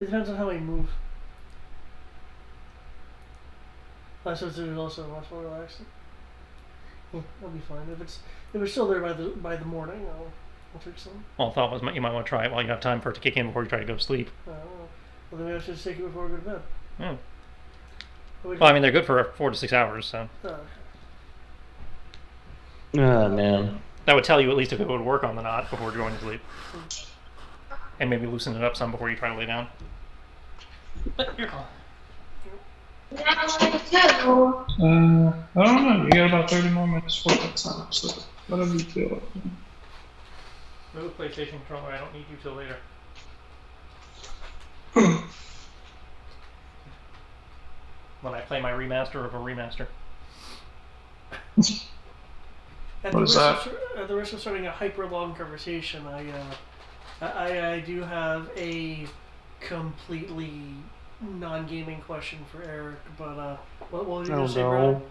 It depends on how we move. So it's also much more relaxing. Yeah, I'll be fine. If it's still there by the morning, I'll fix them. Well, the thought was you might want to try it while you have time for it to kick in before you try to go to sleep. Well, then maybe I should just take it before I go to bed. Yeah. Well, I mean, they're good for 4 to 6 hours, so. Oh, man. That would tell you at least if it would work on the knot before going to sleep. And maybe loosen it up some before you try to lay down. But you're calm. I don't know. You got about 30 more minutes for that time, so whatever you feel like. Move PlayStation controller. I don't need you till later. When I play my remaster of a remaster. At the risk of starting a hyper long conversation, I do have a completely non-gaming question for Eric, but what will you say, Brian?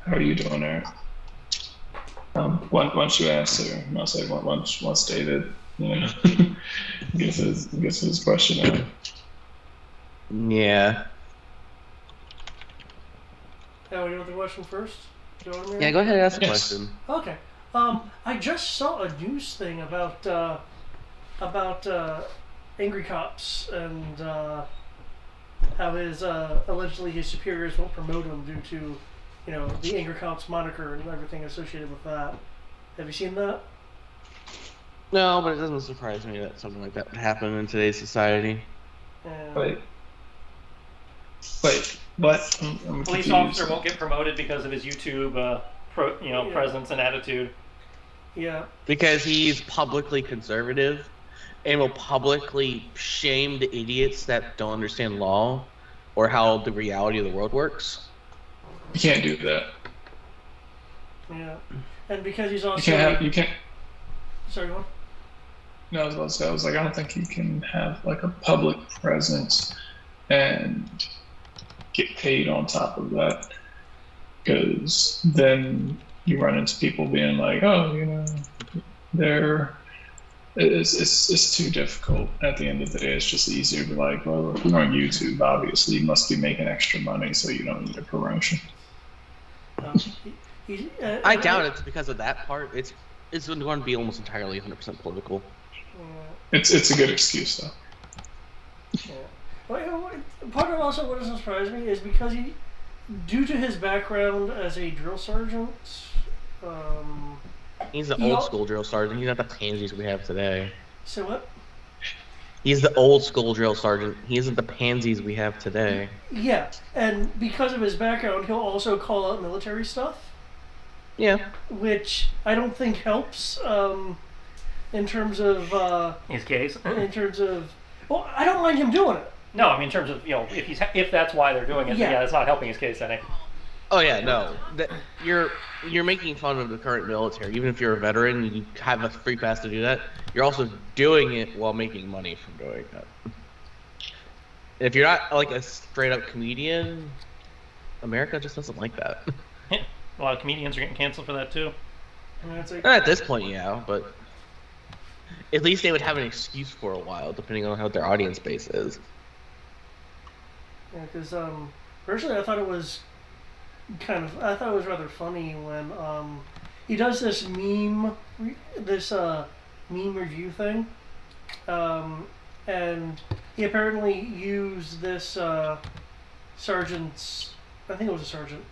How are you doing, Eric? Once you answer, I'll say once David, gets his question out. Yeah. Oh, you want the question first? Yeah, go ahead and ask the question. Okay. I just saw a news thing about angry cops and how allegedly his superiors won't promote him due to, the angry cops moniker and everything associated with that. Have you seen that? No, but it doesn't surprise me that something like that would happen in today's society. Wait, what? Police officer won't get promoted because of his YouTube, presence and attitude. Yeah. Because he's publicly conservative and will publicly shame the idiots that don't understand law or how the reality of the world works. You can't do that. Yeah. And because he's also... You can't... Sorry, go on. No, I was about to say, I don't think you can have like a public presence and get paid on top of that, because then you run into people being like, oh, it's too difficult. At the end of the day, it's just easier to be like, well, if you're on YouTube, obviously you must be making extra money, so you don't need a promotion. I doubt it's because of that part. It's going to be almost entirely 100% political. It's a good excuse, though. Yeah. Well, part of also what doesn't surprise me is because due to his background as a drill sergeant, he's the old school drill sergeant. He's not the pansies we have today. So what? He's the old school drill sergeant. He isn't the pansies we have today. Yeah, and because of his background, he'll also call out military stuff. Yeah. Which I don't think helps in terms of... his case? In terms of... Well, I don't mind him doing it. No, I mean in terms of, if that's why they're doing it, yeah, it's not helping his case, I think. Oh yeah, no. You're making fun of the current military. Even if you're a veteran and you have a free pass to do that, you're also doing it while making money from doing that. If you're not like a straight up comedian, America just doesn't like that. A lot of comedians are getting canceled for that too. At this point, yeah, but at least they would have an excuse for a while, depending on how their audience base is. Yeah, because personally, I thought it was rather funny when he does this meme review thing, and he apparently used this sergeant's, I think it was a sergeant,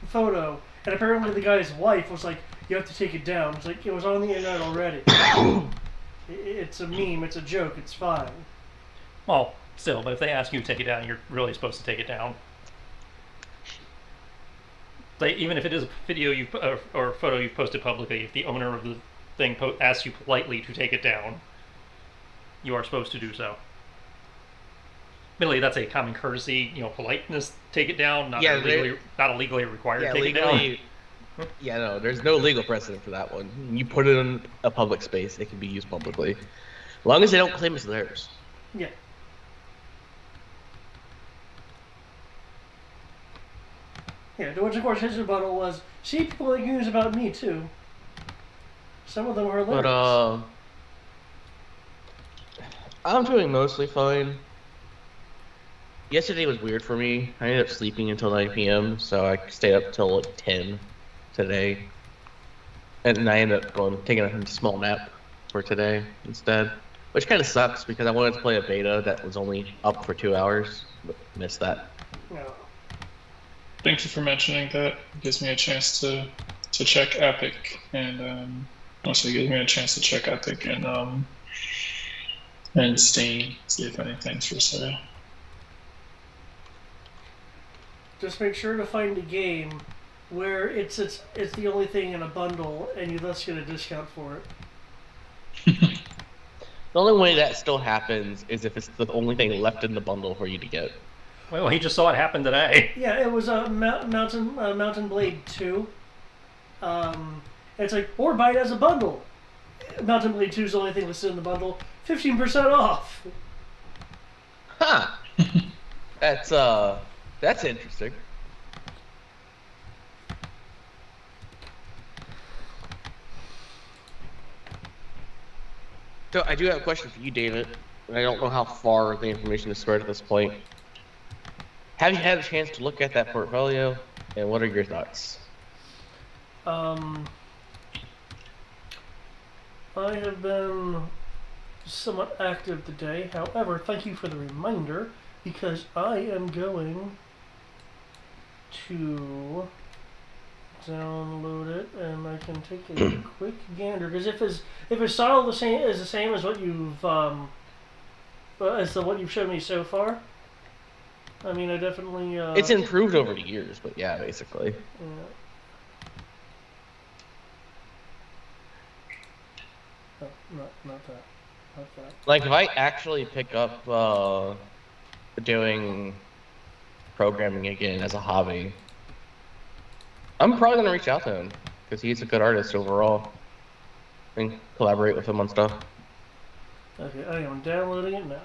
photo, and apparently the guy's wife was like, "You have to take it down." It's like, it was on the internet already. It's a meme. It's a joke. It's fine. Well, still, but if they ask you to take it down, you're really supposed to take it down. Like, even if it is a video or photo you've posted publicly, if the owner of the thing asks you politely to take it down, you are supposed to do so. Admittedly, that's a common courtesy, politeness. Take it down, not a legally required. Yeah, take it down. Yeah, no, there's no legal precedent for that one. You put it in a public space; it can be used publicly, as long as they don't claim it's theirs. Yeah. Yeah, to which of course his rebuttal was, "See, people make news about me too." Some of them are But hilarious. I'm doing mostly fine. Yesterday was weird for me. I ended up sleeping until 9 p.m., so I stayed up till like 10 today. And then I ended up taking a small nap for today instead. Which kind of sucks because I wanted to play a beta that was only up for 2 hours, but missed that. No. Thank you for mentioning that. It gives me a chance to check Epic and also gives me a chance to check Epic and Steam, see if anything's for sale. Just make sure to find a game where it's the only thing in a bundle and you thus get a discount for it. The only way that still happens is if it's the only thing left in the bundle for you to get. Well, he just saw it happen today. Yeah, it was a Mountain Blade 2. It's like, or buy it as a bundle. Mountain Blade 2 is the only thing listed in the bundle. 15% off. Huh. That's interesting. So I do have a question for you, David. I don't know how far the information is spread at this point. Have you had a chance to look at that portfolio, and what are your thoughts? I have been somewhat active today. However, thank you for the reminder, because I am going to download it, and I can take a quick gander. Because if it's style the same as what you've what you've shown me so far, I mean, I definitely It's improved over the years, but yeah, basically. Yeah. Oh, not that. Like if I actually pick up doing programming again as a hobby, I'm probably gonna reach out to him because he's a good artist overall and collaborate with him on stuff. Okay, I am downloading it now.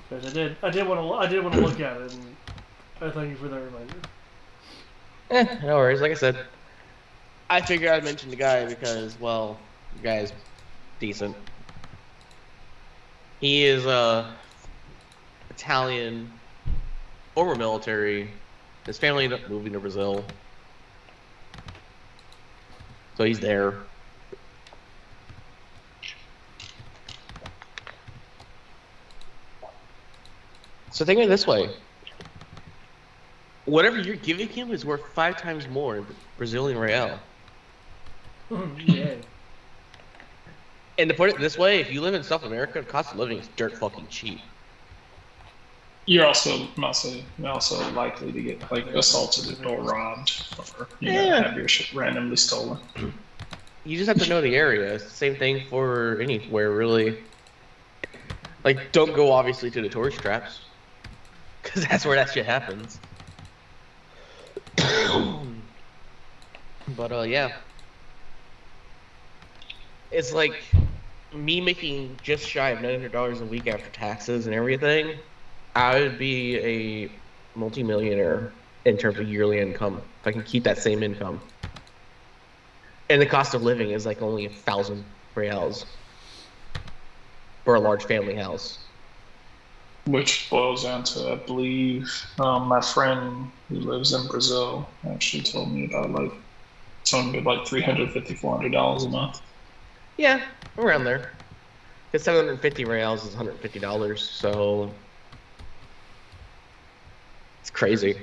Because I did want to look at it, and I thank you for that reminder. No worries. Like I said, I figured I'd mention the guy because, well, the guy's decent. He is Italian, former military. His family ended up moving to Brazil, so he's there. So think of it this way. Whatever you're giving him is worth 5 times more in Brazilian real. Yeah. And to put it this way, if you live in South America, the cost of living is dirt fucking cheap. You're also likely to get like assaulted or robbed, or have your shit randomly stolen. You just have to know the area. It's the same thing for anywhere, really. Like, don't go obviously to the tourist traps, because that's where that shit happens. But yeah, it's like me making just shy of $900 a week after taxes and everything. I would be a multimillionaire in terms of yearly income if I can keep that same income. And the cost of living is like only 1,000 reals for a large family house. Which boils down to, I believe, my friend who lives in Brazil actually told me about like something like $350, $400 a month. Yeah, around there. Because 750 reals is $150, so it's crazy.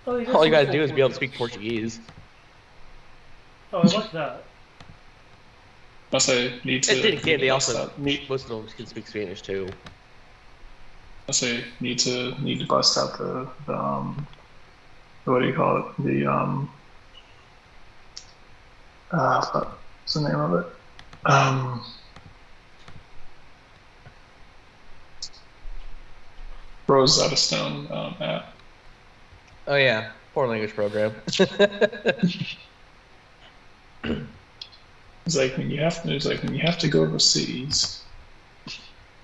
Oh, All you gotta do is be able to speak Portuguese. Oh, I like that. I say need to. They also most of them can speak Spanish too. I say need to bust out the what do you call it? The what's the name of it? Rosetta Stone app. Oh yeah, foreign language program. It's like when you have to go overseas.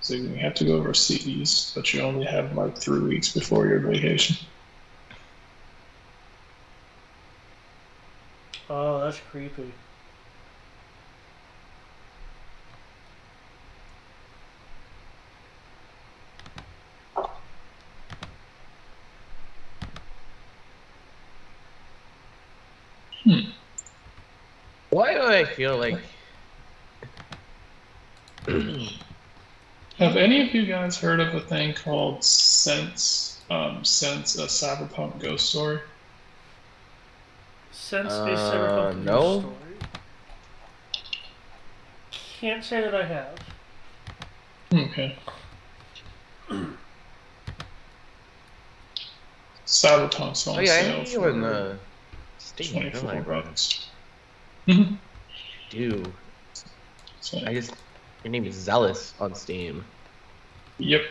So when you have to go overseas, but you only have like 3 weeks before your vacation. Oh, that's creepy. Why do I feel like... Have any of you guys heard of a thing called Sense, a cyberpunk ghost story? Sense a cyberpunk no. ghost story. Can't say that I have. Okay. Cyberpunk's on Oh yeah, I sale know you for in the Steam, don't I, bro? $24. Mhm. Dude, So, your name is Zealous on Steam. yep.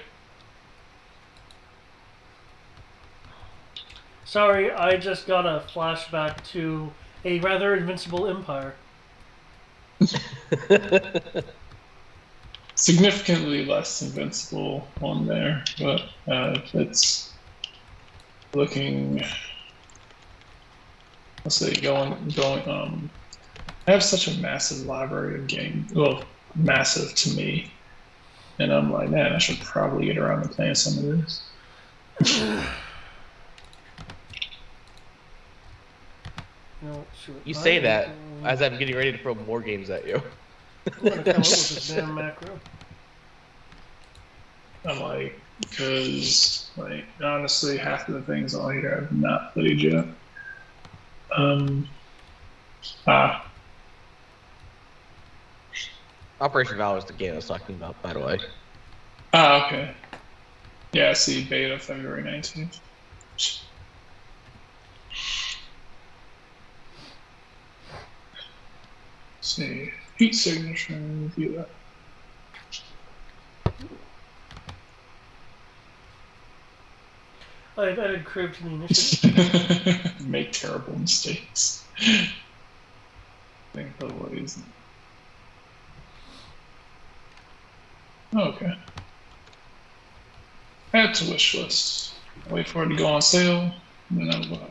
Sorry, I just got a flashback to a rather invincible empire. Significantly less invincible on there, but it's looking. Let's see, going. I have such a massive library of games. Well, massive to me, and I'm like, man, I should probably get around to playing some of this. No, shoot. You say that as I'm getting ready to throw more games at you. I'm gonna come up with this damn macro. I'm like, because like honestly, half of the things on here I've not played yet. Operation Valor is the game I was talking about, by the way. Okay. Yeah, see, beta February 19th. See, heat signature, review that. I've added crib to the initiative. Make terrible mistakes. Think otherwise. Okay. Add to wish list. Wait for it to go on sale, and then I'll buy.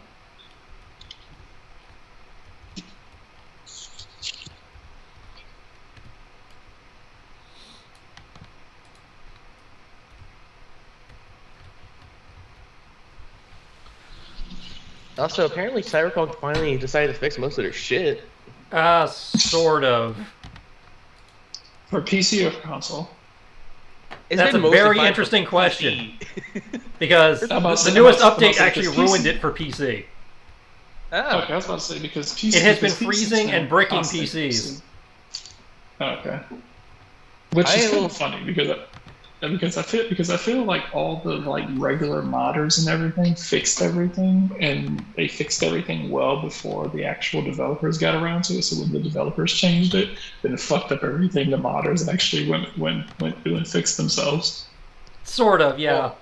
Also, apparently Cyberpunk finally decided to fix most of their shit. Sort of. For PC or for console? That's a very interesting question. Because the newest update actually ruined it for PC. Oh. Okay, I was about to say because PC. It has been freezing and bricking PCs. Okay. Which is kind of funny because I feel like all the like regular modders and everything fixed everything, and they fixed everything well before the actual developers got around to it. So when the developers changed it, then it fucked up everything the modders actually went through and fixed themselves. Sort of, yeah.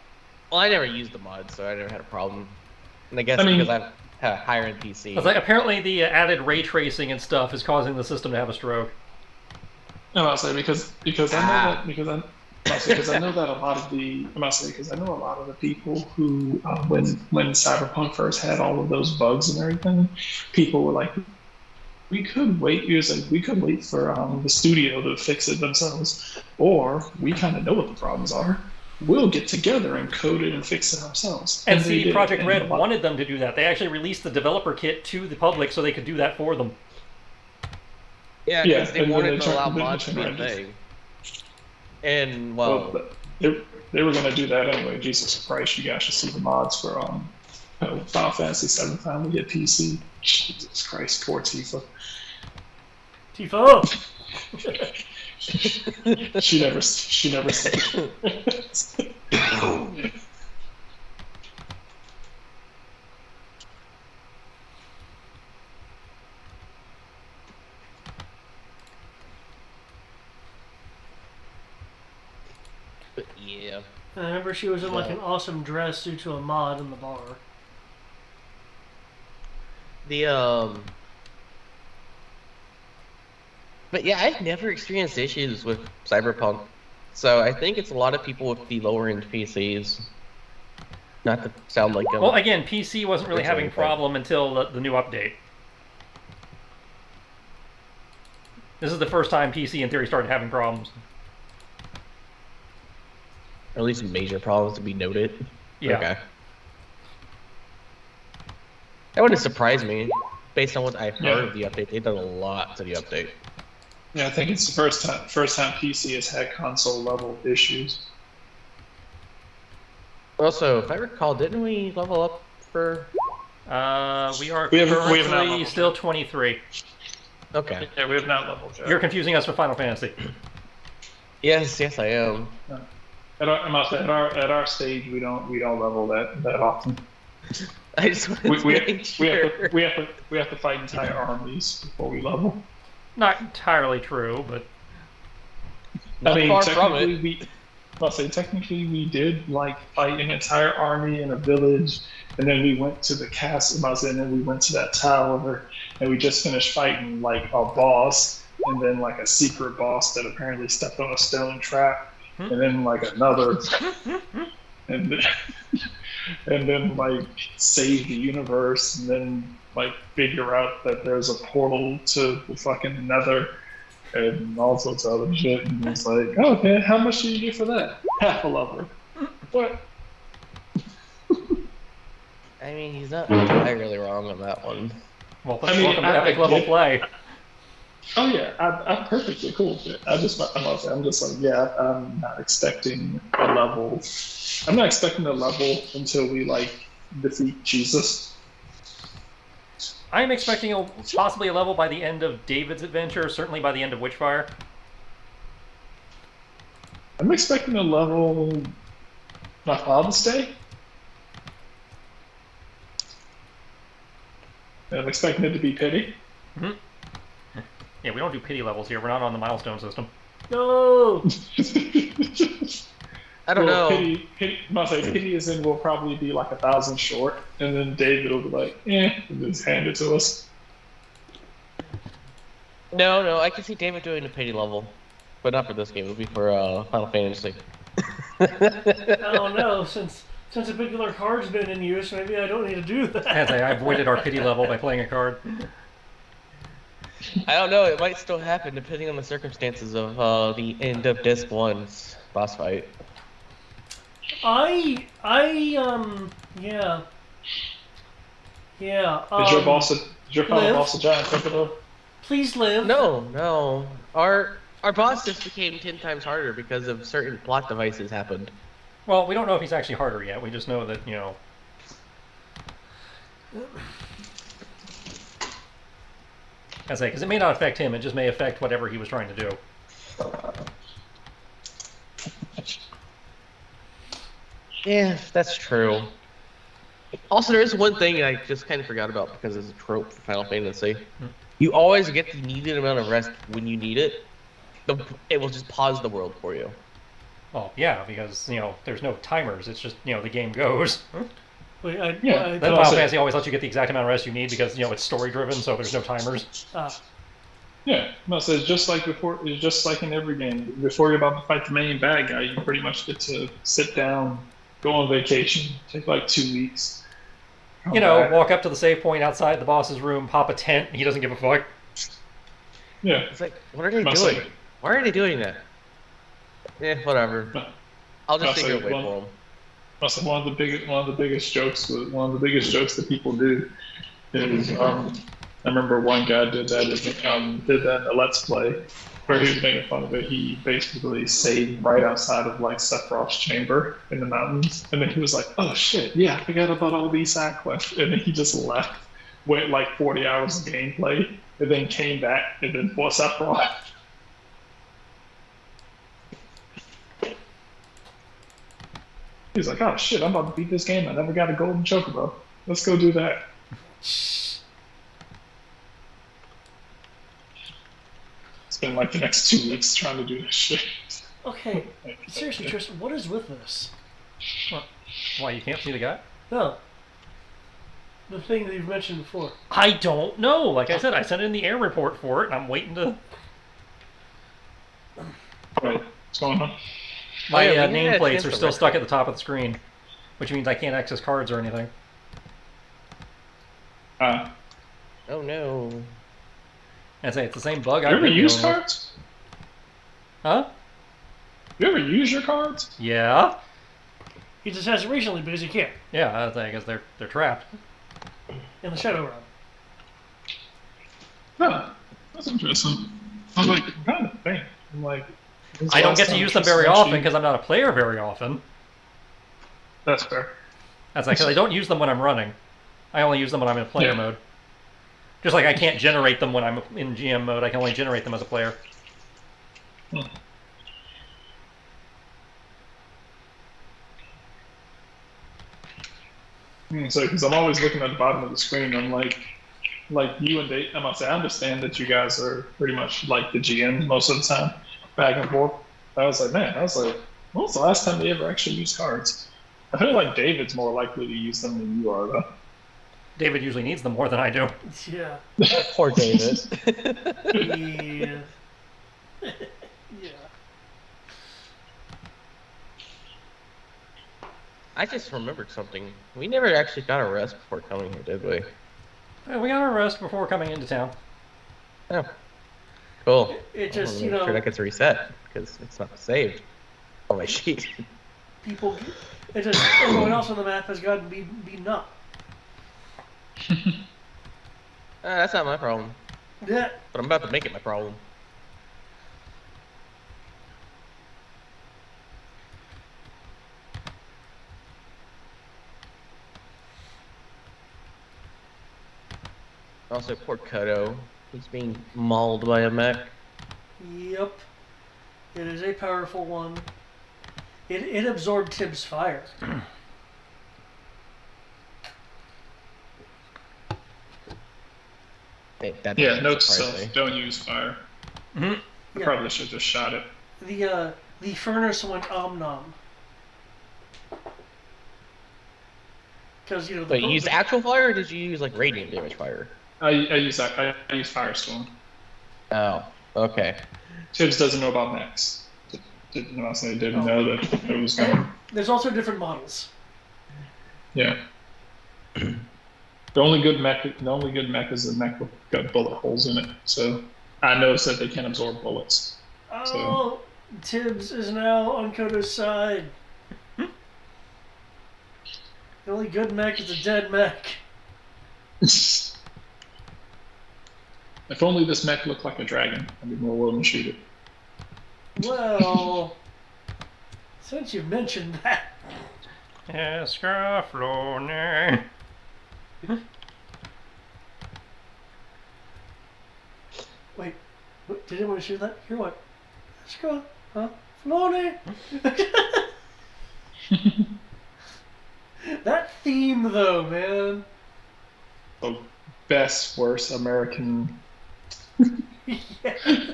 Well, I never used the mod, so I never had a problem. And I guess because I have a higher end PC. I was like, apparently the added ray tracing and stuff is causing the system to have a stroke. No, I'll say because I know that a lot of the people who when Cyberpunk first had all of those bugs and everything, people were like, we could wait. We could wait for the studio to fix it themselves, or we kind of know what the problems are. We'll get together and code it and fix it ourselves. And CD Projekt Red wanted them to do that. They actually released the developer kit to the public so they could do that for them. Yeah, because they wanted to allow mods to be a thing. And well they were going to do that anyway. Jesus Christ, you guys should see the mods for Final Fantasy VII finally hit PC. Jesus Christ, poor Tifa. Tifa! she never said. But yeah. I remember she was in like an awesome dress due to a mod in the bar. But yeah, I've never experienced issues with Cyberpunk. So I think it's a lot of people with the lower end PCs. Not to sound like well, again, PC wasn't really having a problem until the new update. This is the first time PC in theory started having problems. Or at least major problems to be noted. Yeah. Okay. That wouldn't surprise me, based on what I've heard of the update. They've done a lot to the update. Yeah, I think it's the first time PC has had console level issues. Also, if I recall, didn't we level up for? We are We have not currently leveled. still 23. Okay. Yeah, we have not leveled yet. You're confusing us with Final Fantasy. Yes, I am. At our stage, we don't level that often. I just wanted to make sure. We have to fight entire armies before we level. Not entirely true, but Not far from it. Technically we did like fight an entire army in a village, and then we went to the castle, and then we went to that tower, and we just finished fighting like a boss, and then like a secret boss that apparently stepped on a stone trap, and then like another, and then like save the universe, and then like figure out that there's a portal to the fucking nether. And all sorts of other shit, and it's like, oh, okay, how much do you get for that? Half a level. What? I mean, he's not entirely wrong on that one. well, welcome to epic level play. Oh yeah, I'm perfectly cool with it. I'm just like, yeah, I'm not expecting a level. I'm not expecting a level until we like defeat Jesus. I'm expecting possibly a level by the end of David's adventure, certainly by the end of Witchfire. I'm expecting a level my Father's Day. And I'm expecting it to be pity. Mm-hmm. Yeah, we don't do pity levels here. We're not on the milestone system. No. I don't know. Pity is in will probably be like 1,000 short, and then David will be like, and just hand it to us. No, I can see David doing the pity level, but not for this game. It'll be for Final Fantasy. Oh no, since a particular card's been in use, maybe I don't need to do that. As I avoided our pity level by playing a card. I don't know. It might still happen depending on the circumstances of the end of Disc 1's boss fight. Yeah. Is your final boss a giant crocodile? Please live. No. Our boss just became 10 times harder because of certain plot devices happened. Well, we don't know if he's actually harder yet. We just know that, because it may not affect him. It just may affect whatever he was trying to do. Yeah, that's true. Also, there is one thing I just kind of forgot about because it's a trope for Final Fantasy. You always get the needed amount of rest when you need it. It will just pause the world for you. Well, yeah, because, there's no timers. It's just, the game goes. Wait, Final Fantasy always lets you get the exact amount of rest you need because, it's story-driven, so there's no timers. Yeah, no, so it's just like in every game. Before you're about to fight the main bad guy, you pretty much get to sit down, go on vacation, take like 2 weeks. Walk up to the save point outside the boss's room, pop a tent, and he doesn't give a fuck. Yeah. It's like, what are they doing? Why are they doing that? Whatever. I'll just take it away for them. One of the biggest jokes that people do is I remember one guy did that in a Let's Play where he was making fun of it. He basically saved right outside of like Sephiroth's chamber in the mountains, and then he was like, "Oh shit, yeah, I forgot about all these side quests," and then he just left, went like 40 hours of gameplay, and then came back and then fought Sephiroth. He's like, "Oh shit, I'm about to beat this game. I never got a golden chocobo. Let's go do that." Spend like the next 2 weeks trying to do this shit. Okay, seriously, Tristan, what is with this? What? Why, you can't see the guy? No. The thing that you've mentioned before. I don't know. Like I said, I sent in the air report for it, and I'm waiting to... Right, what's going on? My nameplates are still stuck at the top of the screen, which means I can't access cards or anything. Oh no. I'd say it's the same bug. You I've ever been use dealing with. cards? Huh? You ever use your cards? Yeah. He just hasn't recently because he can't. Yeah, I guess they're trapped. In the Shadow Realm. Huh. That's interesting. I was like, I'm trying to think. I'm like, when's the I don't last get to time use them Tristan very often actually- because I'm not a player very often. That's fair. That's because I don't use them when I'm running. I only use them when I'm in player mode. Just like I can't generate them when I'm in GM mode, I can only generate them as a player. So, because I'm always looking at the bottom of the screen, I'm like you and Dave, I must say, I understand that you guys are pretty much like the GM most of the time, back and forth. I was like, when was the last time they ever actually used cards? I feel like David's more likely to use them than you are, though. David usually needs them more than I do. Yeah. Poor David. Yeah. Yeah. I just remembered something. We never actually got a rest before coming here, did we? We got our rest before coming into town. Oh. Cool. It just, I you wanna make sure know, that gets reset, because it's not saved on my sheet. people. It just everyone else on the map has gotten beaten up. That's not my problem. Yeah. But I'm about to make it my problem. Also, poor Kodo. He's being mauled by a mech. Yep. It is a powerful one. It absorbed Tibb's fire. That Yeah, doesn't note surprise self, me. don't use fire. I Yeah. probably should have just shot it. The furnace went om-nom. Because, you know, Wait, you used actual fire, or did you use like radiant damage fire? I use that. I use Firestorm. Oh, okay. Tibbs doesn't know about Max. Didn't know that it was going. There's also different models. Yeah. The only good mech is a mech with got bullet holes in it. So I noticed that they can absorb bullets. Oh, Tibbs is now on Kodo's side. The only good mech is a dead mech. If only this mech looked like a dragon, I'd be more willing to shoot it. Well, since you've mentioned that, Escaflowne. wait, did anyone shoot that? Hear what? Esca, huh? Flone. That theme, though, man. The best, worst American. Yes.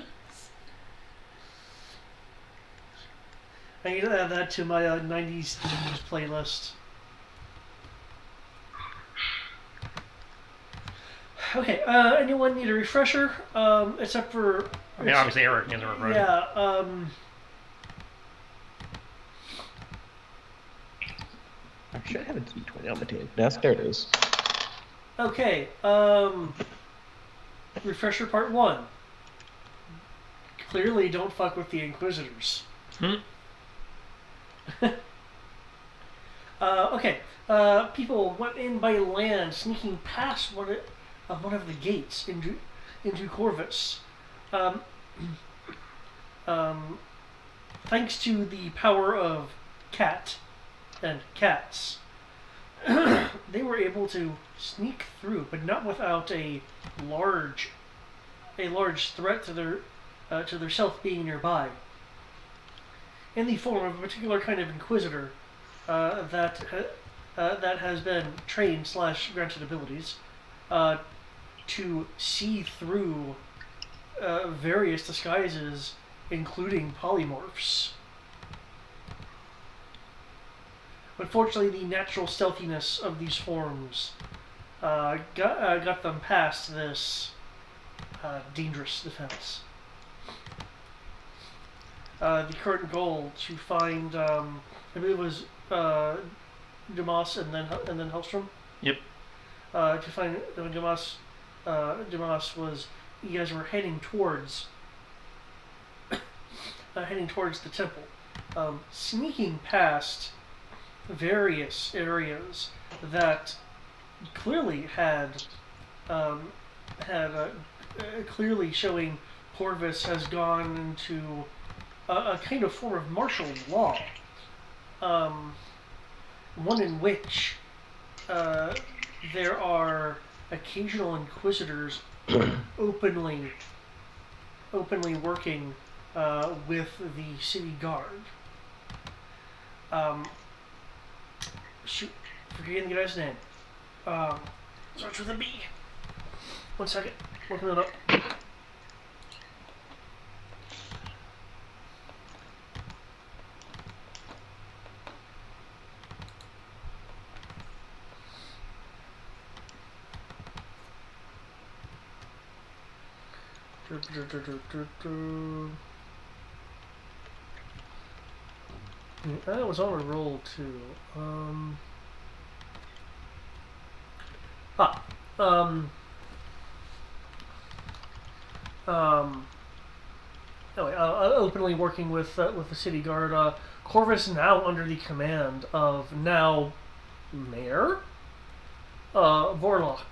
I need to add that to my 90s themes playlist. Okay, anyone need a refresher? Except for... I mean, obviously Eric needs a refresher. Yeah, I should have a D20 on my desk. There it is. okay, refresher part 1. Clearly don't fuck with the Inquisitors. Okay, people went in by land, sneaking past one of the gates into Corvus. Thanks to the power of Cat and cats, they were able to sneak through, but not without a large threat to their self being nearby, in the form of a particular kind of Inquisitor that has been trained / granted abilities to see through various disguises, including polymorphs. Unfortunately, the natural stealthiness of these forms got them past this dangerous defense. The current goal to find, I believe it was Dumas and then Hellstrom. Yep. To find Dumas was you guys were heading towards the temple, sneaking past various areas that clearly had clearly showing Corvus has gone into a kind of form of martial law, one in which there are occasional inquisitors openly working with the city guard. Shoot, forgetting the guy's name. Starts with a B. 1 second, looking it up. That was on a roll too. Anyway, openly working with the city guard. Corvus now under the command of now Mayor Vorlock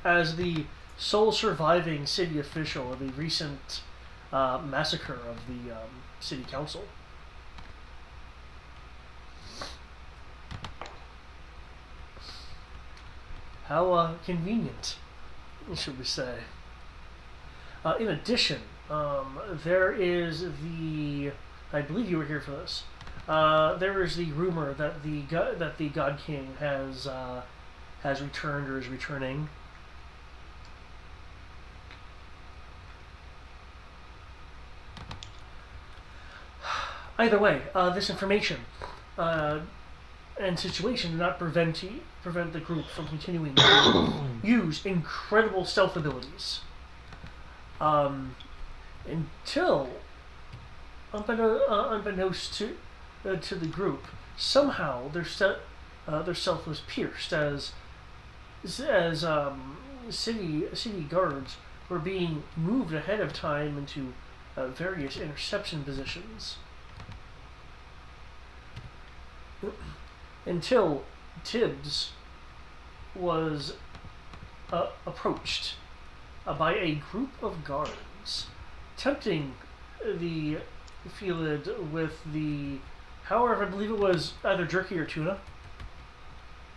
as the sole surviving city official of a recent massacre of the city council. How convenient, should we say. In addition, there is the... I believe you were here for this. There is the rumor that the God King has returned or is returning. Either way, this information and situation did not prevent the group from continuing to use incredible stealth abilities. Until, unbeknownst to the group, somehow their stealth was pierced as city guards were being moved ahead of time into various interception positions. Until Tibbs was approached by a group of guards, tempting the field with the, however, I believe it was either jerky or tuna.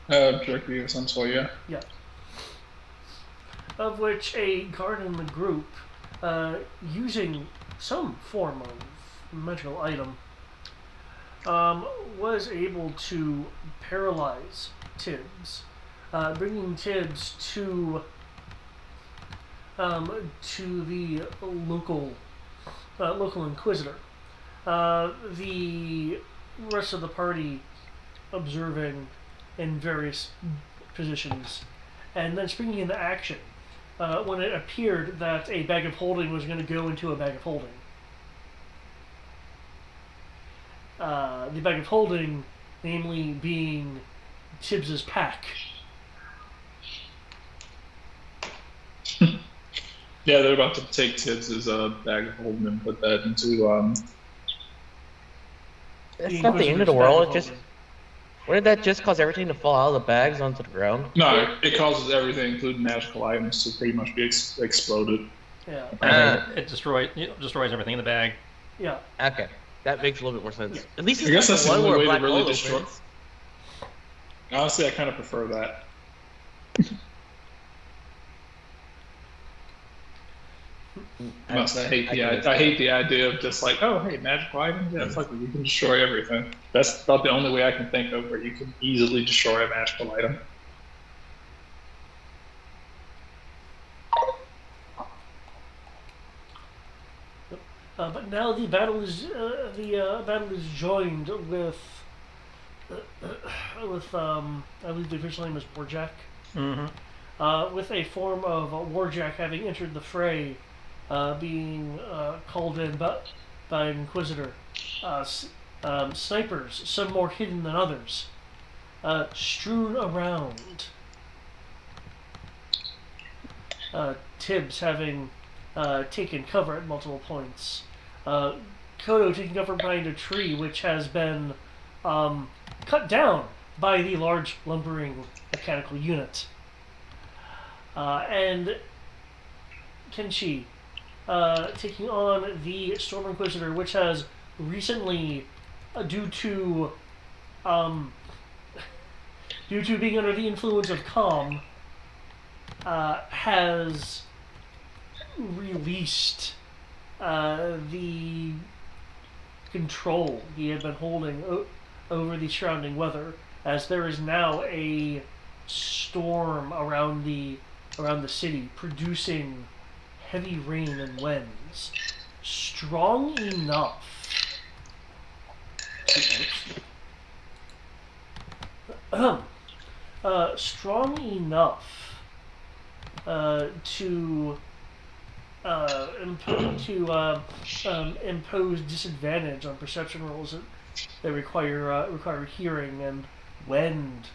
Jerky of some sort, yeah. Yeah. Of which a guard in the group, using some form of magical item, was able to paralyze Tibbs, bringing Tibbs to the local inquisitor. The rest of the party observing in various positions, and then springing into action when it appeared that a bag of holding was going to go into a bag of holding. The bag of holding, namely being Tibbs's pack. Yeah, they're about to take Tibbs's bag of holding and put that into It's not the end of the world. Wouldn't that just cause everything to fall out of the bags onto the ground? No, it causes everything, including magical items, to pretty much be exploded. Yeah. It destroys everything in the bag. Yeah. Okay, that makes a little bit more sense. At least it's I guess not that's the the one only where a way to black really hole destroy. opens. Honestly, I kind of prefer that. I hate the idea of just like, oh, hey, magical item. Yeah, it's like you can destroy everything. That's about the only way I can think of where you can easily destroy a magical item. But now the battle is joined with I believe the official name is Warjack. Mm-hmm. With a form of Warjack having entered the fray, being called in by an Inquisitor. Snipers, some more hidden than others, strewn around. Tibbs having taken cover at multiple points. Kodo taking cover behind a tree which has been cut down by the large lumbering mechanical unit. And Kenshi taking on the Storm Inquisitor, which has recently, due to being under the influence of calm, has released the control he had been holding over the surrounding weather, as there is now a storm around the city, producing heavy rain and winds, strong enough strong enough to impose disadvantage on perception rolls that require hearing and wind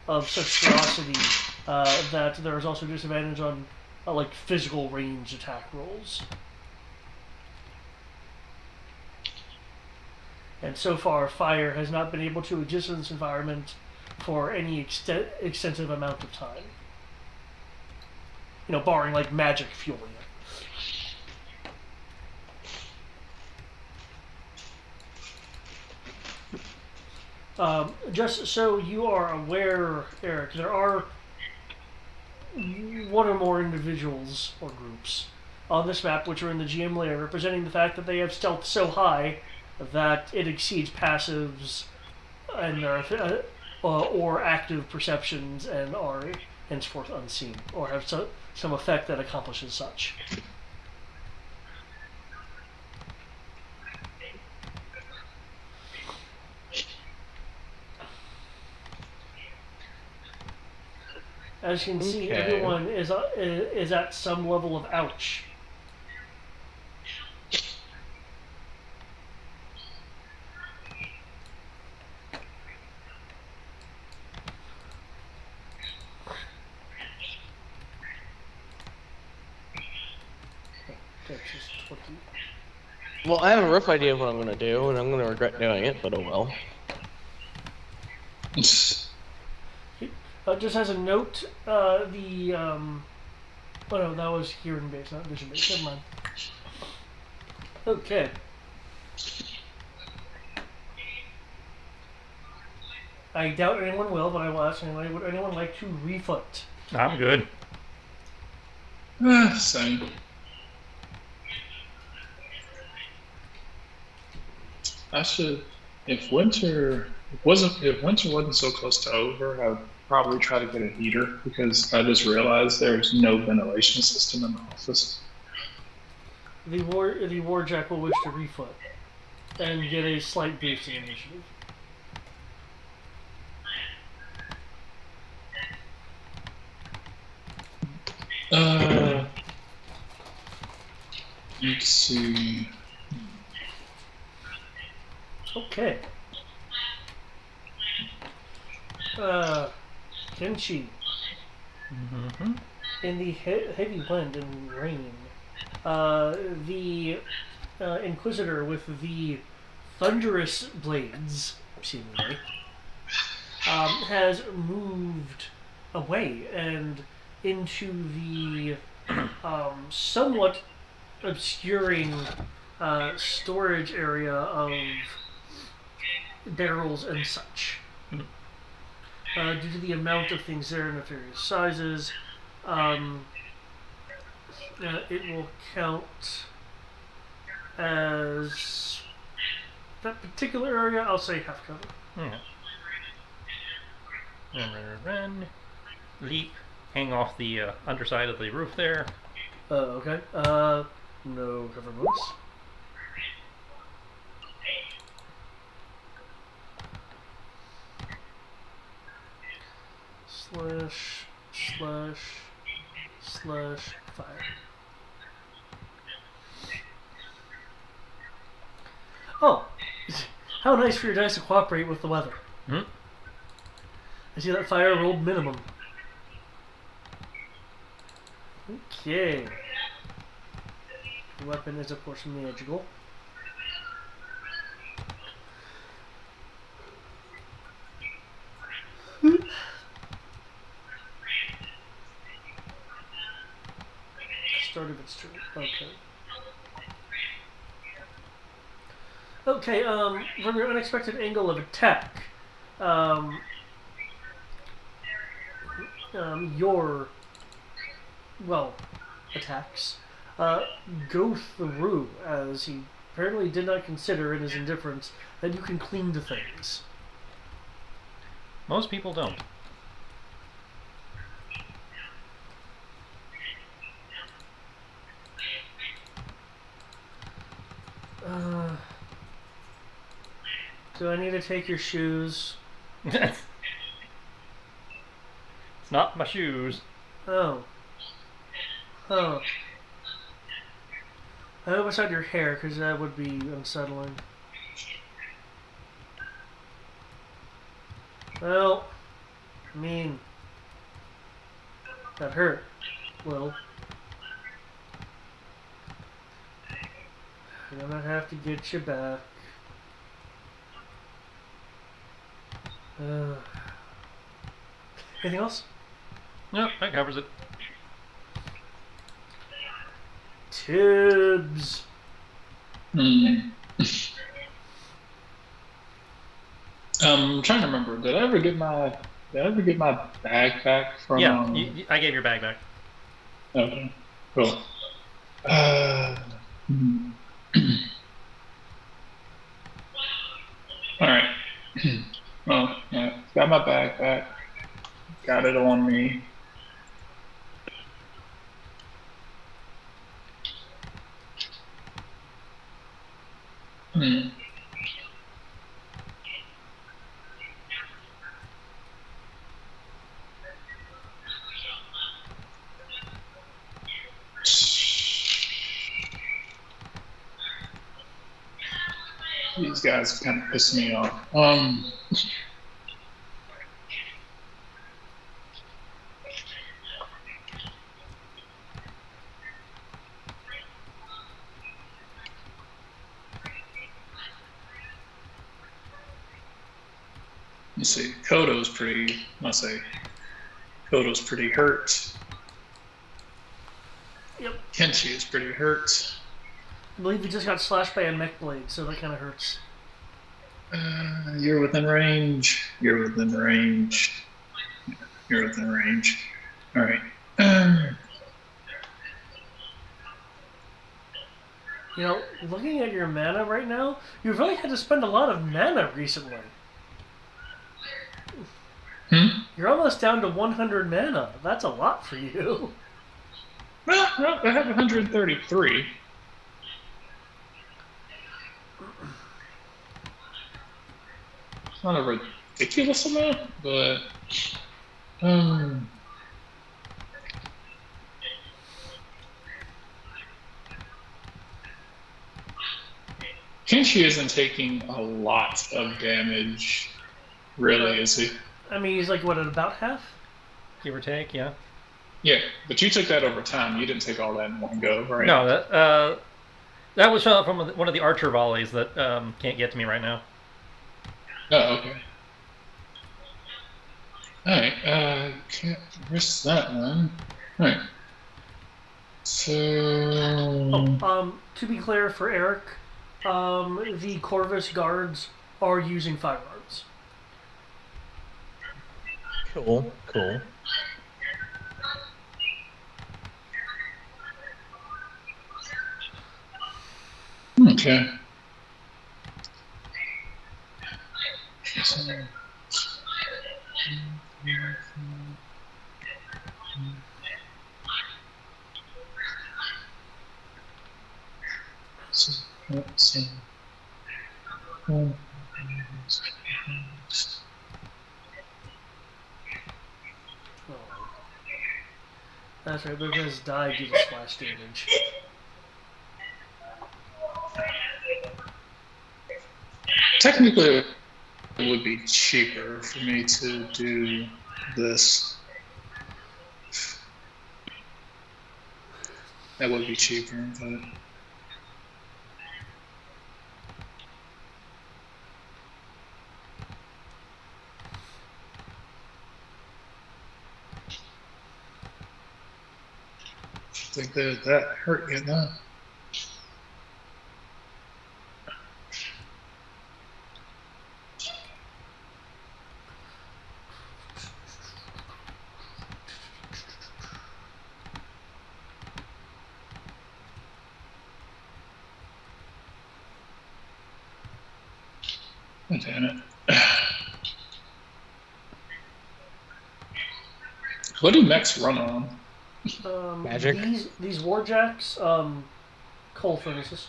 of such ferocity that there is also disadvantage on like physical range attack rolls. And so far, fire has not been able to exist in this environment for any extensive amount of time. You know, barring like magic fueling it. Just so you are aware, Eric, there are one or more individuals or groups on this map which are in the GM layer, representing the fact that they have stealth so high that it exceeds passives and or active perceptions and are henceforth unseen, or have some effect that accomplishes such. As you can see, everyone is at some level of ouch. Well, I have a rough idea of what I'm going to do, and I'm going to regret doing it, but oh well. Just as a note, oh no, that was hearing based, not vision based. Never mind. Okay. I doubt anyone will, but I will ask anyway. Would anyone like to refoot? I'm good. Same. I should, if winter wasn't so close to over, I would probably try to get a heater, because I just realized there's no ventilation system in the office. The Warjack will wish to refoot and get a slight boost in initiative. Let's see. Okay. Kenshi. Mm-hmm. In the heavy wind and rain, the Inquisitor with the thunderous blades, seemingly, has moved away and into the somewhat obscuring storage area of barrels and such. Due to the amount of things there in the various sizes, it will count as that particular area. I'll say half cover. Yeah. Run, leap, hang off the underside of the roof there. Okay. No cover bonus. // fire. Oh, how nice for your dice to cooperate with the weather. Hmm? I see that fire rolled minimum. Okay. weapon is, of course, magical. Start of its turn. Okay. Okay, from your unexpected angle of attack, your, well, attacks go through, as he apparently did not consider in his indifference that you can cling to things. Most people don't. Do I need to take your shoes? It's not my shoes. Oh. Oh. I hope it's not your hair, because that would be unsettling. Well, I mean, that hurt. Well, I'm gonna have to get you back. Anything else? Nope, that covers it. Tibbs. I'm trying to remember. Did I ever get my bag back from? Yeah, I gave your bag back. Okay. Cool. All right. Well, yeah, got my bag back. Got it on me. These guys kind of piss me off. Let's see. Kodo's pretty hurt. Yep. Kenshi is pretty hurt. I believe he just got slashed by a mech blade, so that kind of hurts. You're within range. You're within range. You're within range. All right. You know, looking at your mana right now, you've really had to spend a lot of mana recently. You're almost down to 100 mana. That's a lot for you. Well, I have 133. It's not a ridiculous amount, but Kenshi isn't taking a lot of damage, really, is he? I mean, he's like, what, at about half? Give or take, yeah. Yeah, but you took that over time. You didn't take all that in one go, right? No, that was from one of the archer volleys that can't get to me right now. Oh, okay. Alright, can't risk that one. Alright. So... to be clear for Eric, the Corvus guards are using firearms. Cool. Okay. Let's see. That's right, because die due to splash damage. Technically, it would be cheaper for me to do this. That would be cheaper, but think that hurt you, no? Oh, damn it. What do mechs run on? Magic. These warjacks, coal furnaces.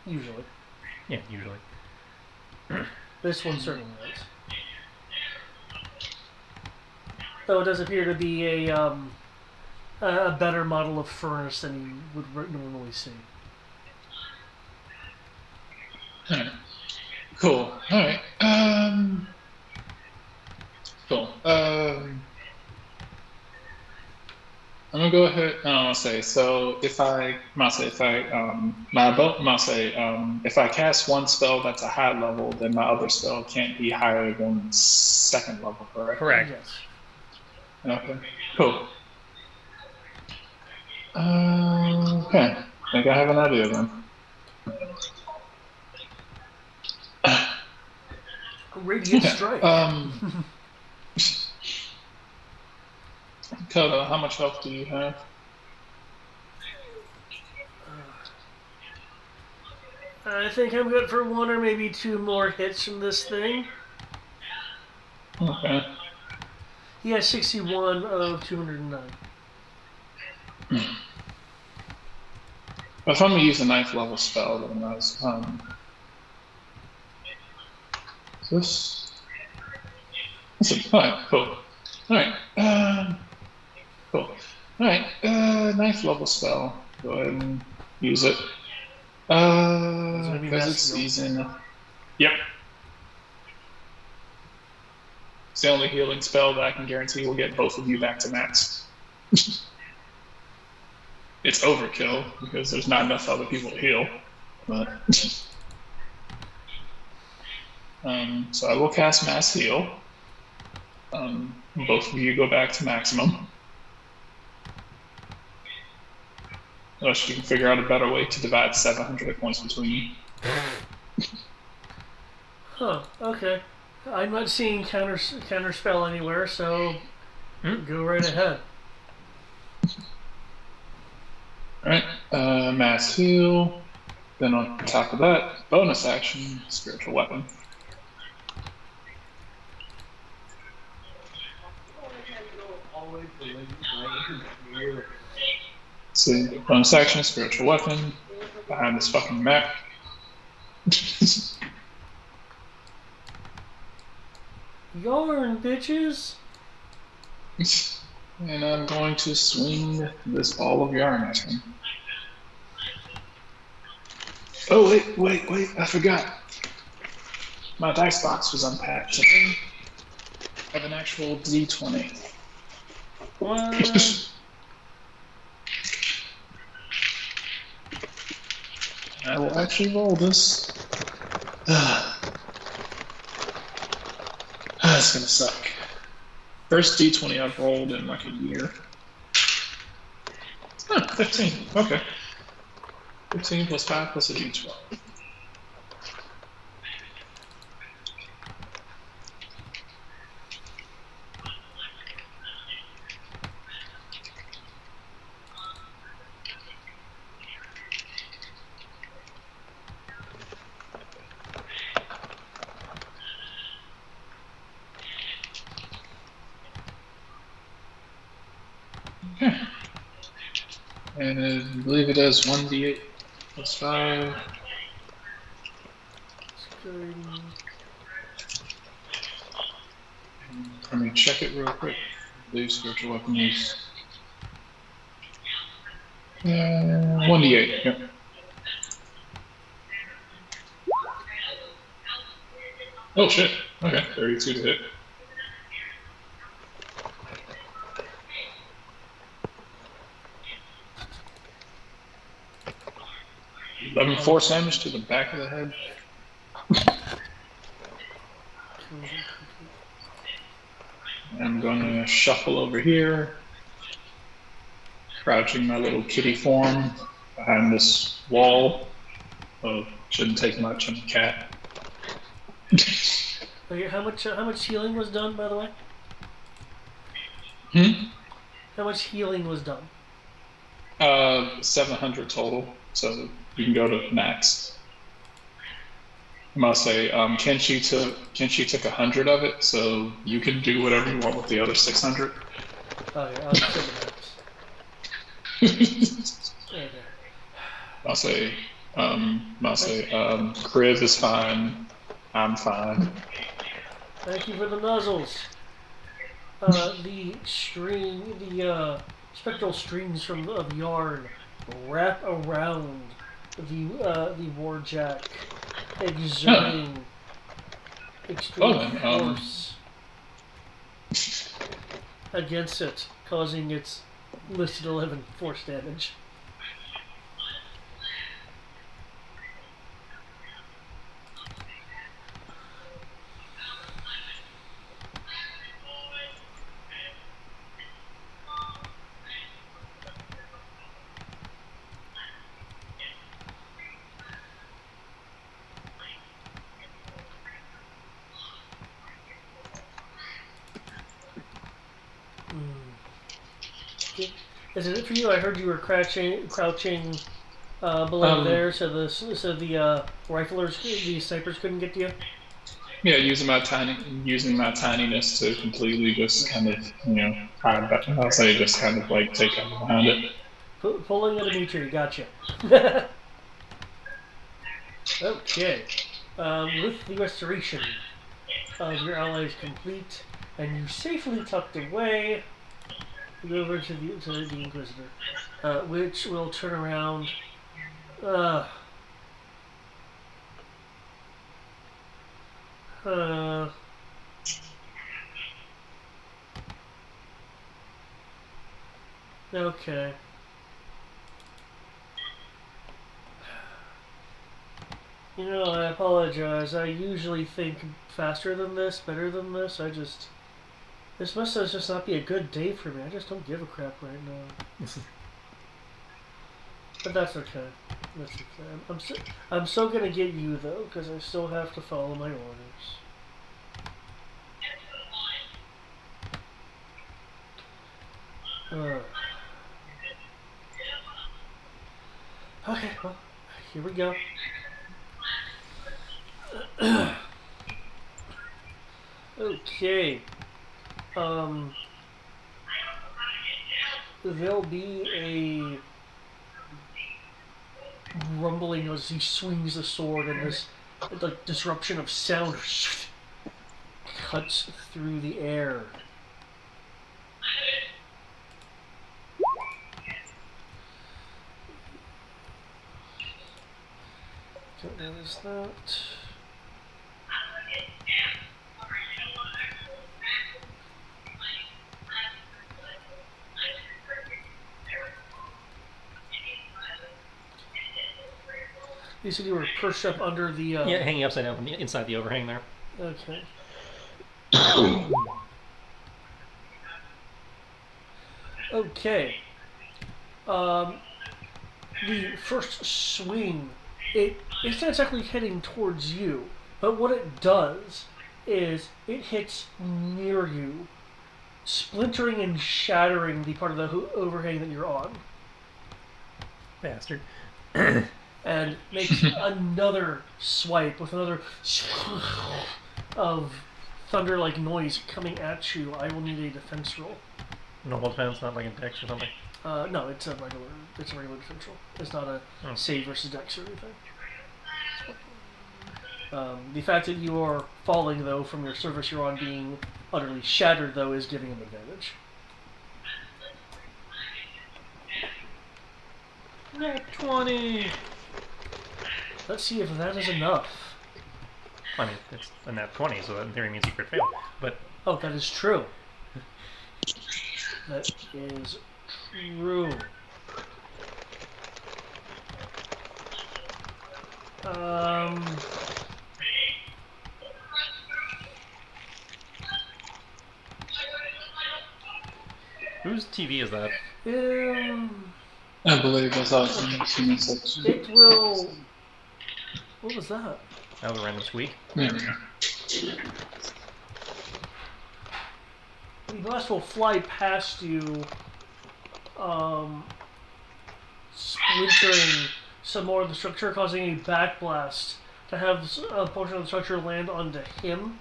Usually. Yeah, usually. This one certainly is. Though it does appear to be a better model of furnace than you would normally see. Alright. Cool. Alright. Cool. I'm gonna go ahead. I'm gonna say so. If I cast one spell that's a high level, then my other spell can't be higher than second level, correct? Correct. Yes. Okay. Cool. Okay. I think I have an idea then. Radiant strike. Kodo, how much health do you have? I think I'm good for one or maybe two more hits from this thing. Okay. He has 61 of 209. If I'm gonna use a 9th level spell, then that's this. Alright, cool. Alright, cool. Alright, 9th level spell. Go ahead and use it. Because it's season. Yep. It's the only healing spell that I can guarantee will get both of you back to max. It's overkill because there's not enough other people to heal. But so I will cast Mass Heal. Both of you go back to maximum. Unless you can figure out a better way to divide 700 points between you. Huh, okay. I'm not seeing counter spell anywhere, so go right ahead. Alright, Mass Heal. Then on top of that, bonus action, Spiritual Weapon. See, bonus action, Spiritual Weapon, behind this fucking mech. Yarn, bitches! And I'm going to swing this ball of yarn at him. Oh, wait, I forgot. My dice box was unpacked. I have an actual D20. What? I will actually roll this. It's gonna suck. First D20 I've rolled in like a year. 15. Okay. 15 plus 5 plus a D12. Okay. And I believe it does 1d8 plus 5. Let me check it real quick. I believe spiritual weapon is 1d8. Yep. Oh shit. Okay, 32 to hit. 11 force damage to the back of the head. I'm gonna shuffle over here, crouching my little kitty form behind this wall. Oh, shouldn't take much on a cat. Okay, how much healing was done, by the way? How much healing was done? 700 total, so you can go to max. I must say, Kenshi took 100 of it, so you can do whatever you want with the other 600. Okay, I'll just the max. Okay. I'll say, Kriv is fine. I'm fine. Thank you for the nuzzles. The spectral strings of yarn wrap around the warjack, exerting extreme force against it, causing its listed 11 force damage. Is it for you? I heard you were crouching below there, so the riflers, the snipers couldn't get to you. Yeah, using my tininess to completely just kind of hide back. I'll say just kind of like take cover behind it. Pulling a Dimitri, gotcha. Okay, with the restoration of your allies complete and you safely tucked away, you go over to the Inquisitor, which will turn around. Okay. I apologize. I usually think faster than this, better than this. This must just not be a good day for me. I just don't give a crap right now. But that's okay. That's okay. I'm still gonna get you though, because I still have to follow my orders. Okay, well, here we go. Okay. There'll be a rumbling as he swings the sword, and this like disruption of sound cuts through the air. So that is that. You said you were perched up under the... Yeah, hanging upside down from the inside the overhang there. Okay. Okay. The first swing, it's not exactly heading towards you, but what it does is it hits near you, splintering and shattering the part of the overhang that you're on. Bastard. And makes another swipe with another of thunder-like noise coming at you. I will need a defense roll. Normal defense, not like in Dex or something? No, it's a regular defense roll. It's not a save versus Dex or anything. The fact that you are falling, though, from your surface you're on being utterly shattered, though, is giving him advantage. Net 20! Let's see if that is enough. I mean, it's a nat 20, so that in theory means you could fail. But oh, that is true. That is true. Whose TV is that? I believe I saw it in the human section. It will. What was that? That was a random squeak. There we go. The blast will fly past you, splintering some more of the structure, causing a backblast to have a portion of the structure land onto him.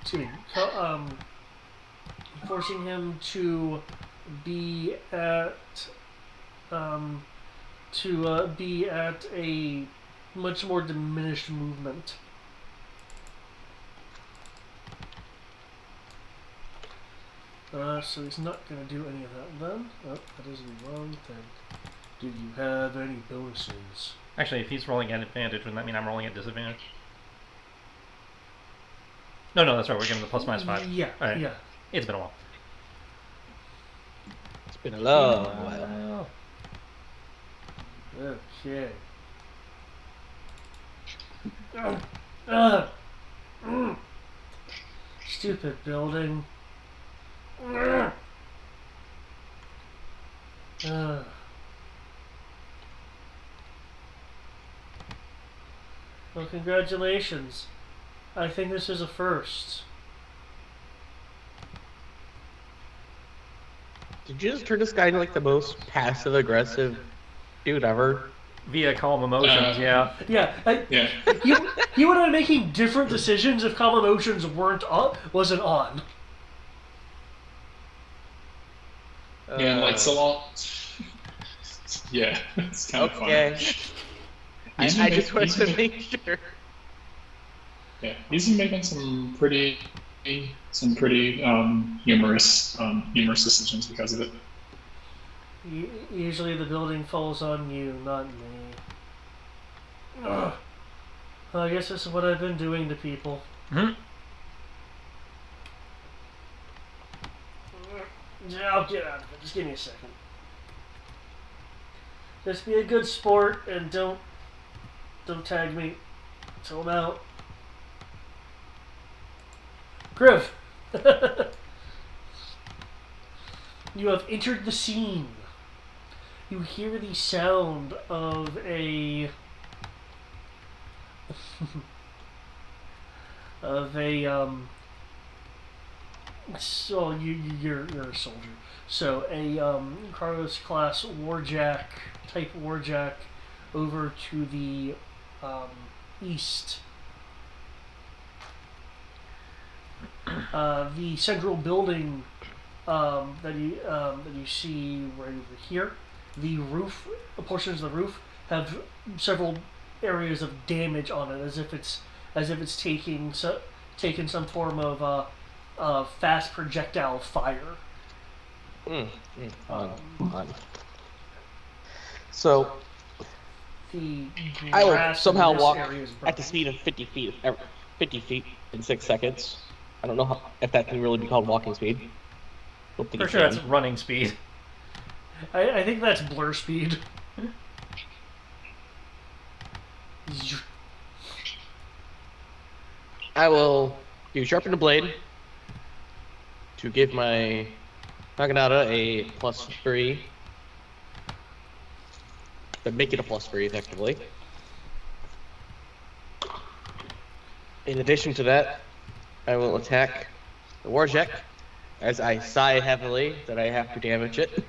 Excuse me. Forcing him to be at a much more diminished movement. So he's not going to do any of that then. Oh, that is the wrong thing. Do you have any bonuses? Actually, if he's rolling at advantage, wouldn't that mean I'm rolling at disadvantage? No, that's right. We're giving the plus minus 5. Yeah, right. yeah. It's been a while. It's been a long while. Okay. Stupid building. Well, congratulations. I think this is a first. Did you just turn this guy into like the most passive aggressive dude ever? Via calm emotions, yeah. Yeah. Yeah. You would have been making different decisions if calm emotions wasn't on. Yeah, like so long. Yeah, it's kind of Okay. funny. I just wanted to make sure. Yeah, he's been making some pretty humorous decisions because of it. Usually the building falls on you, not me. Ugh. I guess this is what I've been doing to people. Hmm? Yeah, I'll get out of it. Just give me a second. Just be a good sport and don't tag me till I'm out. Griff! You have entered the scene. You hear the sound of a so you're a soldier. So a Carlos class warjack type warjack over to the east. The central building that you see right over here, the roof, portions of the roof have several areas of damage on it, as if it's taking some form of fast projectile fire. Fun. So The I will grass in somehow this walk area is at the broken. speed of 50 feet in 6 seconds. I don't know if that can really be called walking speed. Don't think For it sure, can. that's running speed. I think that's blur speed. I will do sharpen the blade to give my Naginata a +3. To make it a +3 effectively. In addition to that, I will attack the Warjack as I sigh heavily that I have to damage it.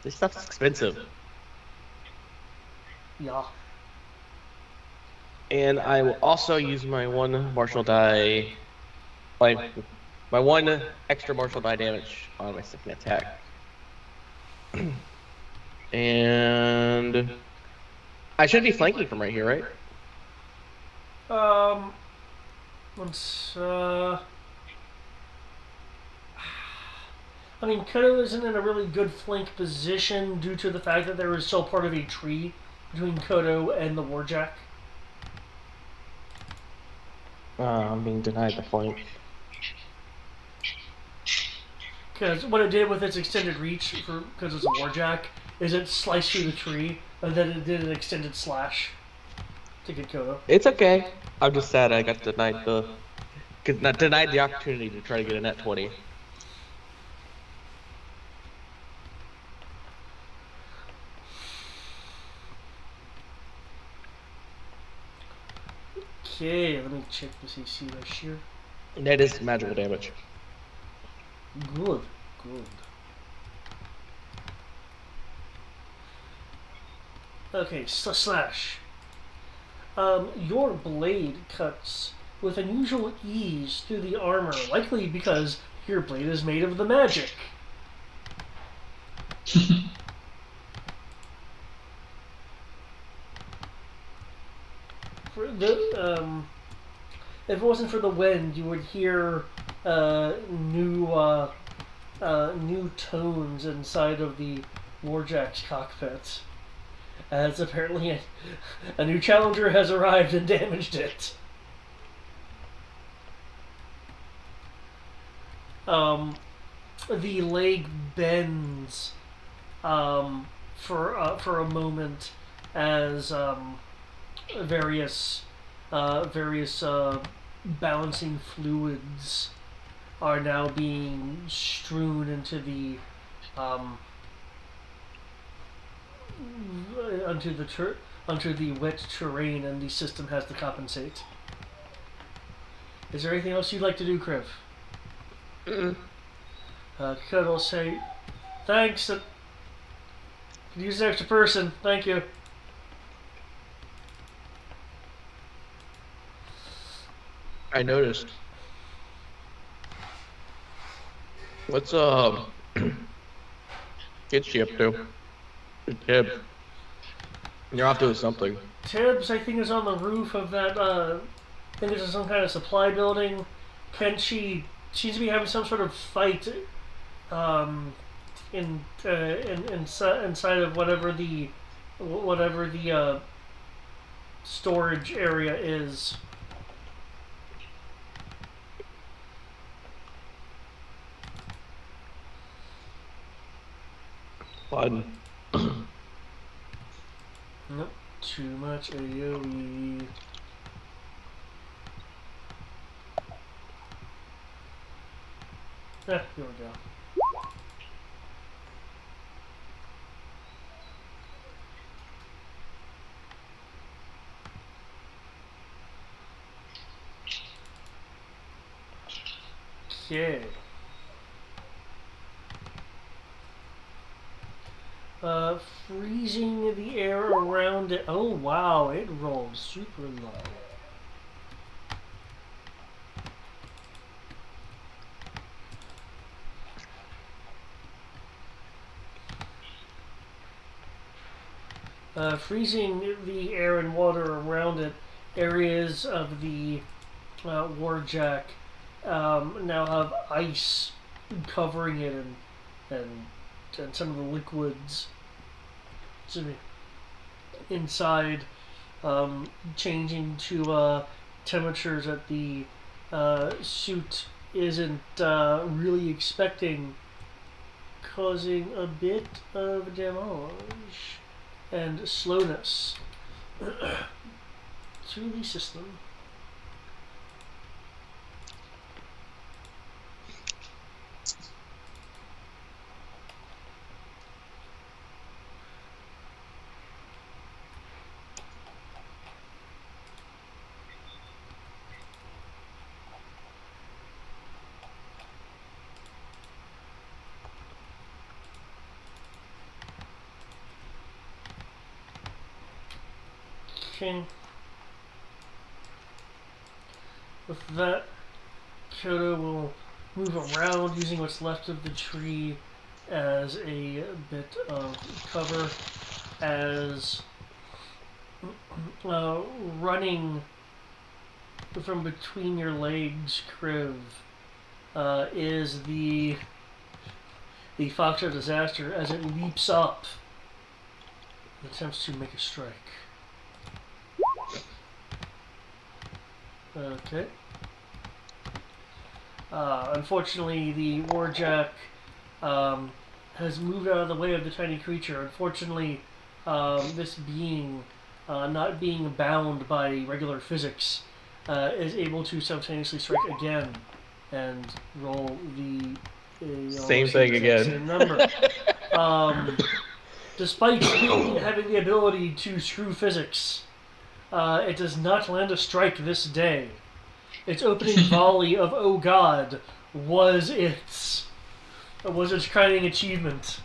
This stuff's expensive. Yeah. And I will also use my one martial die, my one extra martial die damage on my second attack. And I should be flanking from right here, right? Let's I mean, Kodo isn't in a really good flank position due to the fact that there is still part of a tree between Kodo and the Warjack. I'm being denied the flank. Because what it did with its extended reach, because it's a warjack, is it sliced through the tree, and then it did an extended slash to get Kodo. It's okay. I'm just sad I got denied the opportunity to try to get a net 20. Okay, let me check this AC rush here. That is magical damage. Good, good. Okay, slash. Your blade cuts with unusual ease through the armor, likely because your blade is made of the magic. For the if it wasn't for the wind, you would hear new tones inside of the Warjack's cockpit, as apparently a new challenger has arrived and damaged it. The leg bends for a moment as various balancing fluids are now being strewn into the onto the wet terrain, and the system has to compensate. Is there anything else you'd like to do, Kriv? Could will say, thanks. Could use an extra person. Thank you. I noticed. What's get she up to? Tib. You're off doing something. Tibbs, I think, is on the roof of that. I think it's some kind of supply building. Kenshi seems to be having some sort of fight. Inside of whatever the storage area is. Fun. Nope, too much AoE. Here we go. Okay. Freezing the air around it. Oh wow, it rolled super low. Freezing the air and water around it. Areas of the Warjack now have ice covering it, and some of the liquids inside changing to temperatures that the suit isn't really expecting, causing a bit of damage and slowness to the system. Okay. With that, Kyoto will move around using what's left of the tree as a bit of cover, as running from between your legs, Kriv, is the Fox of Disaster as it leaps up and attempts to make a strike. Okay. Unfortunately, the Warjack has moved out of the way of the tiny creature. Unfortunately, this being, not being bound by regular physics, is able to simultaneously strike again and roll the Same thing again. Same number. Despite having the ability to screw physics, it does not land a strike this day. Its opening volley of "Oh God" was its crowning achievement.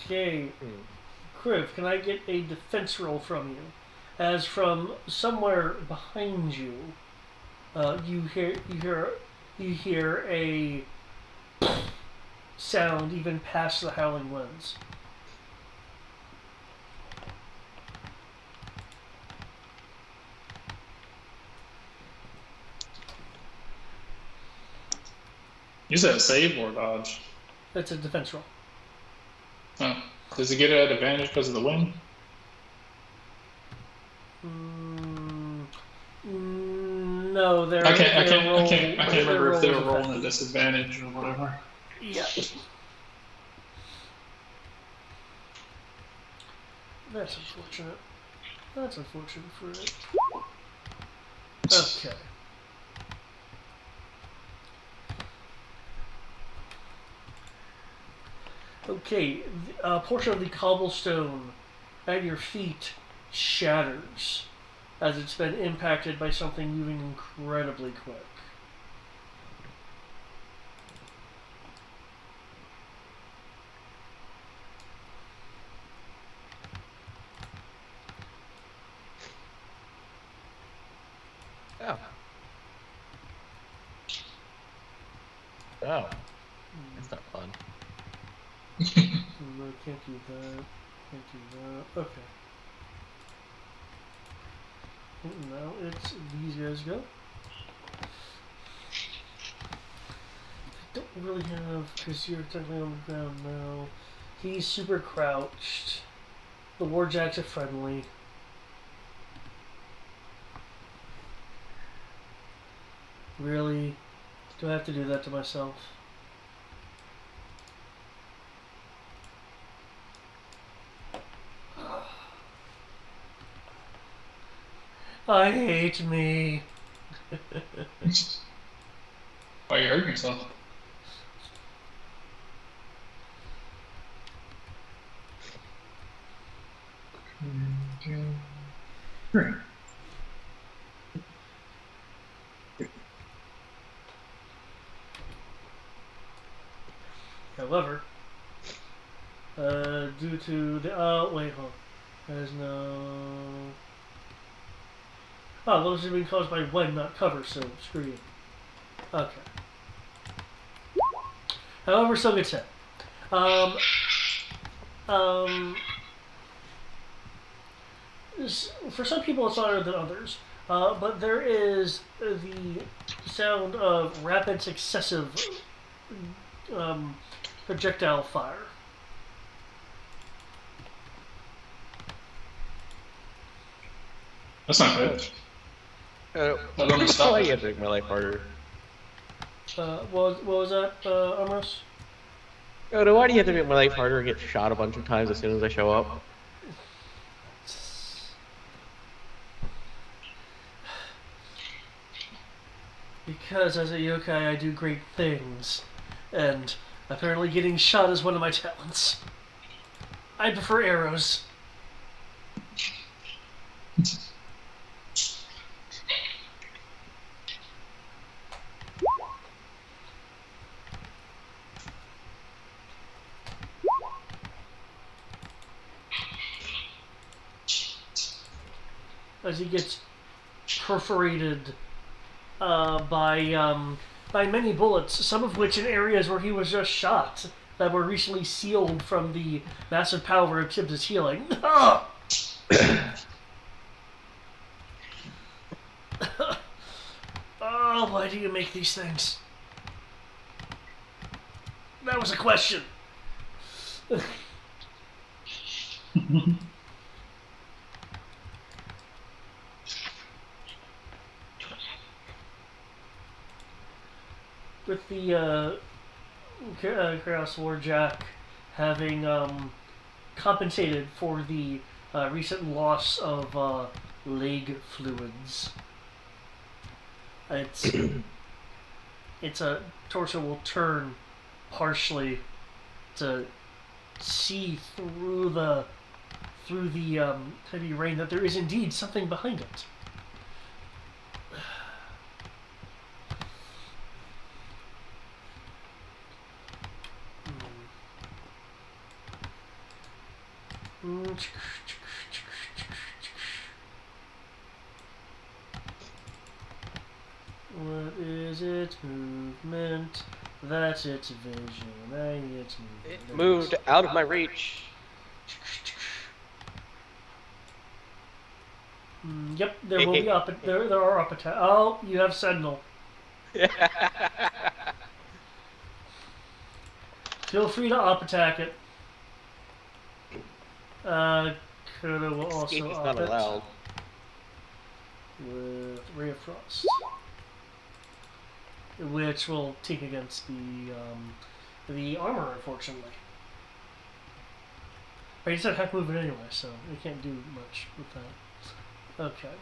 Okay, Kriv, can I get a defense roll from you? As from somewhere behind you, you hear a sound even past the howling winds. You said save or dodge? That's a defense roll. Oh. Does he get it at advantage because of the wind? No, I can't remember if they were rolling a disadvantage or whatever. Yeah. That's unfortunate. That's unfortunate for it. Okay. Okay, a portion of the cobblestone at your feet shatters as it's been impacted by something moving incredibly quick. Oh. Oh. That's not fun. No, can't do that. Can't do that. Okay. Now it's these guys go. I don't really have, because you're technically on the ground now. He's super crouched. The warjacks are friendly. Really? Do I have to do that to myself? I hate me. Why are you hurting yourself? Great. However, due to the wait, hold on. There's no. Oh, those are being caused by wind, not cover. So screw you. Okay. However, still gets hit. For some people, it's harder than others. But there is the sound of rapid, successive projectile fire. That's not good. Why do you have to make my life harder? What was that, Amos? Why do you have to make my life harder and get shot a bunch of times as soon as I show up? Because as a yokai, I do great things, and apparently getting shot is one of my talents. I prefer arrows. As he gets perforated by many bullets, some of which in areas where he was just shot, that were recently sealed from the massive power of Tibbs' healing. Oh! Oh, why do you make these things? That was a question. With the Chaos Warjack having compensated for the recent loss of leg fluids, its torso will turn partially to see through the heavy rain that there is indeed something behind it. What is its movement? That's its vision. I need its movement. It moved out of my reach. Yep, there will be there are up attack. Oh, you have Sentinel. Feel free to up attack it. Coda will also It's up not it allowed. with Ray of Frost, which will take against the armor, unfortunately. But you said heck move it anyway, so we can't do much with that. Okay.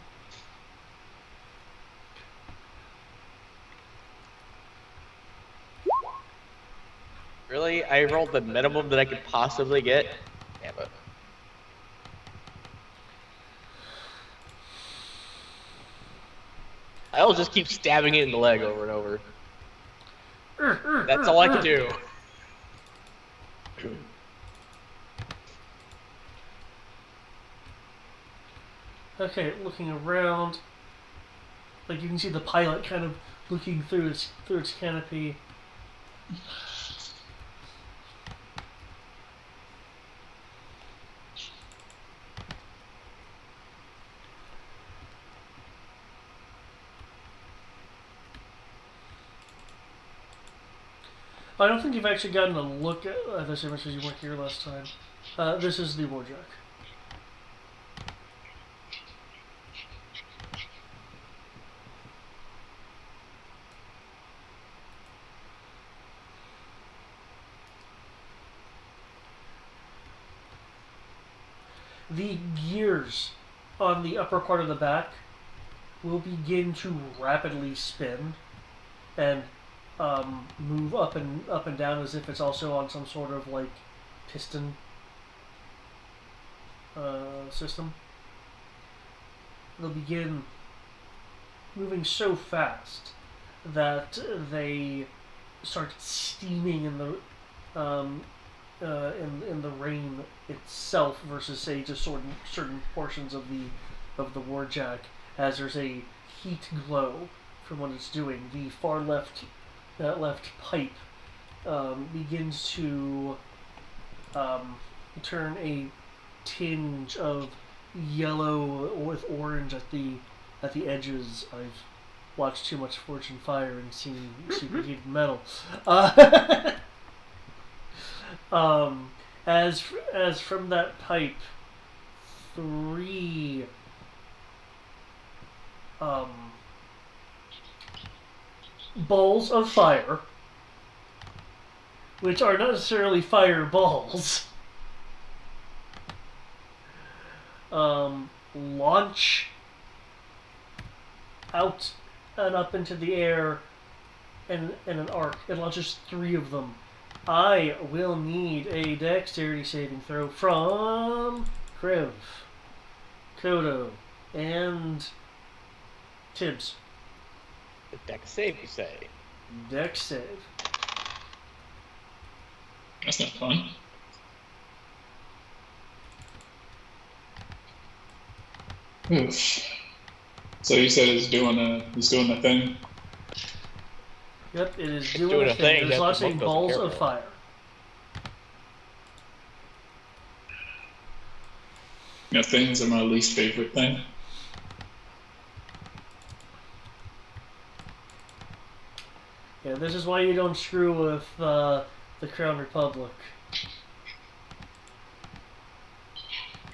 Really? I rolled the minimum that I could possibly get? Damn it. I'll just keep stabbing it in the leg over and over. That's all I can do. Okay, looking around, like you can see the pilot kind of looking through its canopy. I don't think you've actually gotten a look at this image because you weren't here last time. This is the Warjack. The gears on the upper part of the back will begin to rapidly spin and move up and down as if it's also on some sort of like piston system. They'll begin moving so fast that they start steaming in the in the rain itself versus say just certain portions of the Warjack, as there's a heat glow from what it's doing. The far left pipe begins to turn a tinge of yellow with orange at the edges. I've watched too much Forge and Fire and seen superheated metal. As from that pipe, three balls of fire, which are not necessarily fireballs, launch out and up into the air in an arc. It launches three of them. I will need a dexterity saving throw from Kriv, Kodo, and Tibbs. Dex save, you say? Dex save. That's not fun. Oof. So you said it's doing the thing? Yep, it is doing doing a a thing. thing It is that the launching monk doesn't balls care of about. fire. things are my least favorite thing. Yeah, this is why you don't screw with the Crown Republic.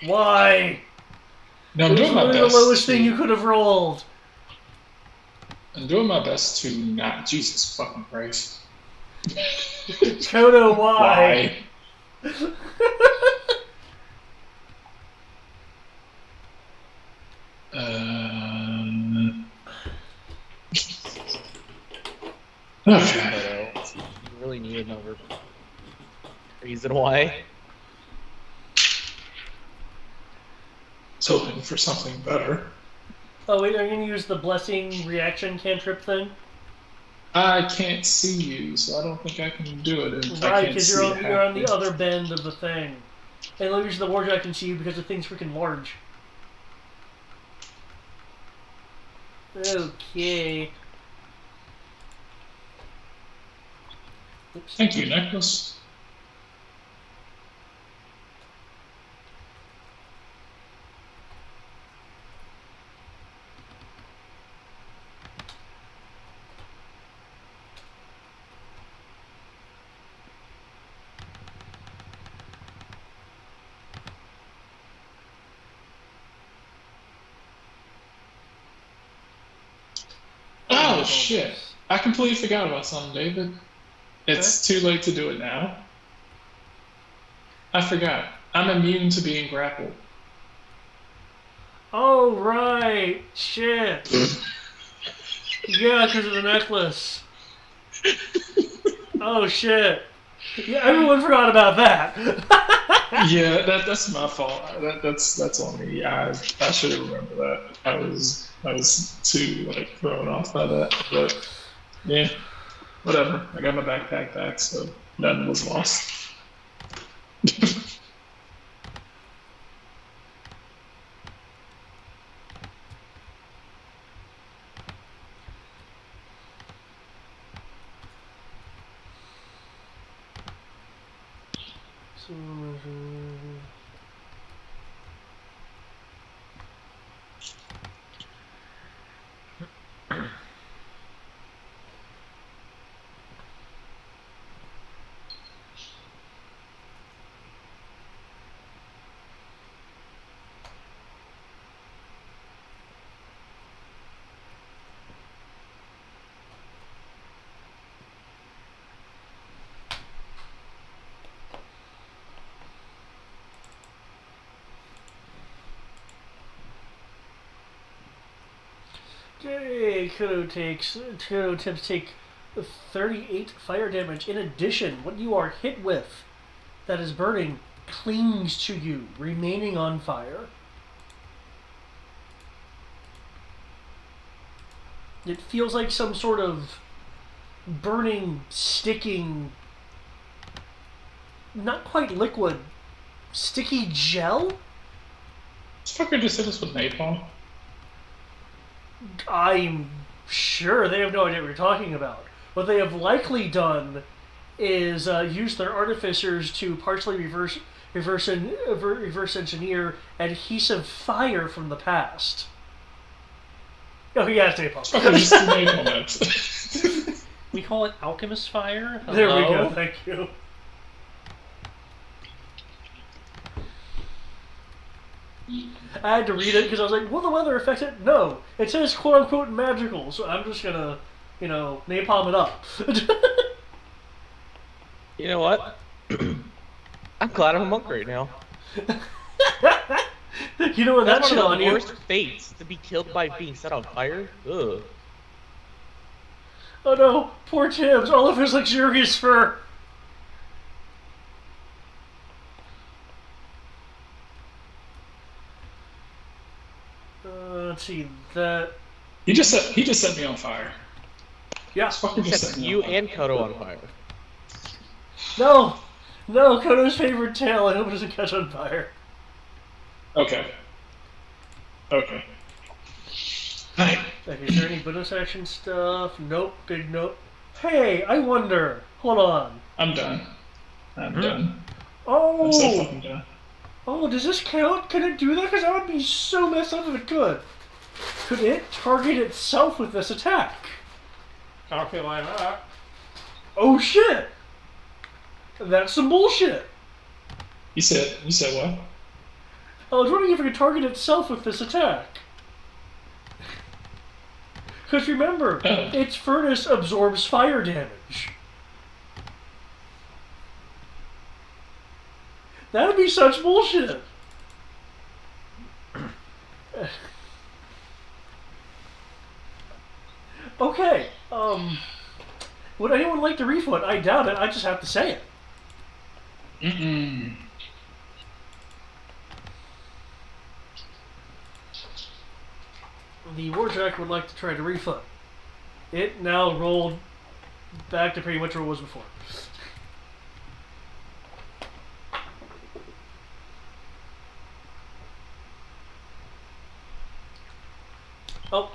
Why? No, I'm It was doing my literally the best. lowest thing you could have rolled. I'm doing my best to not. Jesus fucking Christ. Kodo, why? Okay. You really need another reason why. I was hoping for something better. Oh wait, are you gonna use the blessing reaction cantrip thing? I can't see you, so I don't think I can do it. Right, because you're on the other bend of the thing. And let me use the warjack I can see you because the thing's freaking large. Okay. Oops. Thank you, necklace. Oh shit! I completely forgot about something, David. It's too late to do it now. I forgot. I'm immune to being grappled. Oh, right. Shit. Yeah, because of the necklace. Oh, shit. Yeah, everyone forgot about that. Yeah, that's my fault. That's on me. I should have remembered that. I was too thrown off by that. But yeah, whatever. I got my backpack back, so none was lost. Okay, Kodo tips take 38 fire damage. In addition, what you are hit with that is burning clings to you, remaining on fire. It feels like some sort of burning, sticking, not quite liquid, sticky gel? This fucker just hit us with napalm. I'm sure they have no idea what you're talking about. What they have likely done is use their artificers to partially reverse engineer adhesive fire from the past. Oh yeah, it's napalm. Fucker just threw napalm at us. We call it alchemist fire. Hello? There we go. Thank you. I had to read it because I was like, will the weather affect it? No. It says quote unquote magical, so I'm just gonna, napalm it up. You know what? I'm glad I'm a monk right now. You know what that That's shit one on of the you? worst fates, to be killed by being set on fire. Ugh. Oh no, poor Tibbs, all of his luxurious fur. Let's see that. He just set me on fire. Yeah. This fucker just set me You on fire. and Kodo on fire. No, Kodo's favorite tail. I hope it doesn't catch on fire. Okay. Alright. Like, is there any bonus action stuff? Nope. Big nope. Hey, I wonder. Hold on. I'm done. I'm done. I'm so Oh, fucking done. Oh, does this count? Can it do that? Because that would be so messed up if it could. Could it target itself with this attack? I don't feel like that. Oh shit! That's some bullshit. You said what? I was wondering if it could target itself with this attack. Because remember, its furnace absorbs fire damage. That would be such bullshit. Okay, would anyone like to refund? I doubt it, I just have to say it. Mm-mm. The Warjack would like to try to refund. It now rolled back to pretty much where it was before. Oh,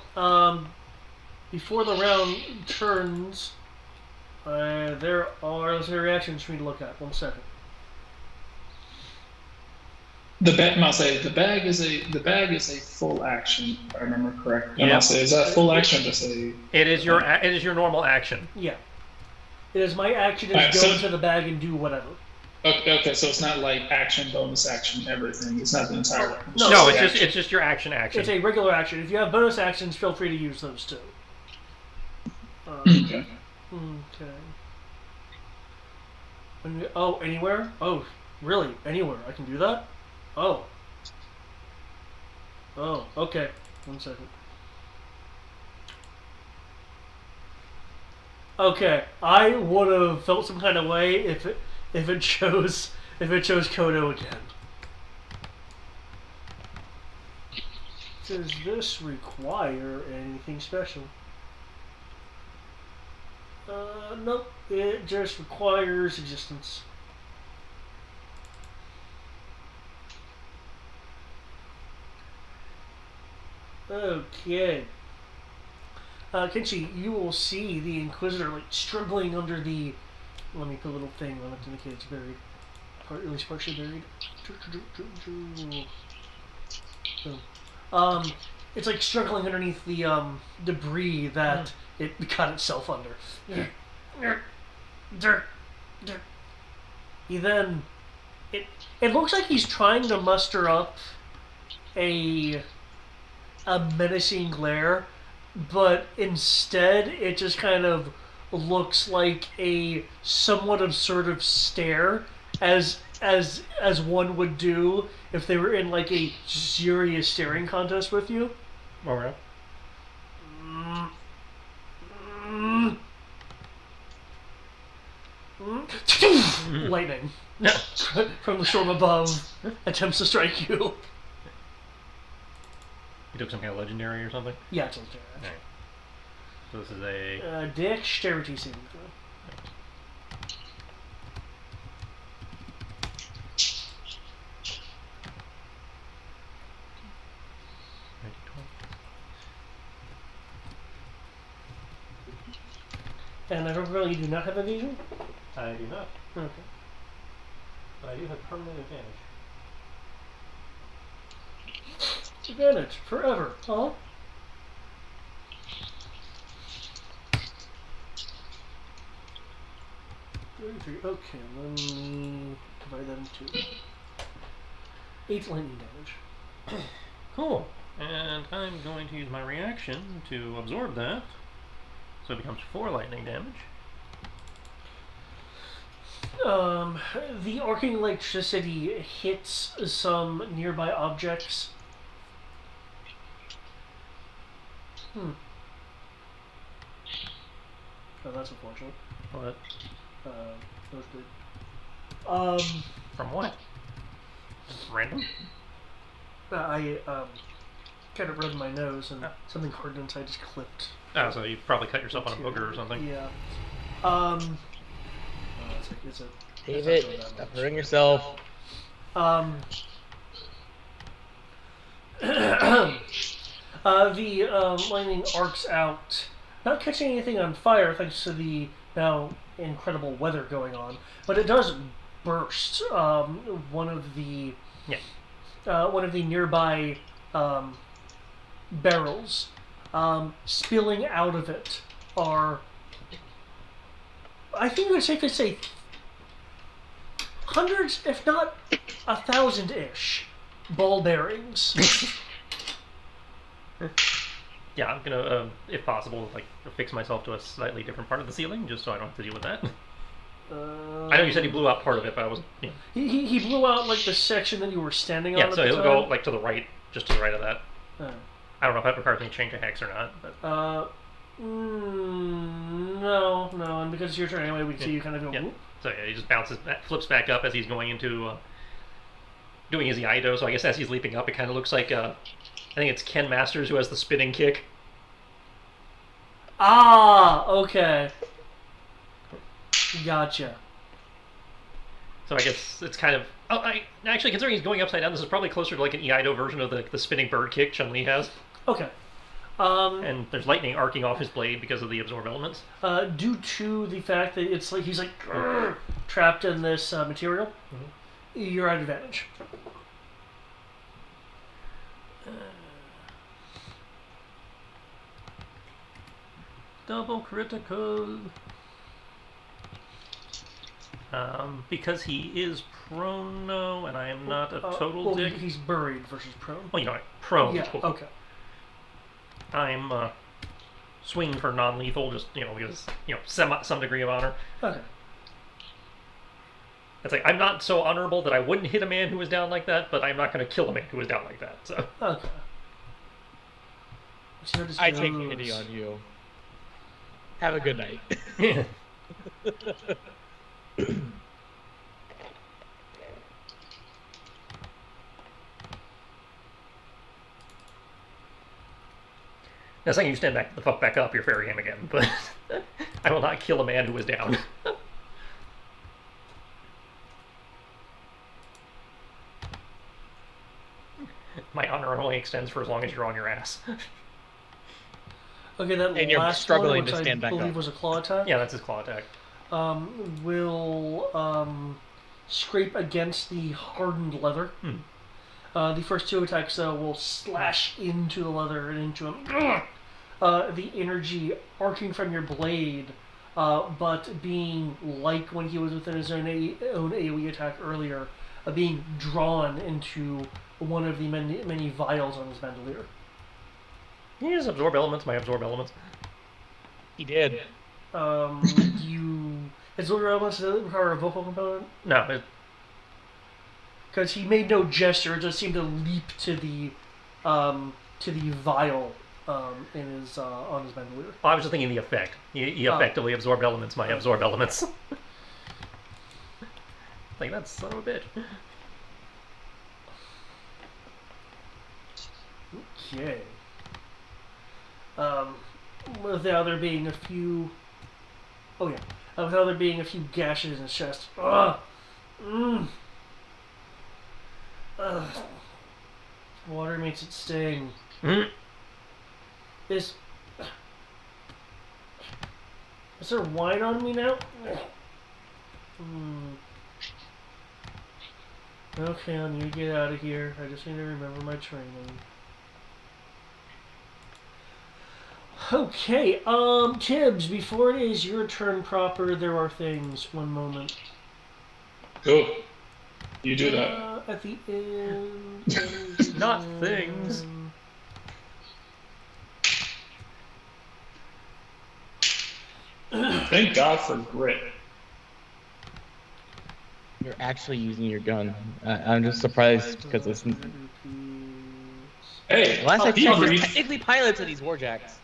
before the round turns, there are some reactions for me to look at. 1 second. The bag is a full action, if I remember correctly. Yeah. Is that full action? Just a. It is your normal action. Yeah. It is my action is Alright, go so- into the bag and do whatever. Okay, so it's not like action, bonus action, everything. It's not the entire. No, No, it's it's just your action. It's a regular action. If you have bonus actions, feel free to use those too. Okay. Okay. Oh, anywhere? Oh, really? Anywhere? I can do that? Oh. Oh, okay. 1 second. Okay, I would have felt some kind of way if it chose Kodo again. Does this require anything special? Nope. It just requires existence. Okay. Kenshi, you will see the Inquisitor like struggling under the. Let me put a little thing on it to indicate it's buried, at least partially buried. It's like struggling underneath the debris that it got itself under. He then it looks like he's trying to muster up a menacing glare, but instead it just kind of looks like a somewhat absurd stare, as one would do if they were in like a serious staring contest with you. Alright. Lightning from the storm above attempts to strike you. You took some kind of legendary or something? Yeah, it's okay. Alright. So this is a... Dexterity saving throw. And I don't really, you do not have evasion? I do not. Okay. But I do have permanent advantage. Advantage, forever, huh? Okay, let me divide that into 8 lightning damage. Cool. And I'm going to use my reaction to absorb that. So it becomes 4 lightning damage. The arcing electricity hits some nearby objects. Oh, that's unfortunate. What? That was good. From what? Random? I kind of rubbed my nose and something hard inside just clipped. Oh, so you probably cut yourself on a booger or something. Yeah. It's a David, stop hurting yourself. The lightning arcs out, not catching anything on fire thanks to the now incredible weather going on, but it does burst one of the Yeah. One of the nearby barrels. Spilling out of it are, I think it's safe to say, hundreds, if not 1,000-ish, ball bearings. Yeah, I'm gonna, if possible, like affix myself to a slightly different part of the ceiling, just so I don't have to deal with that. I know you said he blew out part of it, but I wasn't. You know. He blew out like the section that you were standing on. Yeah, at so the he'll time. go like to the right, just to the right of that. I don't know if that requires me to change a hex or not, but no, and because it's your turn anyway, we can see you kind of go. yeah. Whoop. So yeah, he just flips back up as he's going into doing his Iaido. So I guess as he's leaping up, it kind of looks like I think it's Ken Masters who has the spinning kick. Ah, okay. Gotcha. So I guess it's kind of. Oh, actually, considering he's going upside down, this is probably closer to like an Iaido version of the spinning bird kick Chun-Li has. Okay. And there's lightning arcing off his blade because of the absorb elements. Due to the fact that it's like he's like trapped in this material, you're at advantage. Double critical. Because he is prone, no, and I am not a total dick. He's buried versus prone. Well, you know, prone. Yeah. Okay. I'm swinging for non-lethal, just because some degree of honor. Okay. It's like I'm not so honorable that I wouldn't hit a man who was down like that, but I'm not going to kill a man who was down like that. So. Okay. I take pity on you. Have a good night. Yeah. Now, saying you stand the fuck back up, you're fair game again, but I will not kill a man who was down. My honor only extends for as long as you're on your ass. Okay, that and you're last struggling one, which to stand I back believe up. was a claw attack. Yeah, that's his claw attack. Will scrape against the hardened leather. The first two attacks, though, will slash into the leather and into him. The energy arcing from your blade, but being like when he was within his own AoE attack earlier, being drawn into one of the many vials on his bandolier. He has absorb elements, my absorb elements. He did. His other elements, does it require a vocal component? No, Because he made no gesture, it just seemed to leap to the vial in his on his bandolier. I was just thinking the effect. He effectively absorbed elements, my absorb elements. Like, that son of a bitch. Okay. Without there being a few... Oh yeah. Without there being a few gashes in his chest. Ugh. Ugh. Water makes it sting. Is there wine on me now? Okay, I need to get out of here. I just need to remember my training. Okay, Tibbs, before it is your turn proper, there are things. One moment. Cool. You do that. At the end... Not things. Thank God for grit. You're actually using your gun. I'm just surprised because it's. Hey, Last I he checked, there's breathed. technically pilots in these warjacks.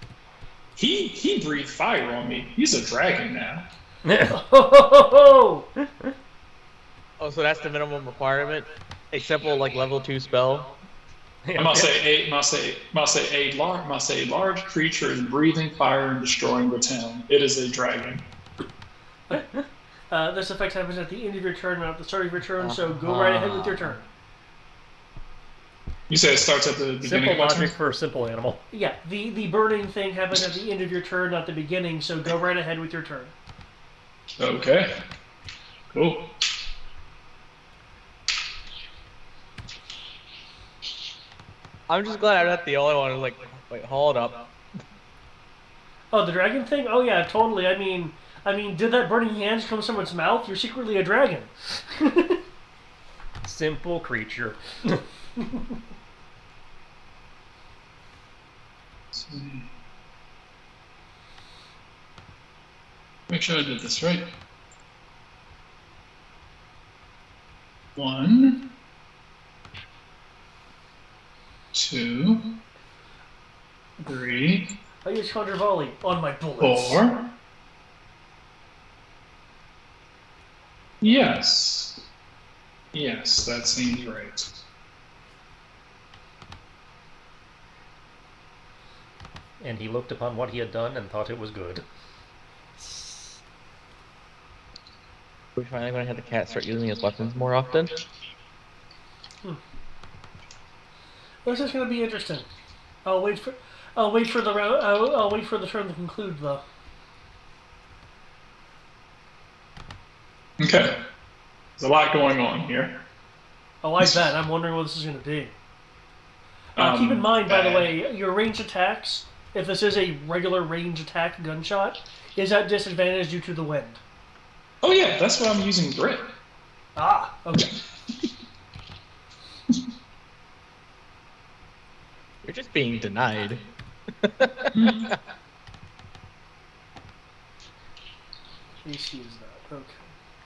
He breathed fire on me. He's a dragon now. Oh! Oh, so that's the minimum requirement? A simple like level 2 spell. I must say a large creature is breathing fire and destroying the town. It is a dragon. This effect happens at the end of your turn, not at the start of your turn, so go right ahead with your turn. You said it starts at the beginning Simple of my logic turn? for a simple animal. Yeah, the burning thing happens at the end of your turn, not the beginning, so go right ahead with your turn. Okay. Cool. I'm just glad I'm not the only one who's like, wait, hold up. Oh, the dragon thing? Oh yeah, totally. I mean, did that burning hand come from its mouth? You're secretly a dragon. Simple creature. Make sure I did this right. 1, 2, 3, I use counter volley on my bullets. 4. Yes. Yes, that seems right. And he looked upon what he had done and thought it was good. We're finally going to have the cat start using his weapons more often. This is going to be interesting. I'll wait for the round. I'll wait for the turn to conclude, though. Okay. There's a lot going on here. Oh, I bet. I'm wondering what this is going to be. Keep in mind, by the way, your range attacks, if this is a regular range attack gunshot, is at disadvantage due to the wind. Oh yeah, that's why I'm using grit. Ah, okay. You're just being denied. At least he is that. Okay.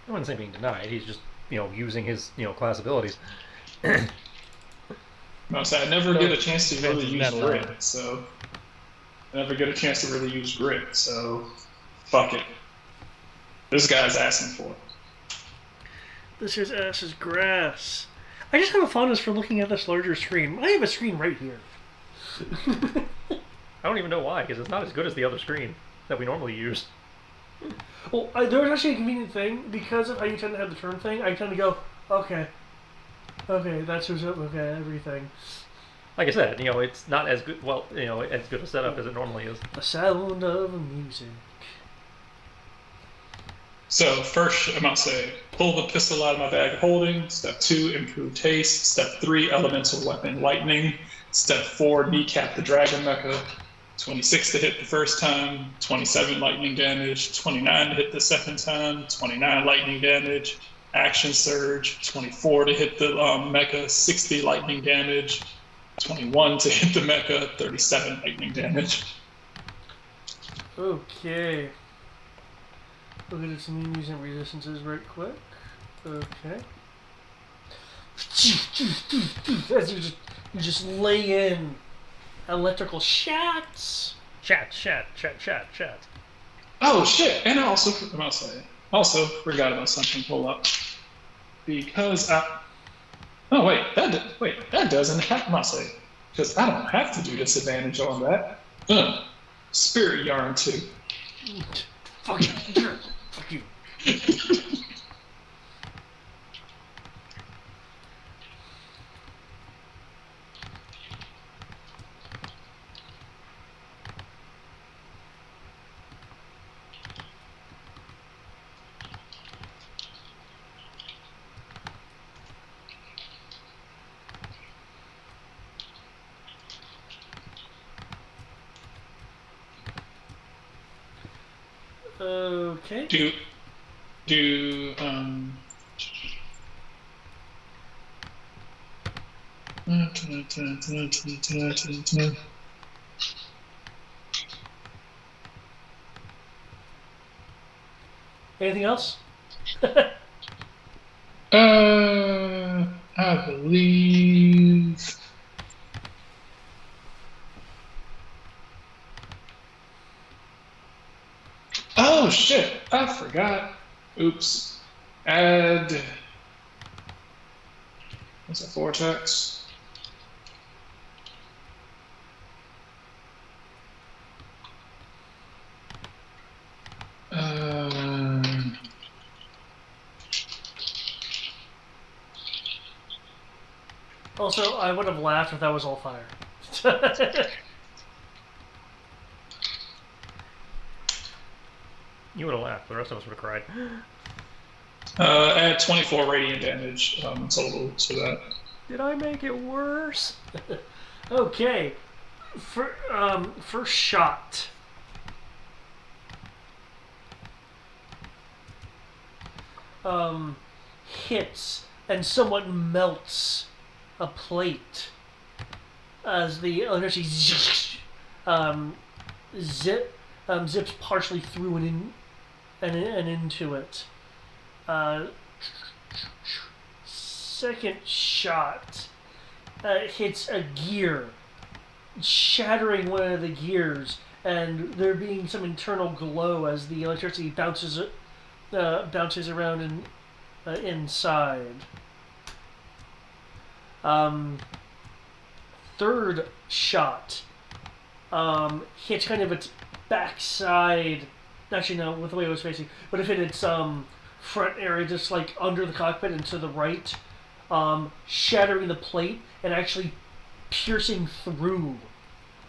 I wouldn't say being denied. He's just, using his, class abilities. No, so I never get a chance to really use Metal. grit, so I never get a chance to really use grit, so fuck it. This guy's asking for it. This is ass is grass. I just have a fondness for looking at this larger screen. I have a screen right here. I don't even know why, because it's not as good as the other screen that we normally use. Well, there was actually a convenient thing, because of how you tend to have the turn thing, I tend to go, okay, that's who's up, okay, everything. Like I said, it's not as good, as good a setup as it normally is. The sound of music. So first, I must say, pull the pistol out of my bag of holding. Step 2, improve taste. Step 3, elemental weapon, lightning. Step 4, kneecap the dragon mecha. 26 to hit the first time, 27 lightning damage, 29 to hit the second time, 29 lightning damage. Action surge, 24 to hit the mecha, 60 lightning damage. 21 to hit the mecha, 37 lightning damage. Okay. Look at some enemies and resistances right quick. Okay. As you just lay in electrical shots. Chat. Oh shit! And I also forgot about something. Hold up. Because that doesn't have my say. Because I don't have to do disadvantage on that. Spirit yarn too. Fuck you. Fuck you. Okay. Anything else? I believe. Oh shit! I forgot. Oops. Add. What's that? Vortex. Also, I would have laughed if that was all fire. You would have laughed. The rest of us would have cried. Add 24 radiant damage total to that. Did I make it worse? Okay. First shot. Hits and somewhat melts a plate as the electricity zips partially through and into it. Second shot hits a gear, shattering one of the gears, and there being some internal glow as the electricity bounces around inside. Third shot hits kind of its backside. Actually, no, with the way it was facing, but it hit its front area, just like under the cockpit and to the right, shattering the plate and actually piercing through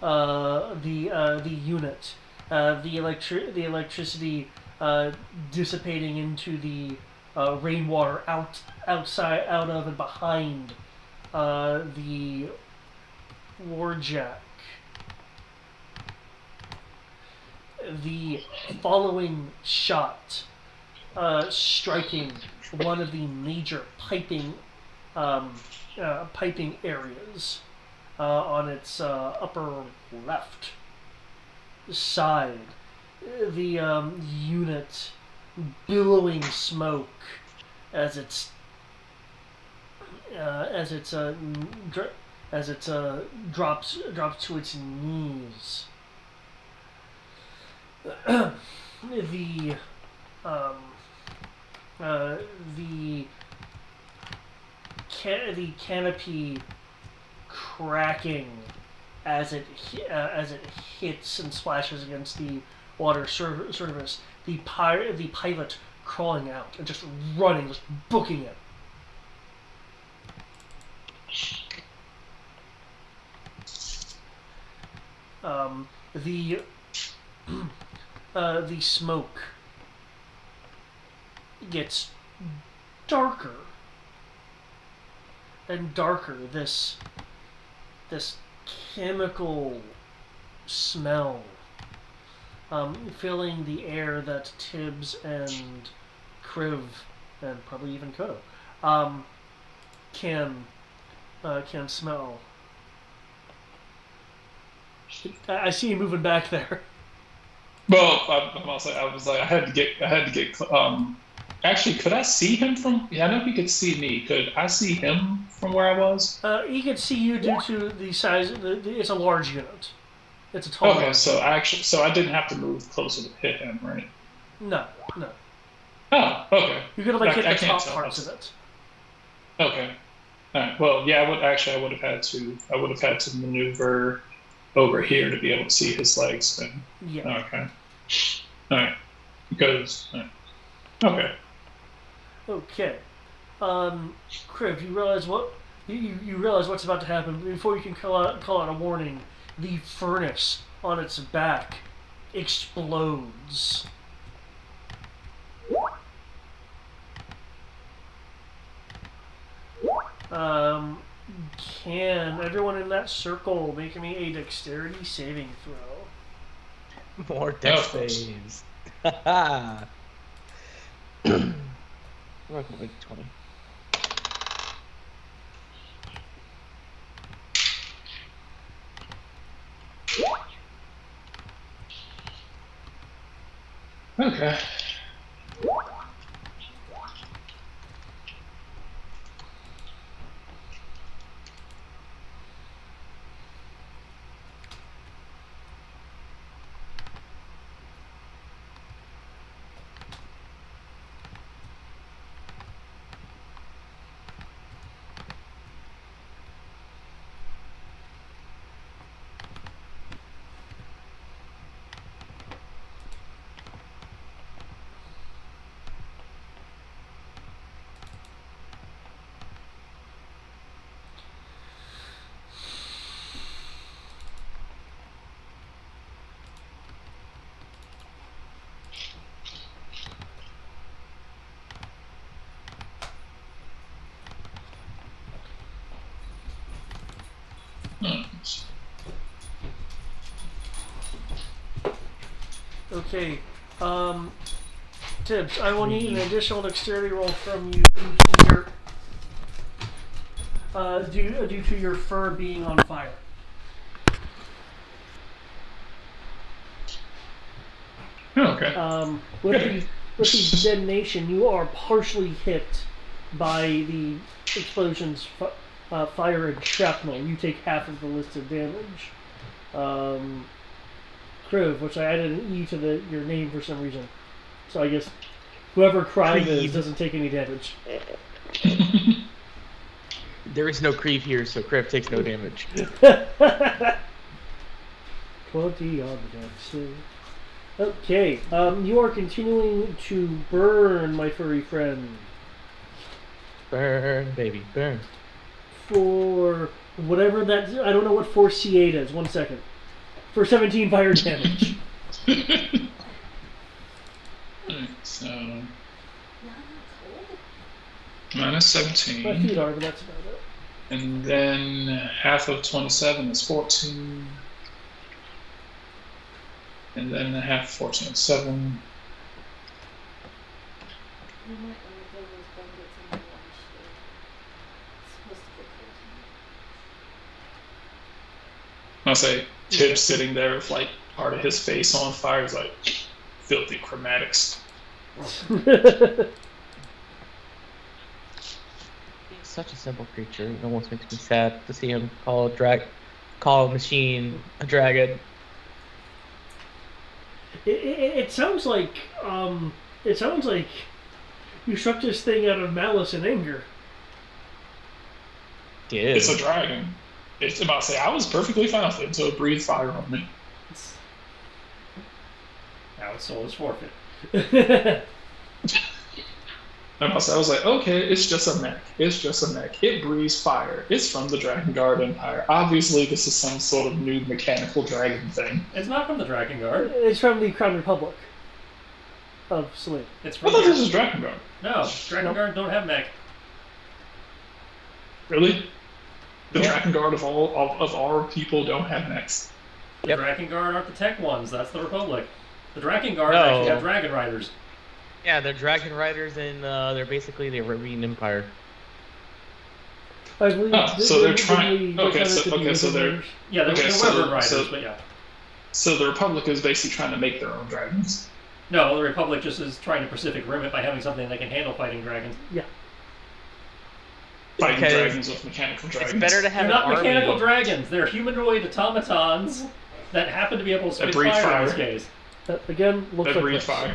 the unit. The electricity dissipating into the rainwater out of and behind the warjack. The following shot striking one of the major piping areas on its upper left side. The unit billowing smoke as it drops to its knees. The canopy cracking as it hits and splashes against the water surface. The pilot crawling out and just running, just booking it. The smoke gets darker and darker. This chemical smell filling the air that Tibbs and Kriv and probably even Kodo can smell. I see you moving back there. Well, I was like, I had to get. Actually, could I see him from? Yeah, I know he could see me. Could I see him from where I was? He could see you due to the size. It's a large unit. It's a tall. Okay, so I didn't have to move closer to hit him, right? No. Oh, okay. You could have hit the top parts of it. Okay. All right. Well, yeah, I would have had to maneuver over here to be able to see his legs. Then. Yeah. Okay. All right. Because. All right. Okay. Okay. Kriv, you realize what's about to happen before you can call out a warning. The furnace on its back explodes. Can everyone in that circle make me a dexterity saving throw? More dex saves. Haha. I'm not gonna make 20. Okay. Okay. Tibbs, I will need an additional dexterity roll from you due to your fur being on fire. Okay. With the detonation, you are partially hit by the explosion's fire and shrapnel. You take half of the listed damage. Kriv, which I added an E to your name for some reason. So I guess whoever Kriv is doesn't take any damage. There is no Kriv here, so Kriv takes no damage. 20 on the dex. Okay, you are continuing to burn, my furry friend. Burn, baby, burn. For whatever that... I don't know what 4C8 is. 1 second. For 17 fire damage. So... minus 17. My feet are, but that's about it. And then half of 27 is 14. And then half of 14 is 7. I'll say Tibbs sitting there with like part of his face on fire is like filthy chromatics. He's such a simple creature. It almost makes me sad to see him call a machine a dragon. It sounds like you struck this thing out of malice and anger. Yeah. It's a dragon. It's about to say I was perfectly fine with it until it breathed fire on me. Now its soul is forfeit. I was like, okay, it's just a mech. It's just a mech. It breathes fire. It's from the Dragon Guard Empire. Obviously, this is some sort of new mechanical dragon thing. It's not from the Dragon Guard. It's from the Crown Republic of Selene. It's I from thought this was Dragon Guard. No, Dragon Guard don't have mech. Really? The Dragon Guard of our people don't have mechs. The Dragon Guard aren't the tech ones. That's the Republic. The Dragon Guard No. actually have Dragon Riders. Yeah, they're dragon riders, and they're basically the Arabian Empire. I believe so they're trying. they're So they're Yeah, they're Wyvern Riders, but yeah. So the Republic is basically trying to make their own dragons. No, the Republic just is trying to Pacific Rim it by having something that can handle fighting dragons. Yeah. Fighting Because dragons with mechanical dragons. It's better to have They're an not army. mechanical dragons. They're humanoid automatons that happen to be able to spit breathe fire in this fire. case. Again, looks That like breathe this. fire.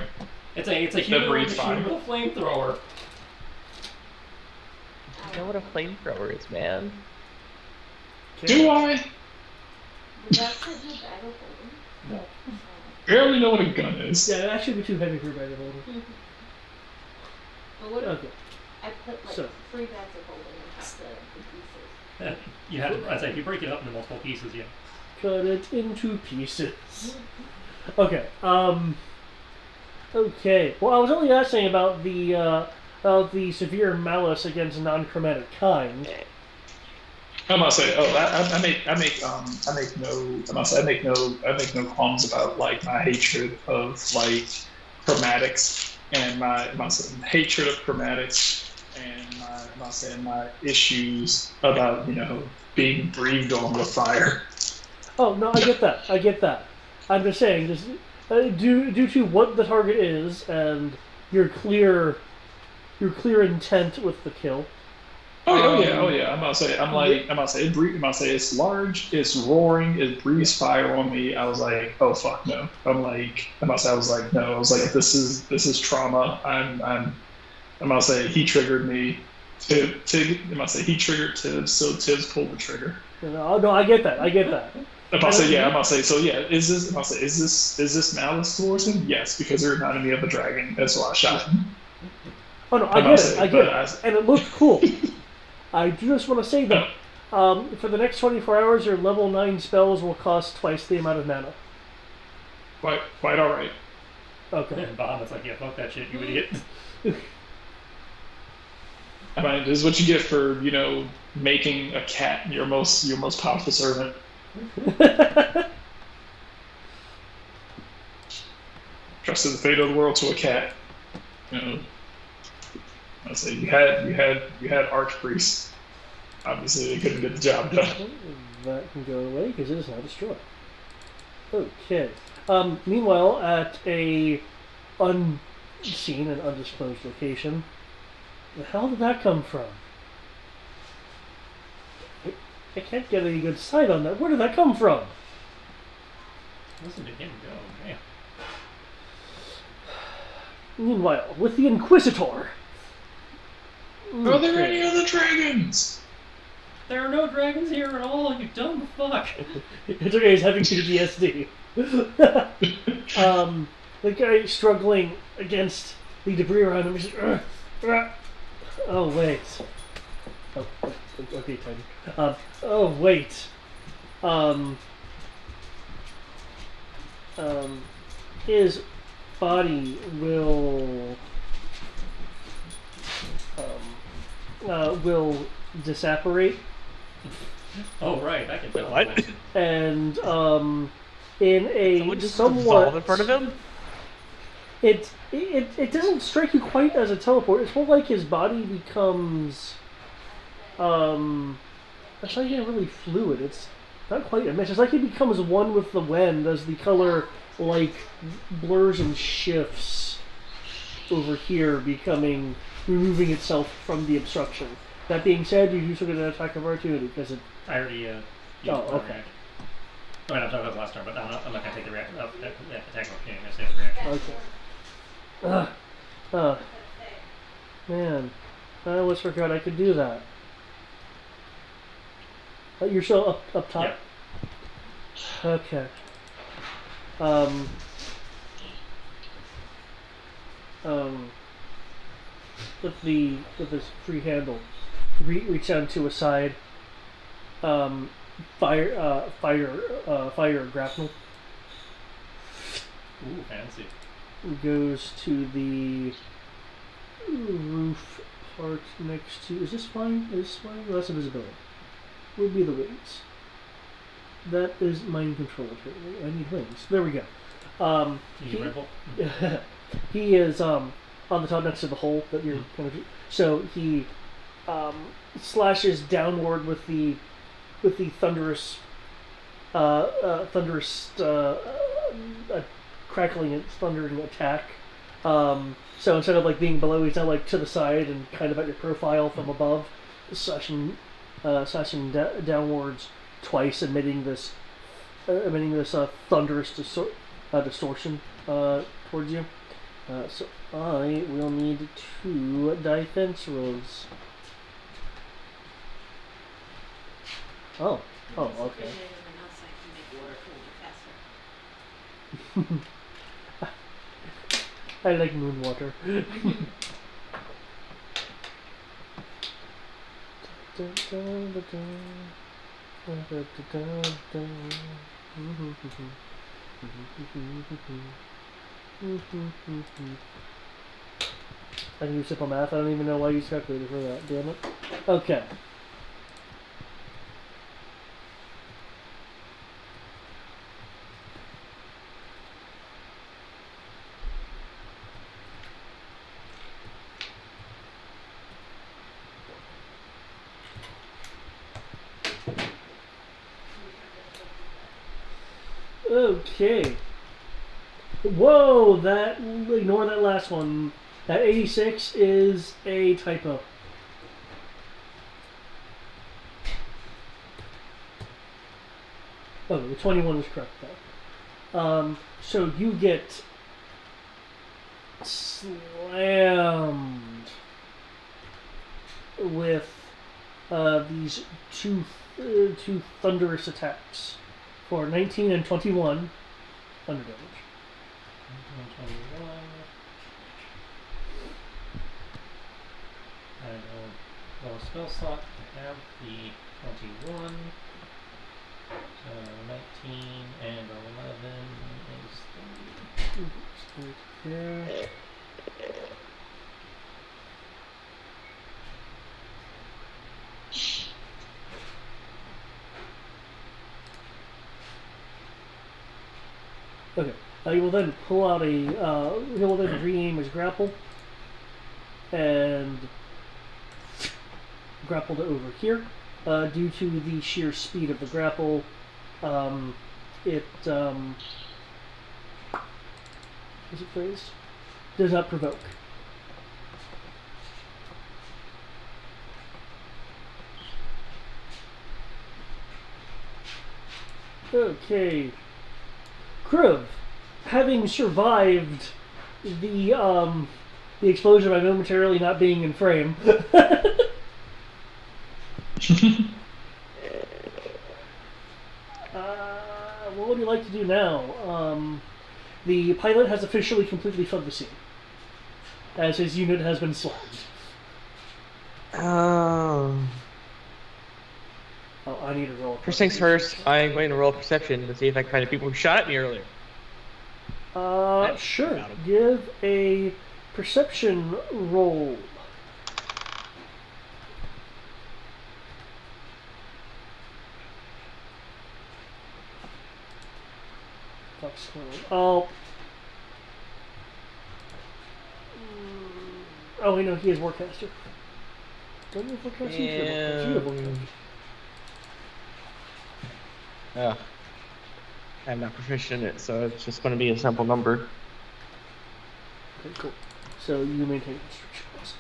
It's a humanoid breathe machine fire. with a flamethrower. You know what a flamethrower is, man? Do I? No. Barely know what a gun is. Yeah, that should be too heavy for a bag of holding. But what if Okay. I put like So. 3 bags of holding and half the pieces? You have, I'd say if you break it up into multiple pieces, yeah. Cut it into pieces. Okay. Okay. Well, I was only asking about the severe malice against non-chromatic kind. I must say, I make no qualms about like my hatred of like chromatics and my hatred of chromatics and my issues about being breathed on with fire. Oh no, I get that. I'm just saying, just due to what the target is and your clear intent with the kill. Oh yeah. I'm about to say it's large, it's roaring, it breathes fire on me. I was like, oh fuck no. I was like, this is trauma. I'm about to say he triggered me. I'm about to say he triggered Tibbs, so Tibbs pulled the trigger. No, I get that. I'm about to say, so yeah, is this malice towards him? Yes, because it reminded me of a dragon. That's why I shot him. Oh no, I get it, and it looked cool. I just want to say that for the next 24 hours, your level 9 spells will cost twice the amount of mana. Quite all right. Okay. And Bahamut's like, yeah, fuck that shit, you idiot. I mean, this is what you get for making a cat your most powerful servant. trusted the fate of the world to a cat. You know, I say you had archpriests. Obviously, they couldn't get the job done. That can go away because it is now destroyed. Okay. Meanwhile, at a unseen and undisclosed location, the hell did that come from? I can't get any good sight on that. Where did that come from? Listen to him go, man. Meanwhile, with the Inquisitor. Are there any other dragons? There are no dragons here at all, you dumb fuck. It's okay, he's having PTSD. The guy struggling against the debris around him is just, oh wait. Oh, okay, Titan. Oh wait. His body will disapparate. Oh right, I can tell. What? And in a Someone just somewhat dissolve in front of him? it doesn't strike you quite as a teleport. It's more like his body becomes it's not even really fluid. It's not quite a mesh. It's like he becomes one with the wind as the color like blurs and shifts over here, removing itself from the obstruction. That being said, you still get an attack of opportunity because it. I already used Oh, my okay. reaction. I mean, I'm talking about last turn, but I'm not going to take the attack of opportunity. I'm going to save the reaction. Okay. Man, I almost forgot I could do that. You're still up top. Yeah. Okay. With this free handle, reach down to a side. Fire a grapnel. Ooh, fancy. Goes to the roof part next to. Is this flying? Is this flying? Well, that's invisibility. Would be the wings. That is mind control. Apparently, I need wings. There we go. He is on the top next to the hole that you're kind of. So he slashes downward with the thunderous crackling and thundering attack. So instead of like being below, he's now like to the side and kind of at your profile from above, slashing downwards twice, emitting this thunderous distortion towards you. So I will need 2 defense rolls. Oh, okay. I like moon water. I can use simple math. I don't even know why I use calculator for that. Damn it. Okay. Okay. Whoa, ignore that last one. That 86 is a typo. Oh, the 21 is correct though. So you get slammed with these two thunderous attacks for 19 and 21 thunder damage. 121. I will roll a spell slot to have the 21. 19 and 11 is 30. There. Okay. He will then pull out a. He will then re-aim his grapple and grapple to over here. Due to the sheer speed of the grapple, it is it phrased? Does not provoke. Okay. Kriv, having survived the explosion by momentarily not being in frame. What would you like to do now? The pilot has officially completely fled the scene, as his unit has been swamped. Oh, I need to roll. First things first, I'm going to roll perception to see if I can find the people who shot at me earlier. Sure. Give a perception roll. Oh. Oh, wait, no, he is Warcaster. Don't you have Warcaster? You have Warcaster. I'm not proficient in it, so it's just going to be a simple number. Okay, cool. So you maintain restriction laws.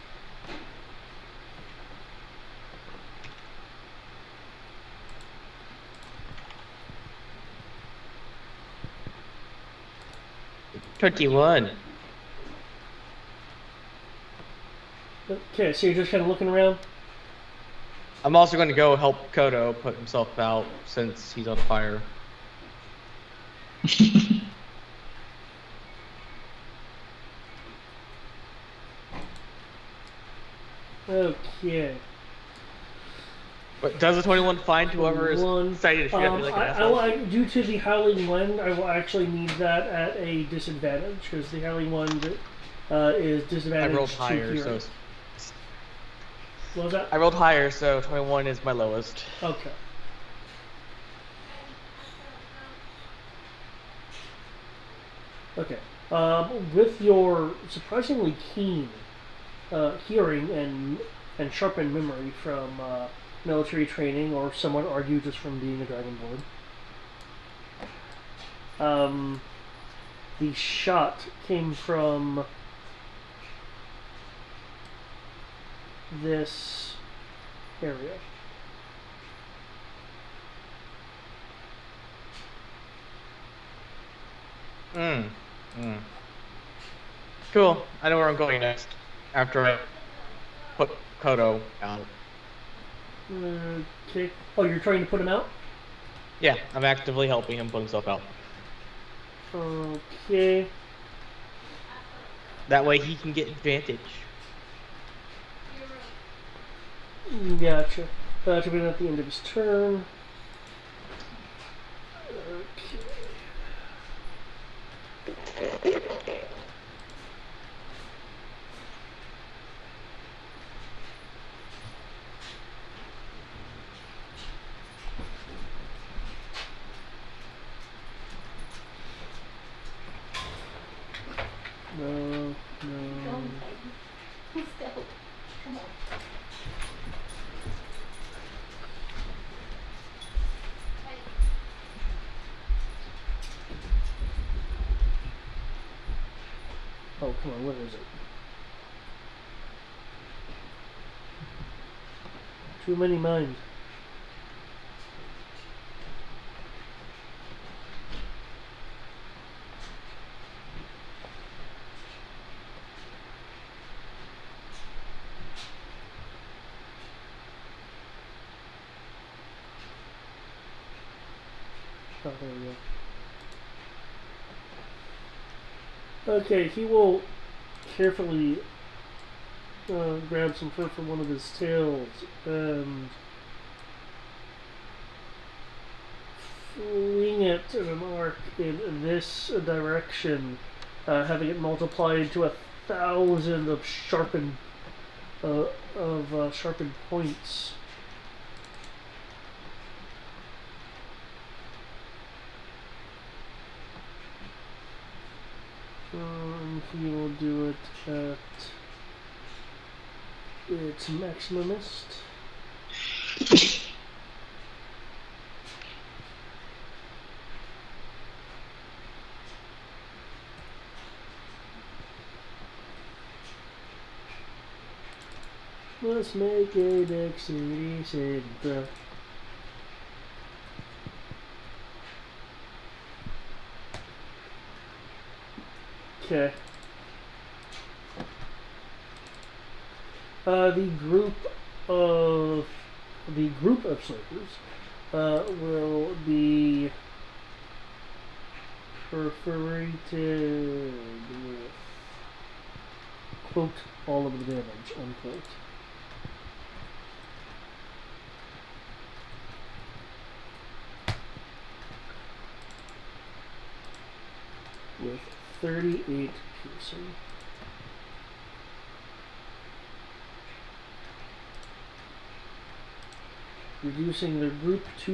$21. Okay, so you're just kind of looking around? I'm also going to go help Kodo put himself out since he's on fire. Okay. But does the 21 find whoever is deciding to shoot at me like an asshole? Due to the Howling Wind, I will actually need that at a disadvantage, because the Howling Wind is disadvantage. I rolled higher, so... What was that? I rolled higher, so 21 is my lowest. Okay. Okay. With your surprisingly keen hearing and sharpened memory from military training, or some would argue just from being a Dragonborn, the shot came from this area. Cool. I know where I'm going next. After I put Kodo out. Okay. Oh, you're trying to put him out? Yeah, I'm actively helping him put himself out. Okay. That way he can get advantage. Gotcha. That should be at the end of his turn. Okay. No. Let's go. Come on. Oh, come on, what is it? Too many minds. Oh, there we go. Okay, he will carefully grab some fur from one of his tails and fling it in an arc in this direction, having it multiplied to 1,000 of sharpened sharpened points. And he will do it at its maximumist. Let's make a dexterity saving throw. Okay. The group of snipers will be perforated with quote all of the damage unquote. With 38 piercing. Reducing their group to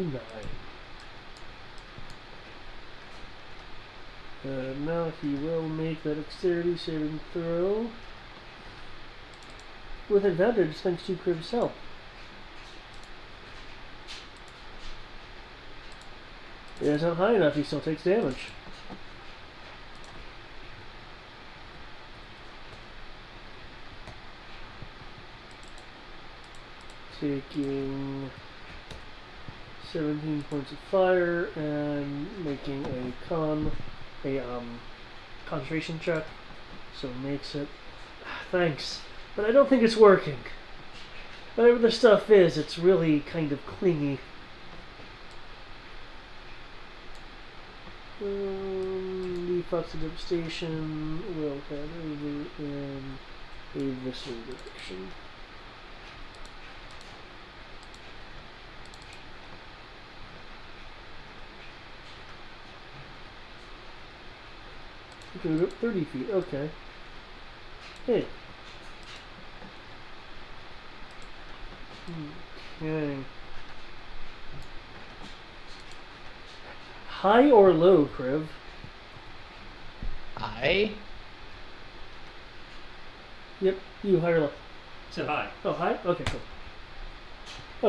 9. Now he will make that dexterity saving throw with advantage thanks to Crib's help. It isn't high enough, he still takes damage. Taking 17 points of fire and making a concentration check, so makes it. Thanks, but I don't think it's working. Whatever the stuff is, it's really kind of clingy. The Fox of Devastation will head over in a visceral direction. Okay, we're up 30 feet, okay. Hey. Okay. High or low, Kriv? High? Yep, you high or low? Said hi. Oh, high? Okay, cool.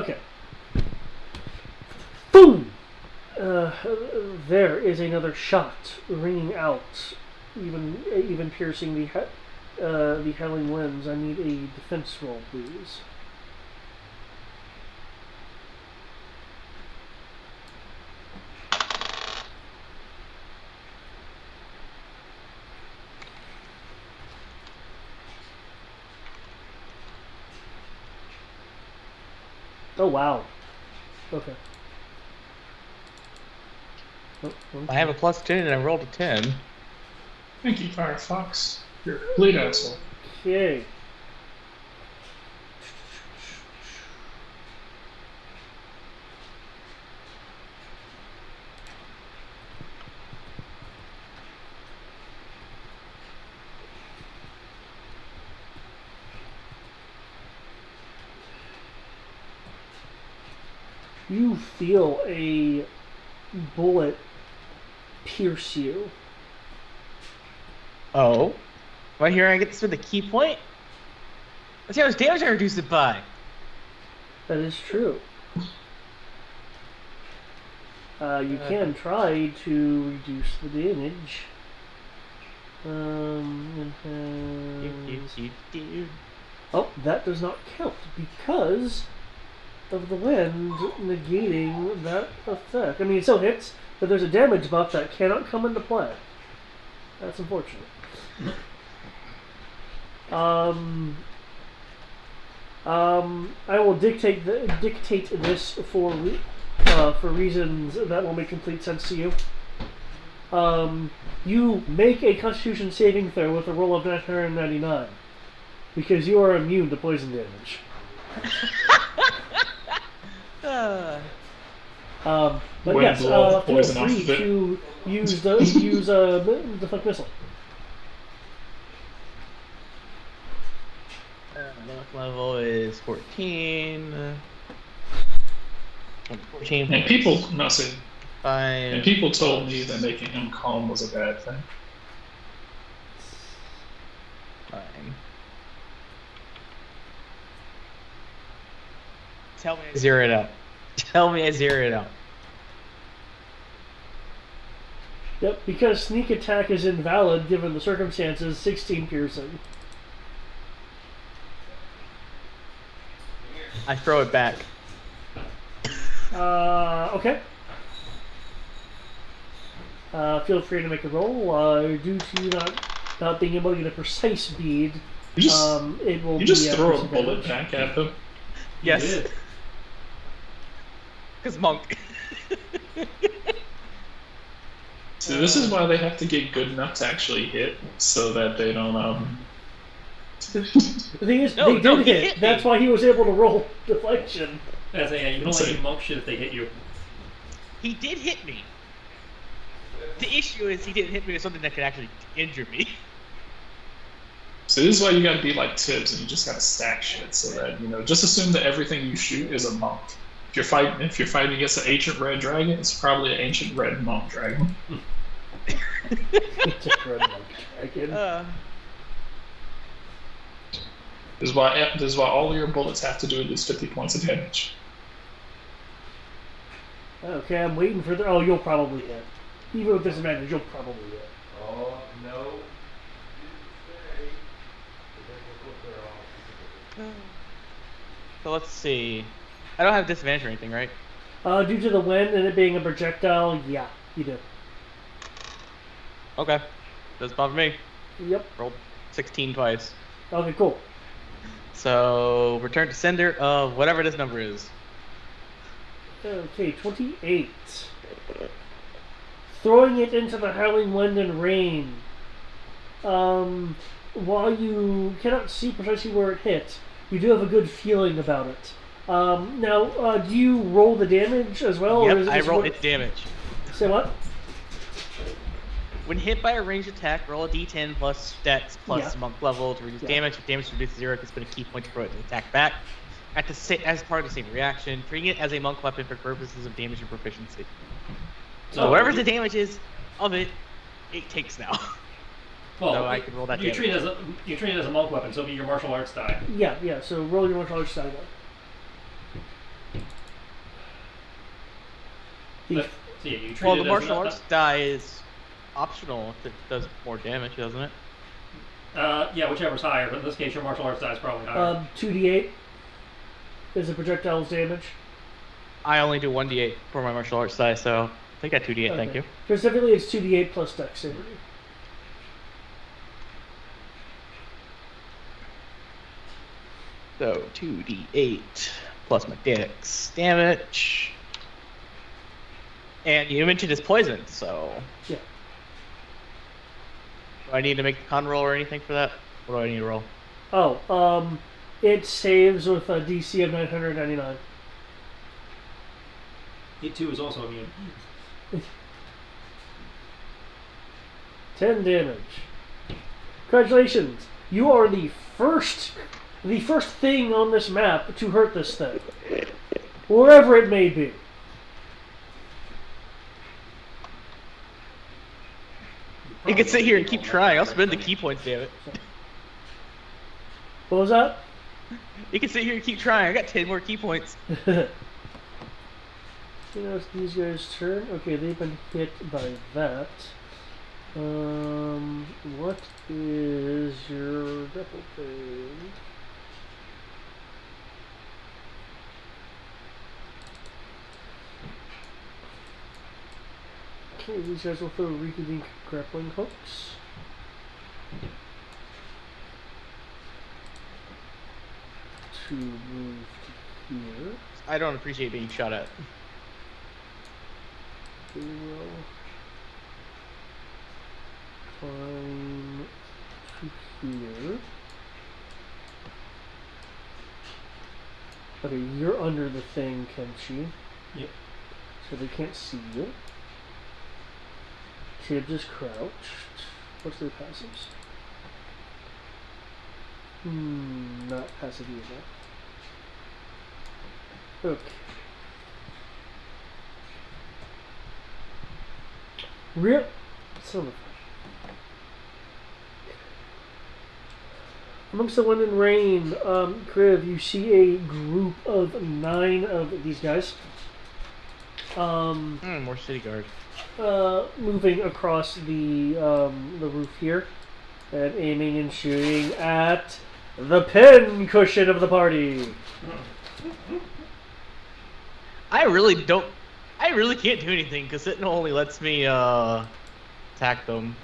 Okay. Boom! There is another shot ringing out, even piercing the howling winds. I need a defense roll, please. Oh wow. Okay. Oh, okay. I have a +10 and I rolled a 10. Thank you, Firefox. You're a complete asshole. Okay. You feel a bullet pierce you. Oh? Right here I get this with a key point? Let's see how much damage I reduce it by. That is true. You can try to reduce the damage. Oh, that does not count because of the wind negating that effect. I mean, it still hits, but there's a damage buff that cannot come into play. That's unfortunate. I will dictate this for reasons that will make complete sense to you. You make a Constitution saving throw with a roll of 999 because you are immune to poison damage. But Wind yes, blow feel poison off free of it. to use the deflect missile. Level is 14. 14. And people, not saying, 5. and people told me that making him calm was a bad thing. Fine. Tell me I zero it out. Tell me I zero it out. Yep, because sneak attack is invalid given the circumstances. 16 piercing. I throw it back. Okay. Feel free to make a roll. Due to you not being able to get a precise bead, it will. You just be throw a disadvantage. bullet back at them. Yes. Because monk. So this is why they have to get good enough to actually hit, so that they don't. The thing is, they did he hit. hit me. That's why he was able to roll deflection. I say, yeah, you can only do monk shit if they hit you. He did hit me. The issue is he didn't hit me with something that could actually injure me. So this is why you gotta be like Tibbs, and you just gotta stack shit, so that just assume that everything you shoot is a monk. If you're fighting against an ancient red dragon, it's probably an ancient red monk dragon. It's a red monk dragon. This is why all of your bullets have to do at least 50 points of damage. Okay, I'm waiting for the. Oh, you'll probably hit. Even with disadvantage, you'll probably hit. Oh, no. So let's see. I don't have disadvantage or anything, right? Due to the wind and it being a projectile, yeah, you do. Okay. Doesn't bother me. Yep. Rolled 16 twice. Okay, cool. So return to sender of whatever this number is. Okay, 28. Throwing it into the howling wind and rain. While you cannot see precisely where it hit, you do have a good feeling about it. Now, do you roll the damage as well? Yep, or is I roll what- its damage. Say what? When hit by a ranged attack, roll a d10 plus stats plus Yeah. monk level to reduce Yeah. damage. If damage reduces 0, it can spend a key point to throw it to attack back. As part of the same reaction, treating it as a monk weapon for purposes of damage and proficiency. So whatever the damage is of it, it takes now. Well, So I can roll that you treat damage. it as a monk weapon, so it'll be your martial arts die. Yeah, so roll your martial arts die one. But, so yeah, you treat Well, it the as martial arts die is optional if it does more damage, doesn't it? Yeah, whichever's higher, but in this case, your martial arts die is probably higher. 2d8 is a projectile's damage. I only do 1d8 for my martial arts die, so I think I 2d8, thank you. Specifically, it's 2d8 plus dexterity. So 2d8 plus my dex damage. And you mentioned it's poison, so Yeah. do I need to make the con roll or anything for that? What do I need to roll? Oh, it saves with a DC of 999. It too is also immune. 10 damage. Congratulations! You are the first thing on this map to hurt this thing. Wherever it may be. You can sit here and keep trying. I'll spend the key points, damn it. What was that? You can sit here and keep trying. I got 10 more key points. You know, it's these guys' turn. Okay, they've been hit by that. What is your grapple thing? Okay, these guys will throw Reconink grappling hooks. To move to here. I don't appreciate being shot at. They will climb to here. Okay, you're under the thing, Kenshi. Yep. So they can't see you. Tibbs is crouched. What's their passives? Not passive either. Okay. Son of Amongst the wind and rain, Kriv, you see a group of 9 of these guys. More city guard. Moving across the roof here, and aiming and shooting at the pin cushion of the party. I really can't do anything because it only lets me attack them.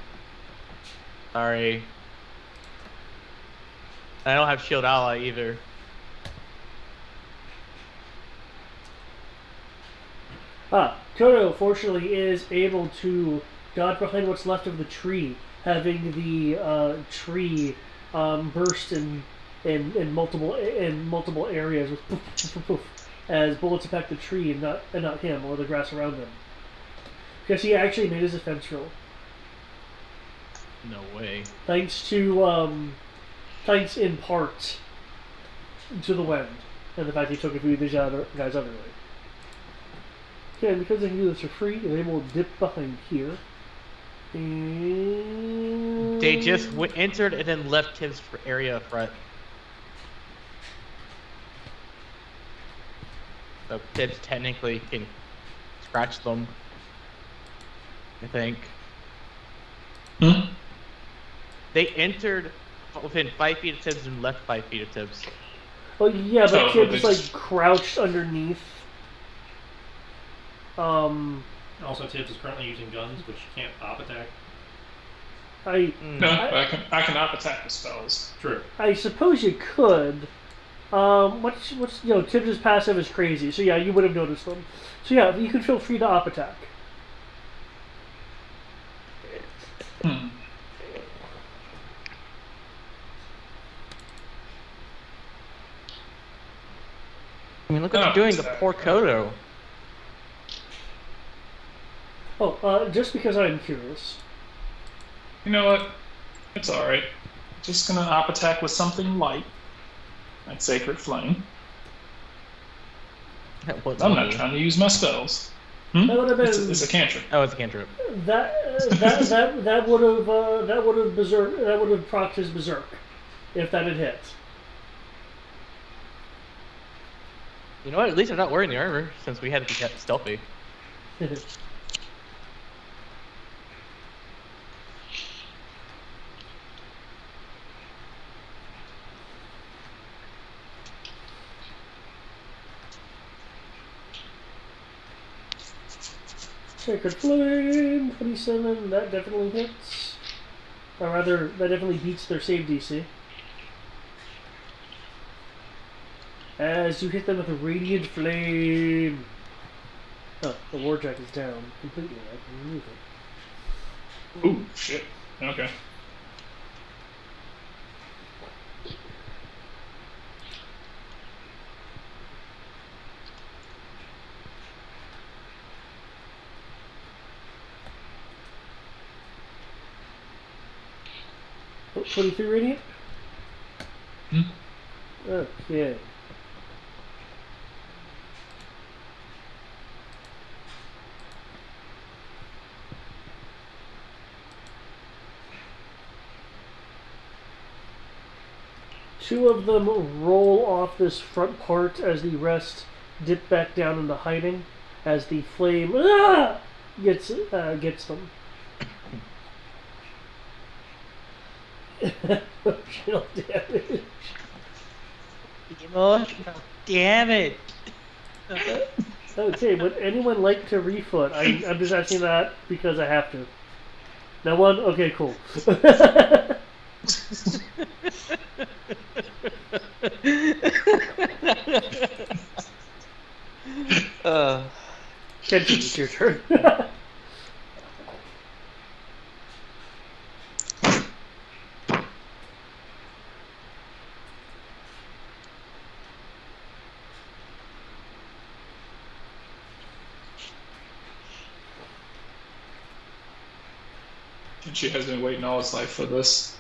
Sorry. I don't have shield ally either. Toto, fortunately, is able to dodge behind what's left of the tree, having the tree burst in multiple areas with poof, poof, poof, poof, as bullets impact the tree and not him or the grass around him. Because he actually made his defense roll. No way. Thanks in part to the wind and the fact he took a few of these guys other way. Okay, and because they can do this for free, they will dip behind here. And They just entered and then left his area front. So Tibbs technically can scratch them. I think. They entered within 5 feet of Tibbs and left 5 feet of Tibbs. Oh yeah, but Oh, Tibbs they like just- crouched underneath. Also, Tibbs is currently using guns, which can't op attack. No, I can up attack the spells. True. I suppose you could. What's Tibbs' passive is crazy, so yeah, you would have noticed them. So yeah, you can feel free to op attack. Hmm. I mean, look what they're doing to poor Kodo. Oh, just because I'm curious. You know what? It's alright. Just gonna op attack with something light. Like Sacred Flame. I'm not trying to use my spells. That would have been It's a cantrip. Oh, it's a cantrip. that would have procced his berserk if that had hit. You know what? At least I'm not wearing the armor since we had to be kept stealthy. Sacred Flame, 27, that definitely hits. Or rather, that definitely beats their save DC. As you hit them with a Radiant Flame. Oh, the War Jack is down completely. I can remove it. Ooh, shit. Okay. Oh, 23 Radiant? Okay. Two of them roll off this front part as the rest dip back down into hiding as the flame gets them. Emotional damage. Emotional damage. Okay, would anyone like to refoot? I'm just asking that because I have to. No one? Okay, cool. Kenji, it's your turn. She has been waiting all his life for this.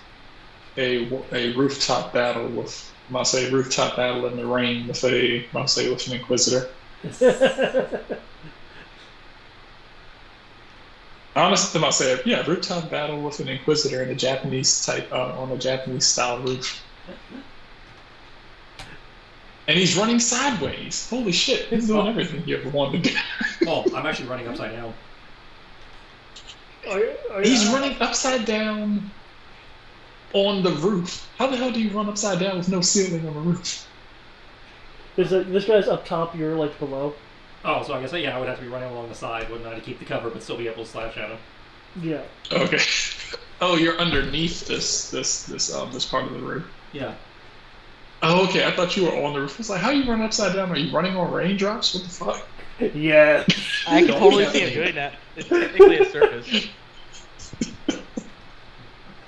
A rooftop battle with, I say rooftop battle in the rain with with an Inquisitor. Honestly, I say, yeah, rooftop battle with an Inquisitor in a Japanese type, on a Japanese style roof. And he's running sideways. Holy shit! He's doing everything you ever wanted to do. Oh, I'm actually running upside down. He's running upside down on the roof. How the hell do you run upside down with no ceiling on the roof? This guy's up top, you're like below. Oh, so I guess I would have to be running along the side, wouldn't I, to keep the cover, but still be able to slash at him. Yeah. Okay. Oh, you're underneath this part of the roof. Yeah. Oh, okay. I thought you were on the roof. I was like, how are you running upside down? Are you running on raindrops? What the fuck? Yeah. I can totally see him doing that. It's technically a surface.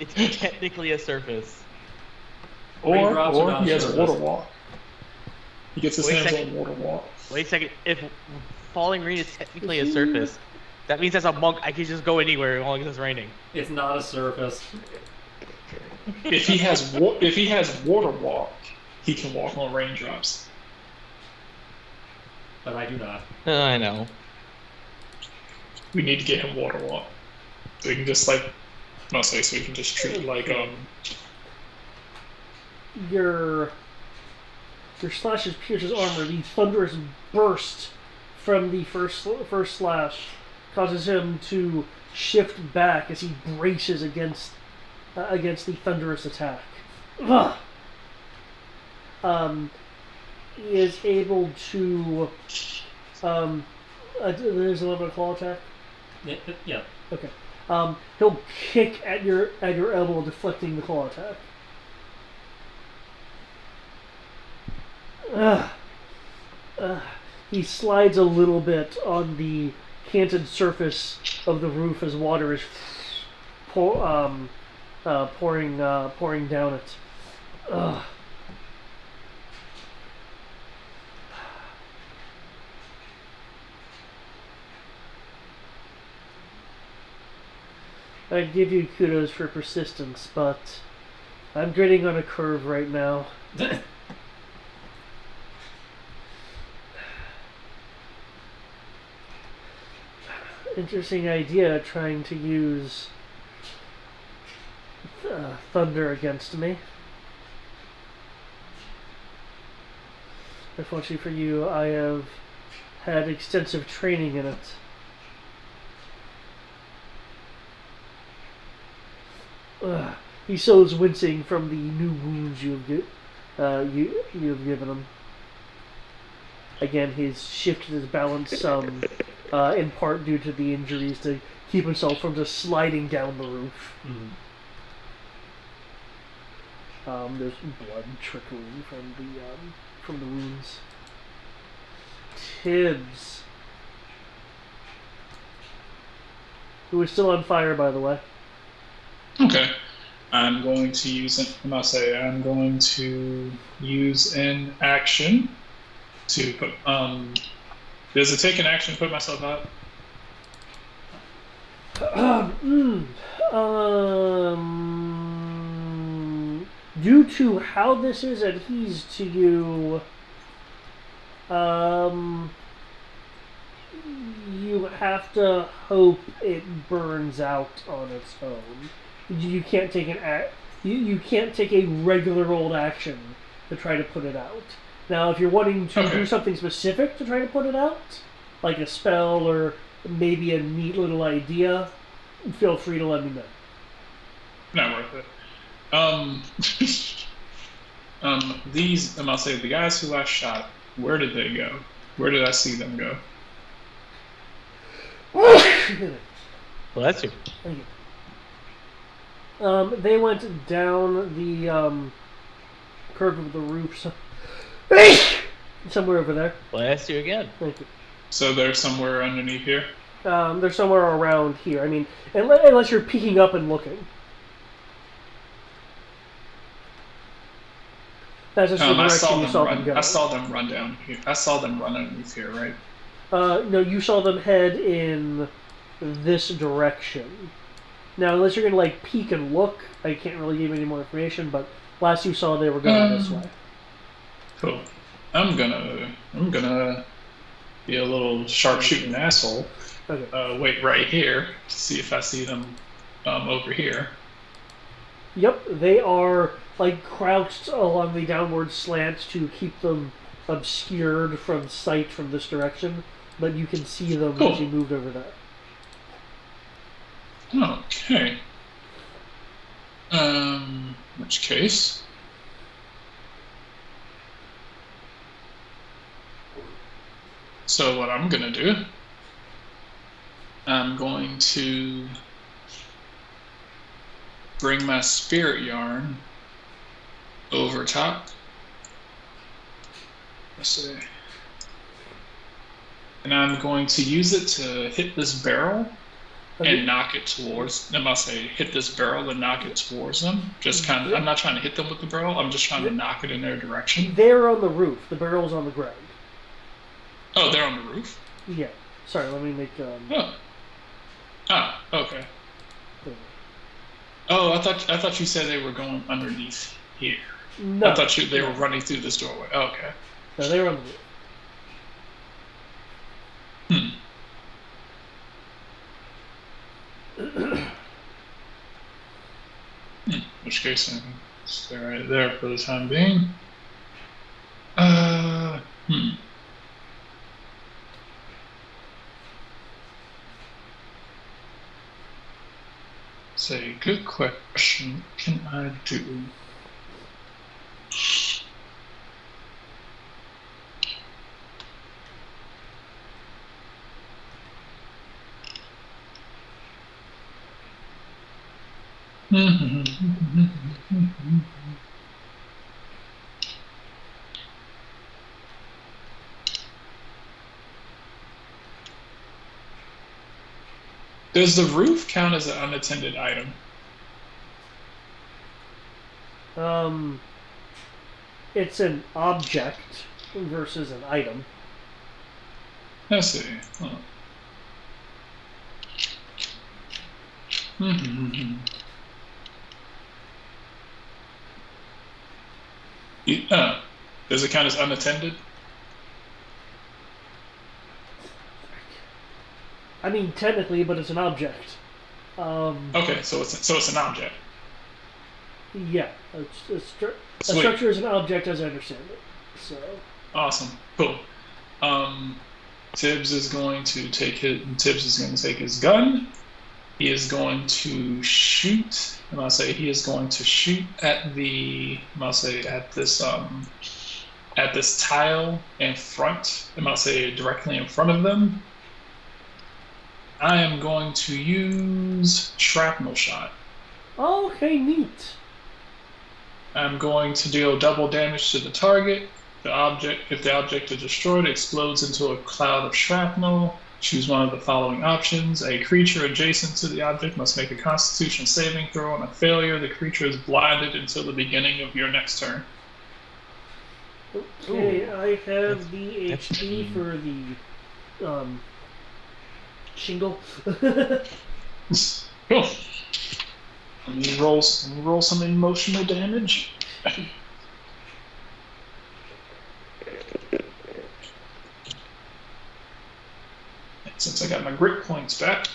It's technically a surface. Raindrops are Or not he has a surface. water wall. He gets his Wait a hands second. on water wall. Wait a second. If falling rain is technically a surface, that means as a monk I can just go anywhere as long as it's raining. It's not a surface. If he has water walk, he can walk on raindrops. But I do not. I know. We need to get him water walk. So we can just so we can just treat it like Your slashes pierce his armor. The thunderous burst from the first slash causes him to shift back as he braces against the thunderous attack. Ugh. He is able to. There's a little bit of claw attack. Yeah. Okay. He'll kick at your elbow, deflecting the claw attack. He slides a little bit on the canted surface of the roof as water is pouring down it. I give you kudos for persistence, but I'm gritting on a curve right now. Interesting idea, trying to use thunder against me. Unfortunately for you, I have had extensive training in it. He so is wincing from the new wounds you have given him. Again, he's shifted his balance some, in part due to the injuries, to keep himself from just sliding down the roof. Mm-hmm. There's blood trickling from the wounds. Tibbs, who is still on fire, by the way. Okay. I'm going to use an action to put does it take an action to put myself out? Due to how this is adhesed to you, you have to hope it burns out on its own. You can't take you can't take a regular old action to try to put it out. Now, if you're wanting to do something specific to try to put it out, like a spell or maybe a neat little idea, feel free to let me know. Not worth it. The guys who I shot, where did they go? Where did I see them go? Well, that's you. Thank you. They went down the curve of the roof, somewhere over there. Bless you again. Thank you. So they're somewhere underneath here? They're somewhere around here. I mean, unless you're peeking up and looking. That's just the direction you saw them go. I saw them run down here. I saw them run underneath here, right? No, you saw them head in this direction. Now, unless you're gonna peek and look, I can't really give you any more information. But last you saw, they were going this way. Cool. I'm gonna be a little sharpshooting asshole. Okay. Wait right here to see if I see them over here. Yep, they are like crouched along the downward slant to keep them obscured from sight from this direction, but you can see them Cool. as you moved over there. Okay. Which case? So what I'm gonna do, I'm going to bring my spirit yarn over top. Let's see. And I'm going to use it to hit this barrel and knock it towards them. I'll say hit this barrel and knock it towards them. Just kind of, I'm not trying to hit them with the barrel, I'm just trying to knock it in their direction. They're on the roof. The barrel's on the ground. Oh, they're on the roof? Yeah. Sorry, let me make Oh. Ah, okay. Oh, I thought you said they were going underneath here. No. I thought they were running through this doorway. Okay. No, they were on the roof. In which case, I can stay right there for the time being. Say, good question. What can I do? Does the roof count as an unattended item? It's an object versus an item. Let's see. Does it count as unattended? I mean, technically, but it's an object. Okay, so it's an object. Yeah, a structure is an object as I understand it. So. Awesome, cool. Tibbs is going to take his gun. He is going to shoot. And I'll say he is going to shoot at this tile in front. And I'll say directly in front of them. I am going to use shrapnel shot. Okay, neat. I'm going to deal double damage to the target. If the object is destroyed, it explodes into a cloud of shrapnel. Choose one of the following options. A creature adjacent to the object must make a Constitution saving throw. On a failure, the creature is blinded until the beginning of your next turn. Okay, I have the HP for the shingle. Cool. Let me roll some emotional damage. Since I got my grit points back.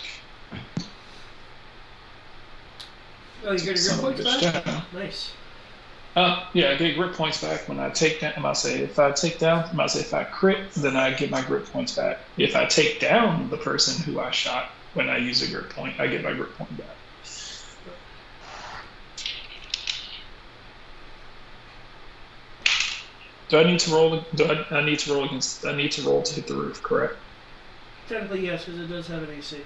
Oh, you got your Son grip of a points bitch back? down. Nice. Yeah, I get grit points back when I take down. If I crit, then I get my grit points back. If I take down the person who I shot when I use a grit point, I get my grit point back. Do I need to roll? I need to roll to hit the roof, correct? Technically, yes, because it does have an AC.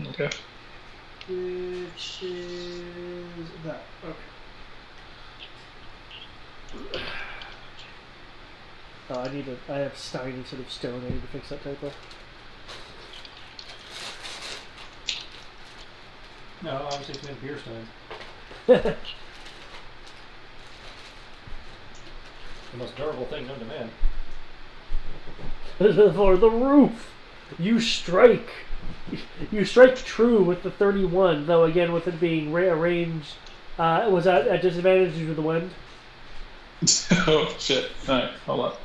Okay. Which is that. Okay. Oh, I have Stein instead of Stone. I need to fix that typo. No, obviously it's made beer steins. The most durable thing known to man. For the roof, you strike true with the 31. Though again, with it being arranged, was that at disadvantage due to the wind? Oh shit! All right, hold up.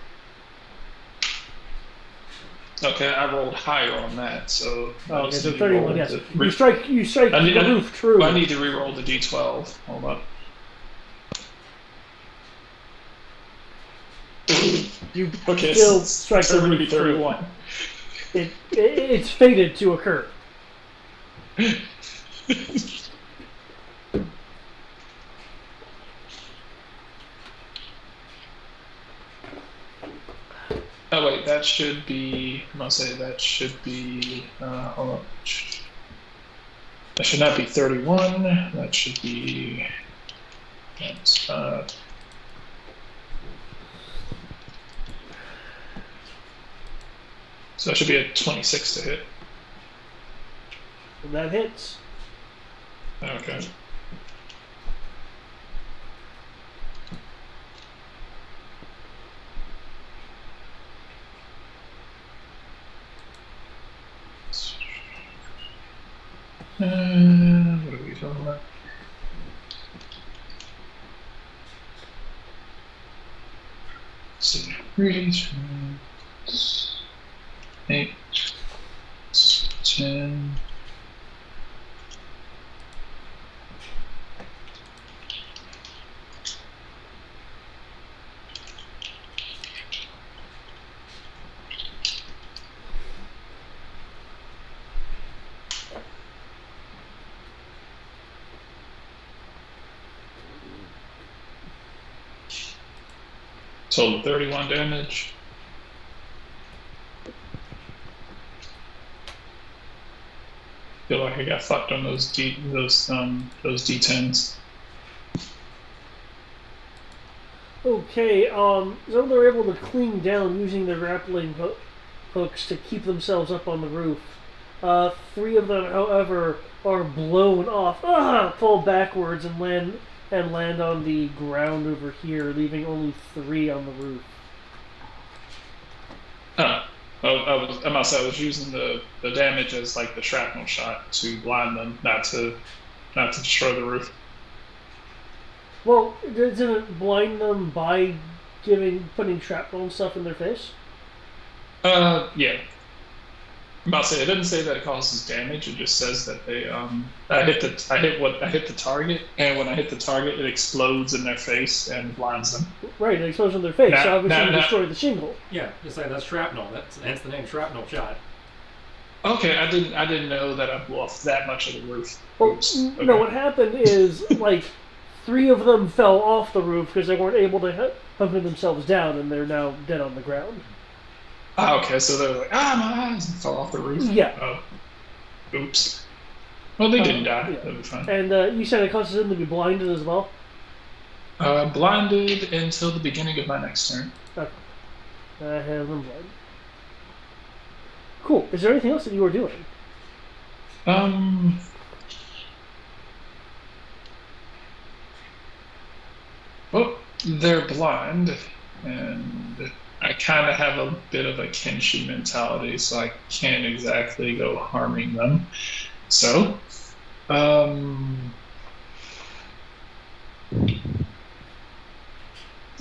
Okay, I rolled higher on that, so. Okay, so 31. Yes, you strike the roof true. I need to re-roll the d12. Hold up. You Okay, still so strike so somebody Rudy free. 31. It's fated to occur. Oh wait, that should be. I'm gonna say that should be. Hold on. That should not be 31. That should be. That's, so that should be a 26 to hit. And that hits. Okay. What are we talking about? Let's see. 3, 8, 10. Total 31 damage. Feel like I got fucked on those D10s. Okay, so they're able to cling down using their grappling hooks to keep themselves up on the roof. 3 of them, however, are blown off, fall backwards and land on the ground over here, leaving only 3 on the roof. I must say I was using the damage as like the shrapnel shot to blind them, not to destroy the roof. Well, doesn't it blind them by putting shrapnel and stuff in their face? Yeah. I'm about to say it doesn't say that it causes damage. It just says that they I hit the target, and when I hit the target, it explodes in their face and blinds them. Right, it explodes in their face. So obviously you Now- destroy the shingle. Yeah, just like that's shrapnel. Hence the name shrapnel shot. Okay, I didn't know that I blew off that much of the roof. Well, Oops. no, Okay. what happened is like 3 of them fell off the roof because they weren't able to hunker themselves down, and they're now dead on the ground. Okay, so they're like, my eyes, and fell off the roof. Yeah. Oh. Oops. Well, they didn't die. Yeah. That'll be fine. And you said it causes them to be blinded as well? Blinded until the beginning of my next turn. Okay. I have them blinded. Cool. Is there anything else that you were doing? Well, they're blind, and I kind of have a bit of a Kenshi mentality, so I can't exactly go harming them. So,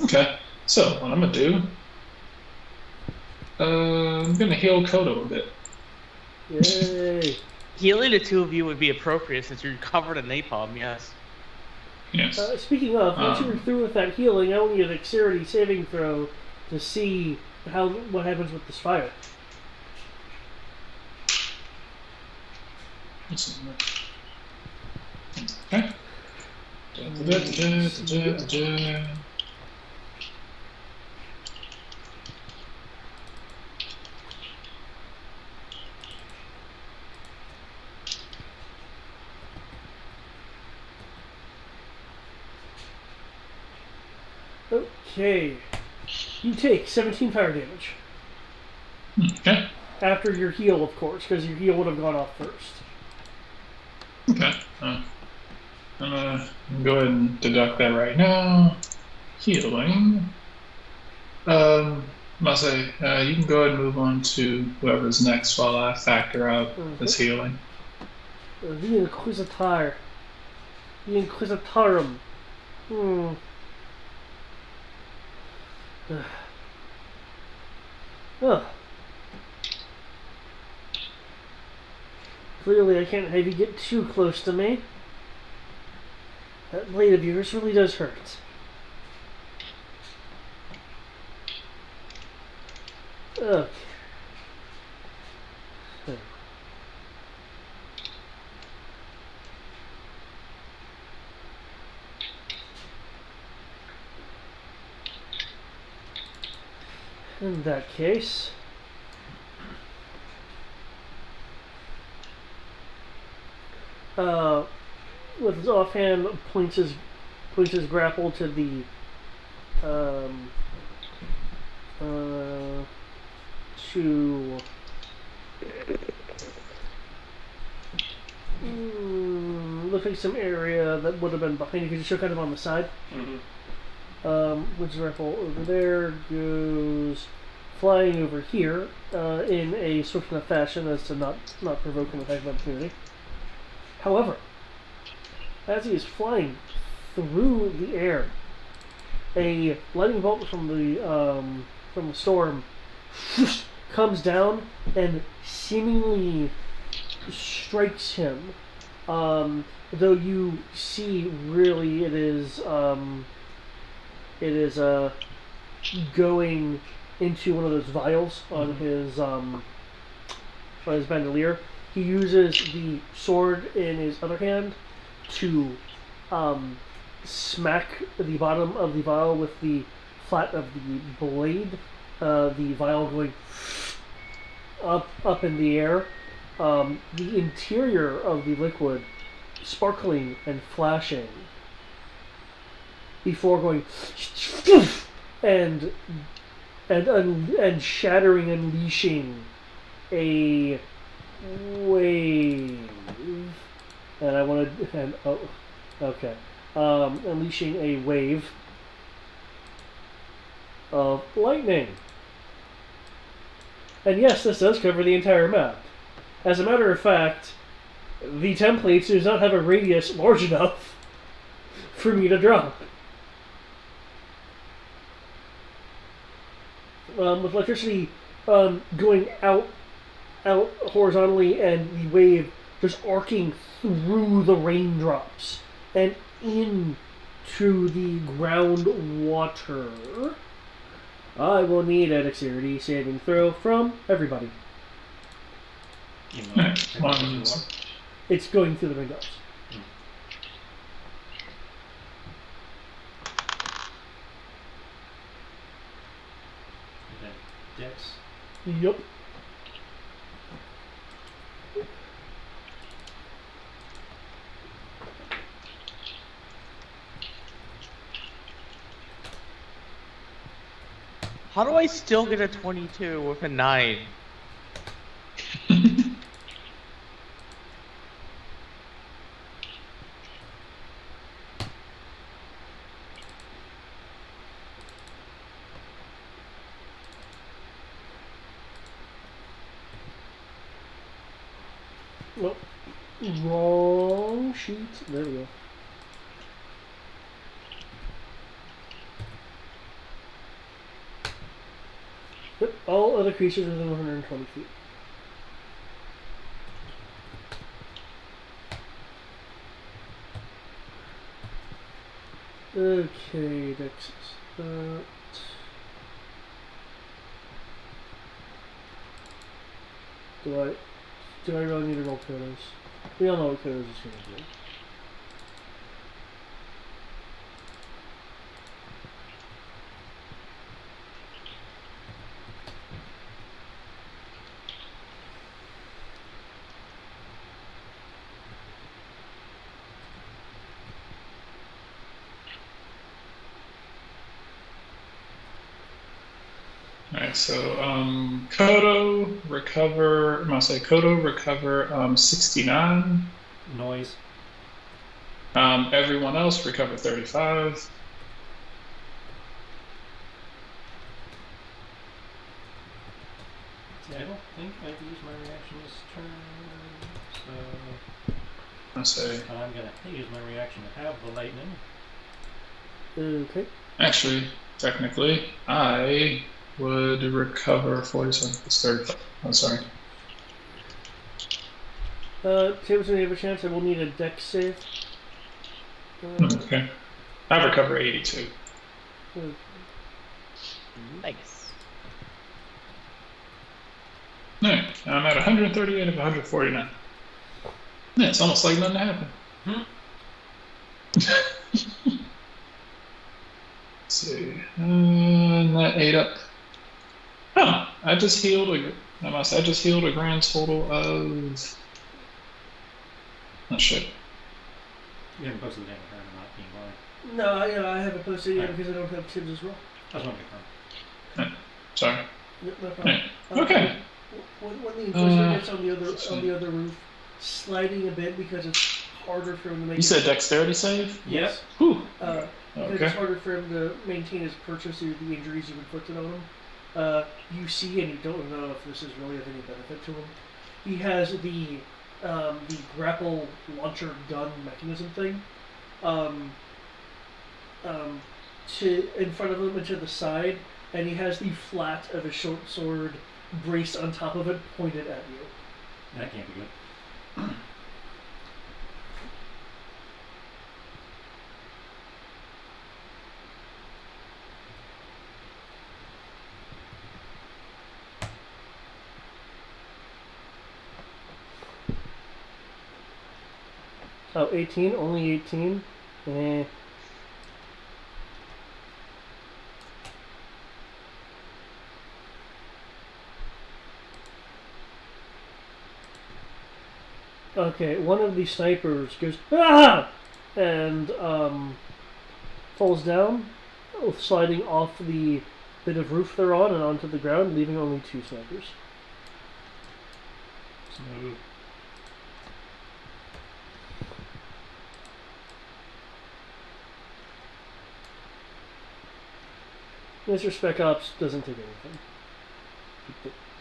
okay. So what I'm gonna do, I'm gonna heal Kodo a bit. Yay. Healing the 2 of you would be appropriate since you're covered in napalm. Yes. Yes. Speaking of, once you're through with that healing, I want you to dexterity saving throw to see what happens with this fire. Okay. Da-da-da-da-da-da-da. Okay. You take 17 fire damage. Okay. After your heal, of course, because your heal would have gone off first. Okay. I'm gonna go ahead and deduct that right now. Healing. Must say, you can go ahead and move on to whoever's next while I factor out this healing. The Inquisitor. The Inquisitorum. Ugh. Clearly I can't have you get too close to me. That blade of yours really does hurt. Okay. So. In that case, with his offhand, points his grapple to the um, to looks like some area that would have been behind you because you're kind of on the side. Which rifle over there goes flying over here in a swift enough fashion as to not provoke an attack of opportunity. However, as he is flying through the air, a lightning bolt from the storm comes down and seemingly strikes him. Though you see, really, it is going into one of those vials on his bandolier. He uses the sword in his other hand to smack the bottom of the vial with the flat of the blade. The vial going up in the air. The interior of the liquid sparkling and flashing before going and shattering, unleashing a wave. And I want to unleashing a wave of lightning. And yes, this does cover the entire map. As a matter of fact, the template does not have a radius large enough for me to drop. With electricity going out horizontally and the wave just arcing through the raindrops and into the groundwater. I will need a dexterity saving throw from everybody. It's going through the raindrops. Dex. Yup. How do I still get a 22 with a 9? Nope. Wrong sheet. There we go. Yep. All other creatures within 120 feet. Okay, Dex is that. Do I really need to roll Kodos? We all know what Kodos is going to do. Alright, so Kodo recover. I'm gonna say Kodo recover 69. Noise. Everyone else recover 35. See, I don't think I can use my reaction this turn, so I say I'm gonna use my reaction to have the lightning. Okay. actually, technically, I would recover 47. It's 35. I'm sorry. Tables, when you have a chance, I will need a dex save. Okay. I recover 82. Nice. No, I'm at 138 of 149. Yeah, it's almost like nothing happened. Hmm. Let's see. And that ate up. Oh, I just healed I just healed a grand total of. Oh shit. You haven't posted the damn turn, I'm not being blind. No, I haven't posted it yet because I don't have Tibbs as well. I just want to confirm. Sorry. No problem. Okay. When the Inquisitor gets on the other roof, sliding a bit because it's harder for him to make. You said dexterity save? Yes. Whew. Because Okay. it's harder for him to maintain his purchase due to the injuries you've inflicted on him. You see, and you don't know if this is really of any benefit to him. He has the grapple launcher gun mechanism thing, to in front of him and to the side, and he has the flat of a short sword braced on top of it, pointed at you. That can't be good. Oh, 18? Only 18? Eh. Okay, one of the snipers goes, ah! And, falls down, sliding off the bit of roof they're on and onto the ground, leaving only 2 snipers. Smooth. Mr. Spec Ops doesn't take anything.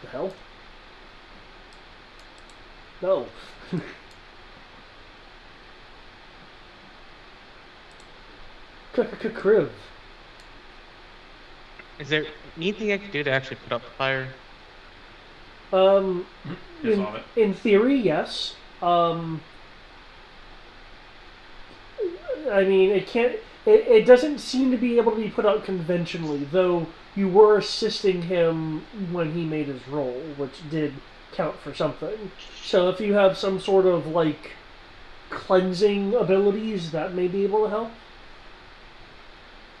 The hell? No. Criv. Is there anything I can do to actually put out the fire? Dissolve it. In theory, yes. I mean, it can't. It doesn't seem to be able to be put out conventionally, though you were assisting him when he made his roll, which did count for something. So if you have some sort of, like, cleansing abilities, that may be able to help.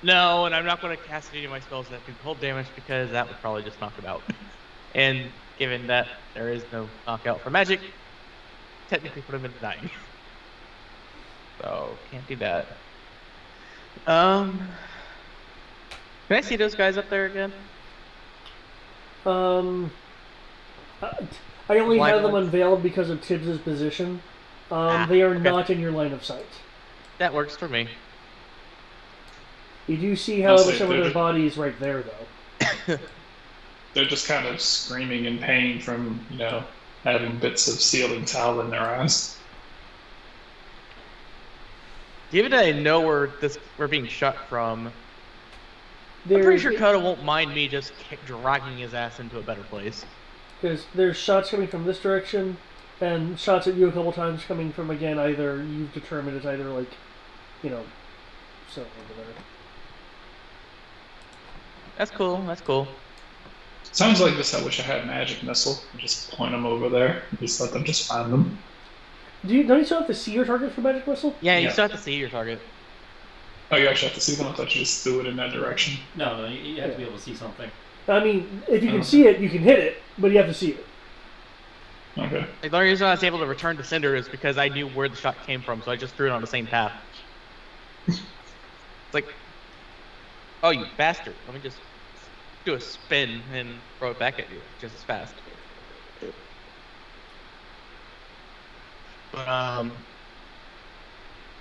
No, and I'm not going to cast any of my spells that do cold damage because that would probably just knock him out. And given that there is no knockout for magic, technically put him into dying. So, can't do that. Can I see those guys up there again? I only Blind have them ones? unveiled because of Tibbs' position. They are okay. not in your line of sight. That works for me. You do see, I'll however, say some of their they're- bodies right there, though. They're just kind of screaming in pain from, having bits of ceiling tile in their eyes. Given that I know we're being shot from, I'm There- pretty sure Koda won't mind me just dragging his ass into a better place. Because there's shots coming from this direction, and shots at you a couple times coming from, again, either you've determined it's either, like, so over there. That's cool, that's cool. Sounds like this. I wish I had magic missile. Just point them over there. Just let them just find them. Don't you still have to see your target for magic whistle? Yeah, you Yeah. still have to see your target. Oh, you actually have to see them. I thought you just threw it in that direction. No, you have to be able to see something. I mean, if you can see it, you can hit it, but you have to see it. Okay. The only reason I was able to return to Cinder is because I knew where the shot came from, so I just threw it on the same path. It's like, oh, you bastard. Let me just do a spin and throw it back at you just as fast. But,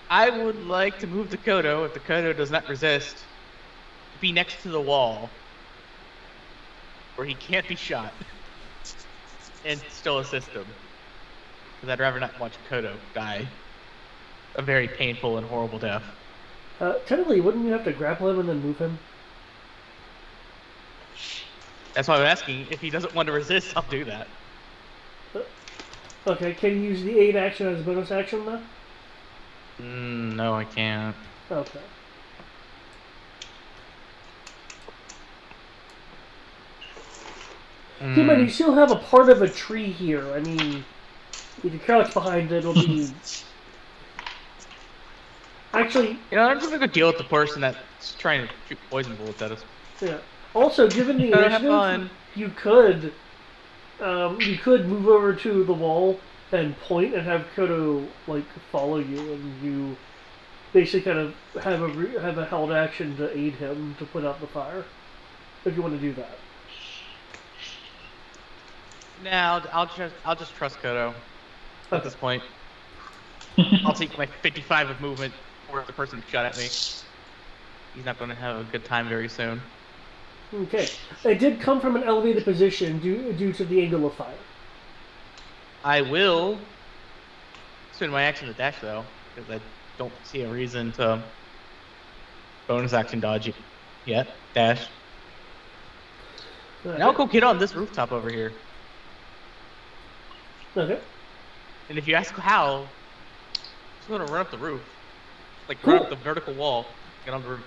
I would like to move the Kodo, if the Kodo does not resist, to be next to the wall where he can't be shot and still assist him. Because I'd rather not watch Kodo die a very painful and horrible death. Technically, wouldn't you have to grapple him and then move him? That's why I'm asking. If he doesn't want to resist, I'll do that. Okay, can you use the aid action as a bonus action, though? No, I can't. Okay. Keep in mind, you still have a part of a tree here. I mean, if you crouch behind it, it'll be... Actually... You know, I'm just gonna go deal with the person that's trying to shoot poison bullets at us. Yeah. Also, given the Gotta have initiative, fun. you could move over to the wall and point and have Kodo like follow you, and you basically kind of have a held action to aid him to put out the fire, if you want to do that. Now I'll just trust Kodo at this point. I'll take my 55 of movement for the person who shot at me. He's not going to have a good time very soon. Okay. It did come from an elevated position due to the angle of fire. I will spend my action to dash though, because I don't see a reason to bonus action dodge yet. Dash. Okay. And I'll go get on this rooftop over here. Okay. And if you ask how, I'm just going to run up the roof. Like, run up the vertical wall. Get on the roof.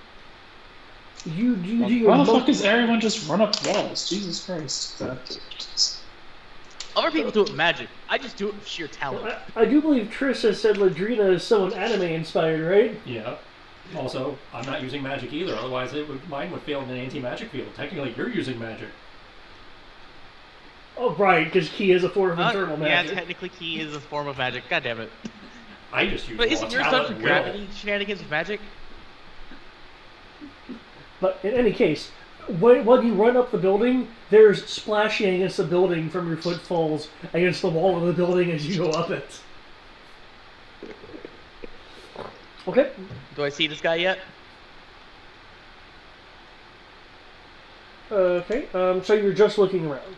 You do your Why the most... fuck does everyone just run up walls? Jesus Christ. Other people do it with magic. I just do it with sheer talent. I do believe Triss has said Ladrina is somewhat anime inspired, right? Yeah. Also, I'm not using magic either, otherwise mine would fail in an anti-magic field. Technically, you're using magic. Oh, right, because Ki is a form of internal yeah, magic. technically Ki is a form of magic. God damn it. I just use But raw isn't your talent stuff and gravity shenanigans with magic? But in any case, when you run up the building, there's splashing against the building from your footfalls against the wall of the building as you go up it. Okay. Do I see this guy yet? Okay, so you're just looking around.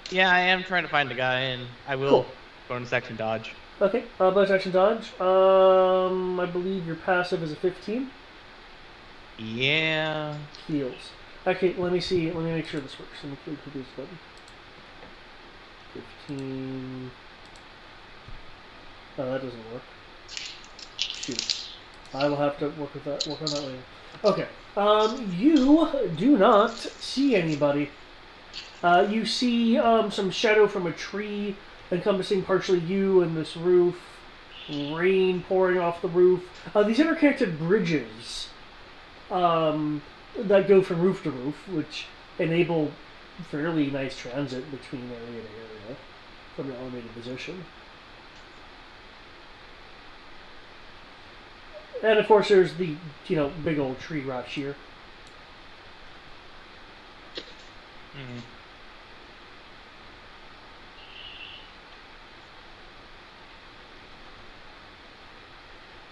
Yeah, I am trying to find the guy, and I will bonus action dodge. Okay, bonus action dodge. I believe your passive is a 15. Yeah. Heals. Okay, let me see. Let me make sure this works. Let me click this button. 15. Oh, that doesn't work. Shoot. I will have to work on that later. Okay. You do not see anybody. You see some shadow from a tree encompassing partially you and this roof. Rain pouring off the roof. These interconnected bridges that go from roof to roof, which enable fairly nice transit between area to area from an elevated position. And of course, there's the big old tree rot shear. Mm.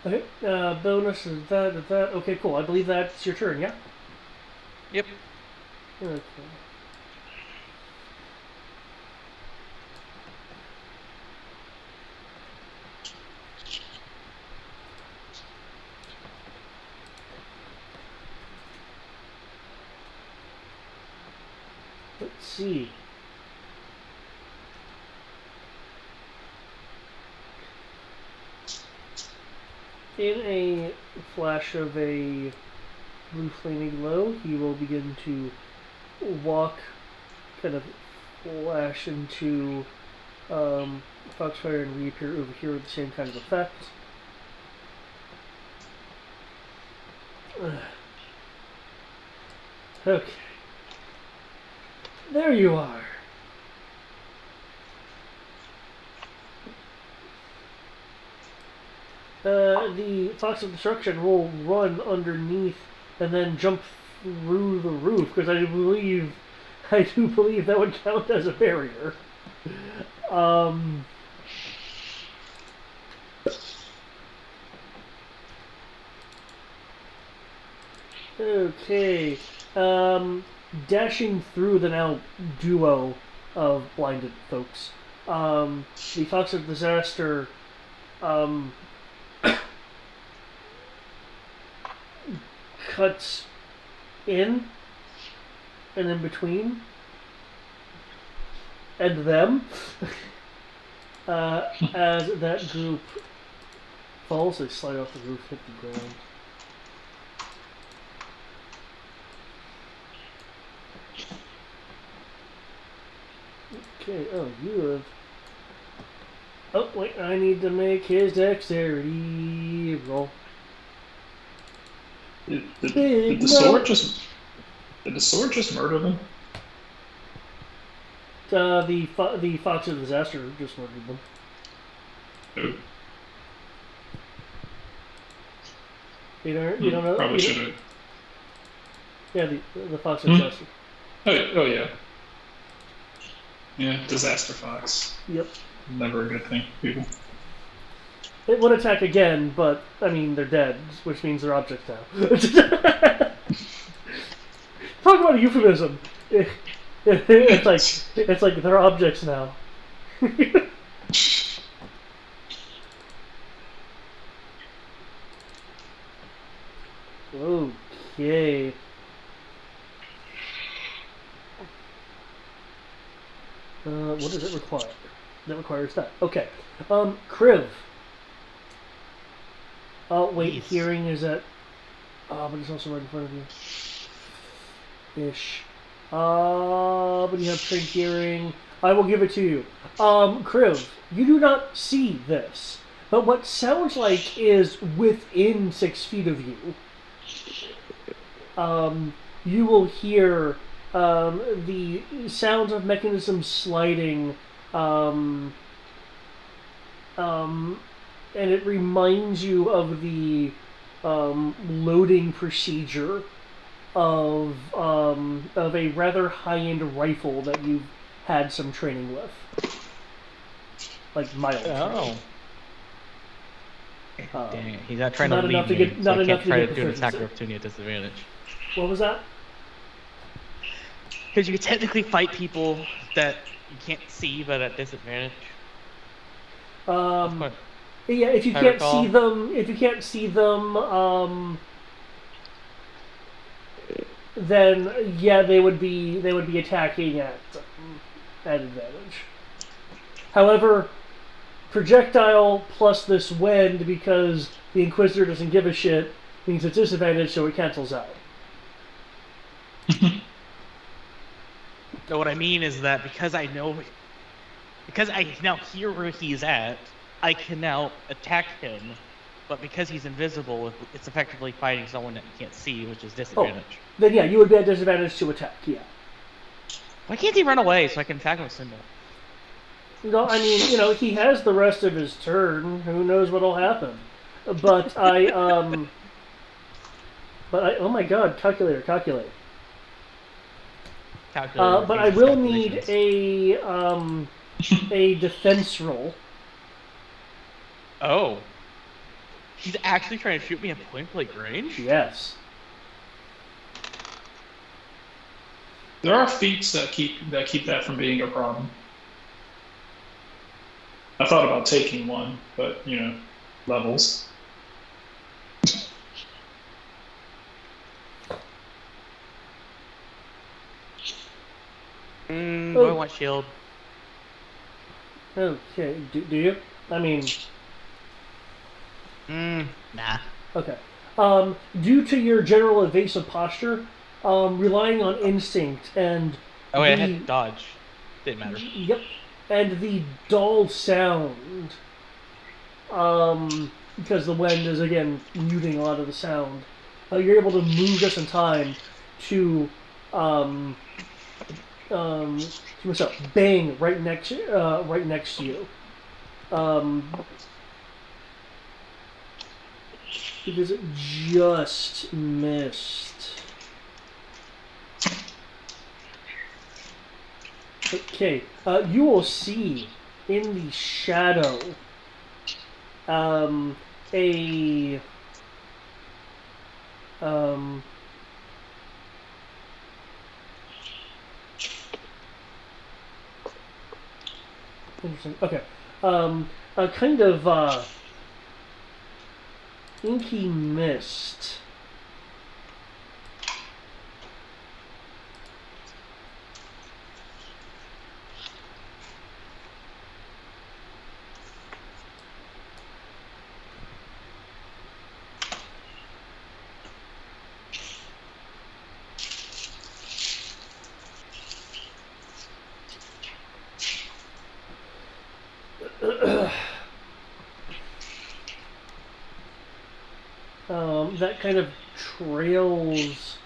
Okay, bonus is that. Okay, cool. I believe that's your turn, yeah? Yep. Okay. Let's see. In a flash of a blue flaming glow, he will begin to walk, kind of flash into Foxfire and reappear over here with the same kind of effect. Okay. There you are. The Fox of Destruction will run underneath and then jump through the roof, because I do believe that would count as a barrier. Okay. Dashing through the now duo of blinded folks. The Fox of Disaster cuts in and in between and them as that group falls. They slide off the roof, hit the ground. Okay. Oh, you have. Oh wait, I need to make his dexterity roll. Did the sword just murder them? The Fox of Disaster just murdered them. Oh, You don't know. probably You should don't, have. yeah, the Fox of Disaster. Oh yeah. Yeah, disaster fox. Yep. Never a good thing, people. It would attack again, but I mean they're dead, which means they're objects now. Talk about a euphemism. It's like they're objects now. Okay. What does it require? That requires that. Okay. Kriv. Oh, wait, Yes. hearing is at... Oh, but it's also right in front of you. Ish. But you have trade hearing. I will give it to you. Kriv, you do not see this, but what sounds like is within 6 feet of you. You will hear the sounds of mechanisms sliding, and it reminds you of the loading procedure of a rather high-end rifle that you've had some training with, like mild. Oh. training. Dang, he's not trying to not lead enough to me, get- so not I enough can't to try get to do an attack proficiency. of opportunity at disadvantage. What was that? Because you can technically fight people that you can't see, but at disadvantage. Um, What? yeah, if you If I can't recall. see them, then yeah, they would be attacking at advantage. However, projectile plus this wind, because the Inquisitor doesn't give a shit, means it's disadvantage, so it cancels out. No, what I mean is that because I now hear where he's at, I can now attack him. But because he's invisible, it's effectively fighting someone that you can't see, which is disadvantage. Then yeah, you would be at disadvantage to attack. Yeah. Why can't he run away so I can attack him with Symbol? No, I mean, he has the rest of his turn. Who knows what'll happen? But oh my god, calculator, calculate. But I will need a defense roll. Oh. He's actually trying to shoot me at point blank range? Yes. There are feats that keep that from being a problem. I thought about taking one, but levels. Do I want shield? Okay. Do you? I mean. Nah. Okay. Due to your general evasive posture, relying on instinct and Oh wait, I had to dodge. Didn't matter. Yep. And the dull sound, because the wind is again muting a lot of the sound, you're able to move just in time to myself, bang right next to you. Because it just missed. Okay, you will see in the shadow a interesting. Okay, a kind of inky mist. that kind of trails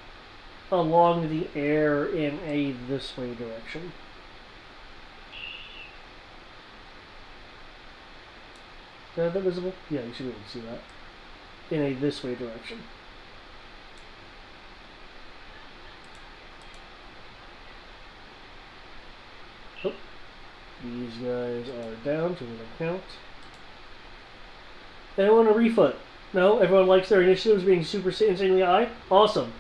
along the air in a this way direction. Is that visible? Yeah, you should be able to see that. In a this way direction. Oh. These guys are down to an account. Anyone a refoot? No? Everyone likes their initiatives being super insanely high? Awesome.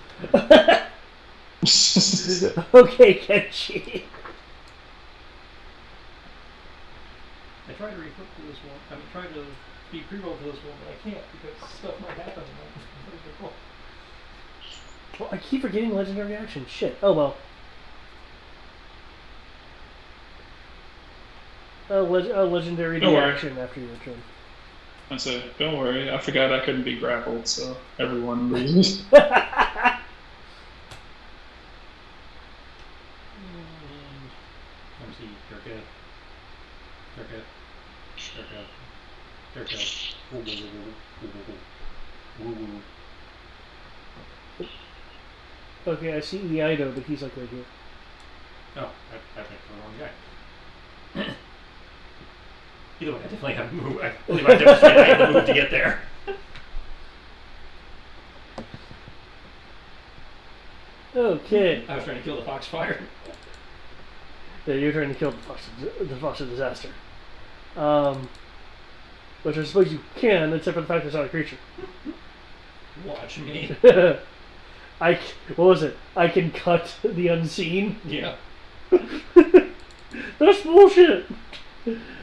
Okay, Kenshi. I tried to refoot for this one. I mean, tried to be pre-roll for this one, but I can't because stuff might happen. Well, I keep forgetting legendary action. Shit. Oh well. Legendary Don't worry. action after your turn. I said, don't worry, I forgot I couldn't be grappled, so everyone loses. MC, Durka. Okay, I see Iaido, but he's like right here. Oh, I picked the wrong guy. Either way, I definitely have to move. I believe I demonstrated I had to move to get there. Okay. I was trying to kill the foxfire. Yeah, you're trying to kill the fox of disaster. Which I suppose you can, except for the fact it's not a creature. Watch me. What was it? I can cut the unseen? Yeah. That's bullshit!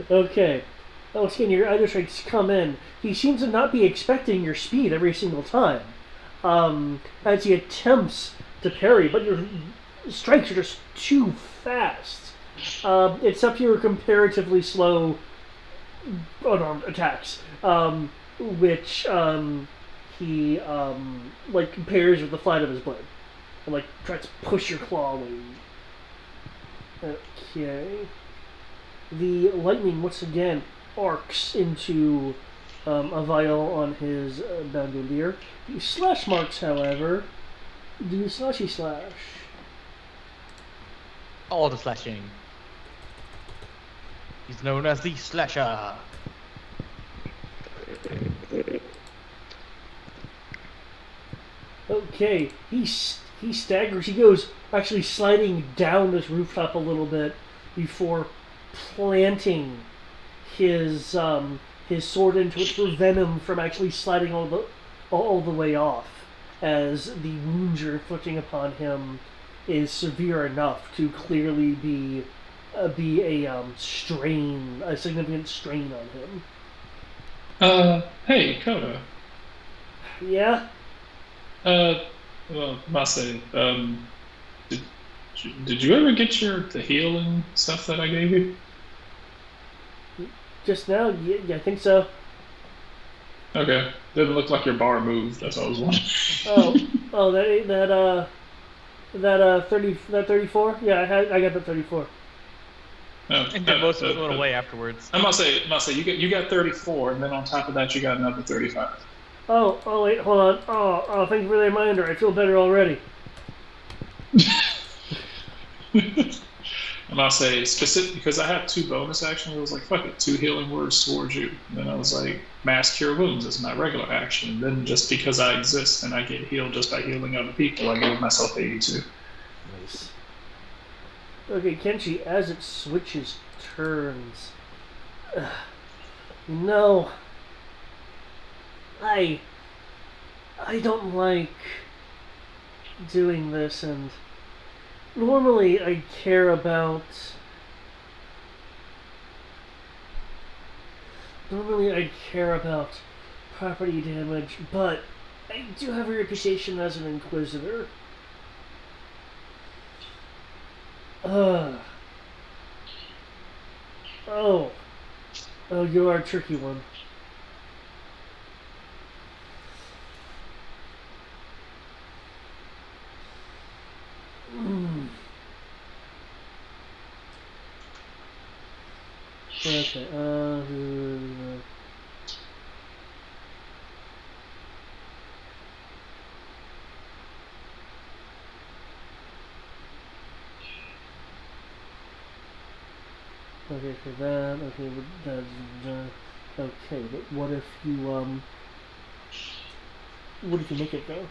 Okay. Oh, seeing your other strikes come in. He seems to not be expecting your speed every single time. As he attempts to parry, but your strikes are just too fast. It's up to your comparatively slow unarmed attacks, which he like pairs with the flight of his blade, and like tries to push your claw away. Okay. The lightning once again arcs into a vial on his bandolier. The slash marks, however, do slashy slash. All the slashing. He's known as the slasher. Okay, he staggers. He goes actually sliding down this rooftop a little bit before planting his sword into it to prevent him from actually sliding all the way off, as the wounds you're inflicting upon him is severe enough to clearly be a significant strain on him. Hey, Coda. Yeah. Well, Mase, did you ever get the healing stuff that I gave you? Just now, yeah, I think so. Okay, didn't look like your bar moved. That's what I was wondering. that 34. Yeah, I got the 34. And then most of it went away afterwards. I must say, you got 34, and then on top of that, you got another 35. Oh, wait, hold on. Oh, thank you for the reminder. I feel better already. And I'll say specific because I have 2 bonus actions. I was like, fuck it, 2 healing words towards you. And then I was like, mass cure wounds is my regular action. And then just because I exist and I get healed just by healing other people, I gave myself 82. Nice. Okay, Kenshi, as it switches turns, no, I don't like doing this, and normally I care about property damage, but I do have a reputation as an inquisitor. Oh, you are a tricky one. Okay, Okay, for that. Okay, but that's okay. But what if you What if you make it go?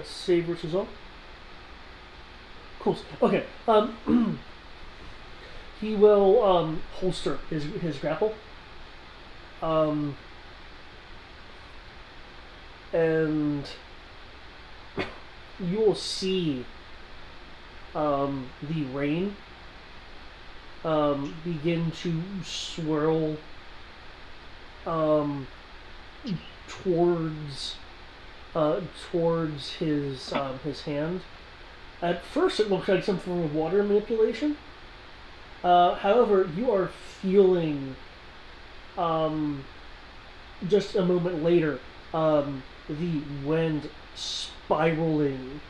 Save versus all. Cool. Okay. He will holster his grapple. And you will see the rain begin to swirl towards towards his hand. At first, it looks like some form of water manipulation. However, you are feeling just a moment later the wind spiraling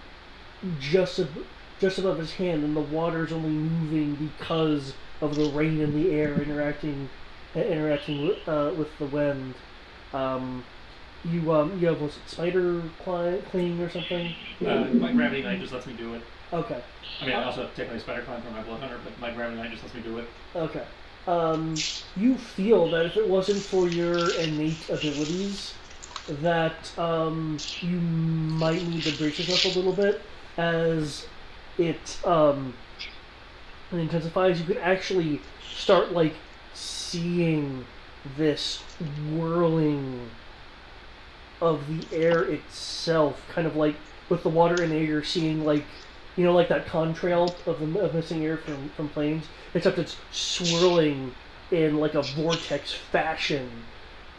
just above his hand, and the water is only moving because of the rain and the air interacting with the wind. You have was it spider cleaning or something? My gravity knight just lets me do it. Okay. I mean, I also have technically spider climb for my blood hunter, but my gravity knight just lets me do it. Okay. You feel that if it wasn't for your innate abilities, that you might need to brace yourself a little bit as it intensifies. You could actually start like seeing this whirling of the air itself, kind of like with the water and air. You're seeing like like that contrail of missing air from planes, except it's swirling in like a vortex fashion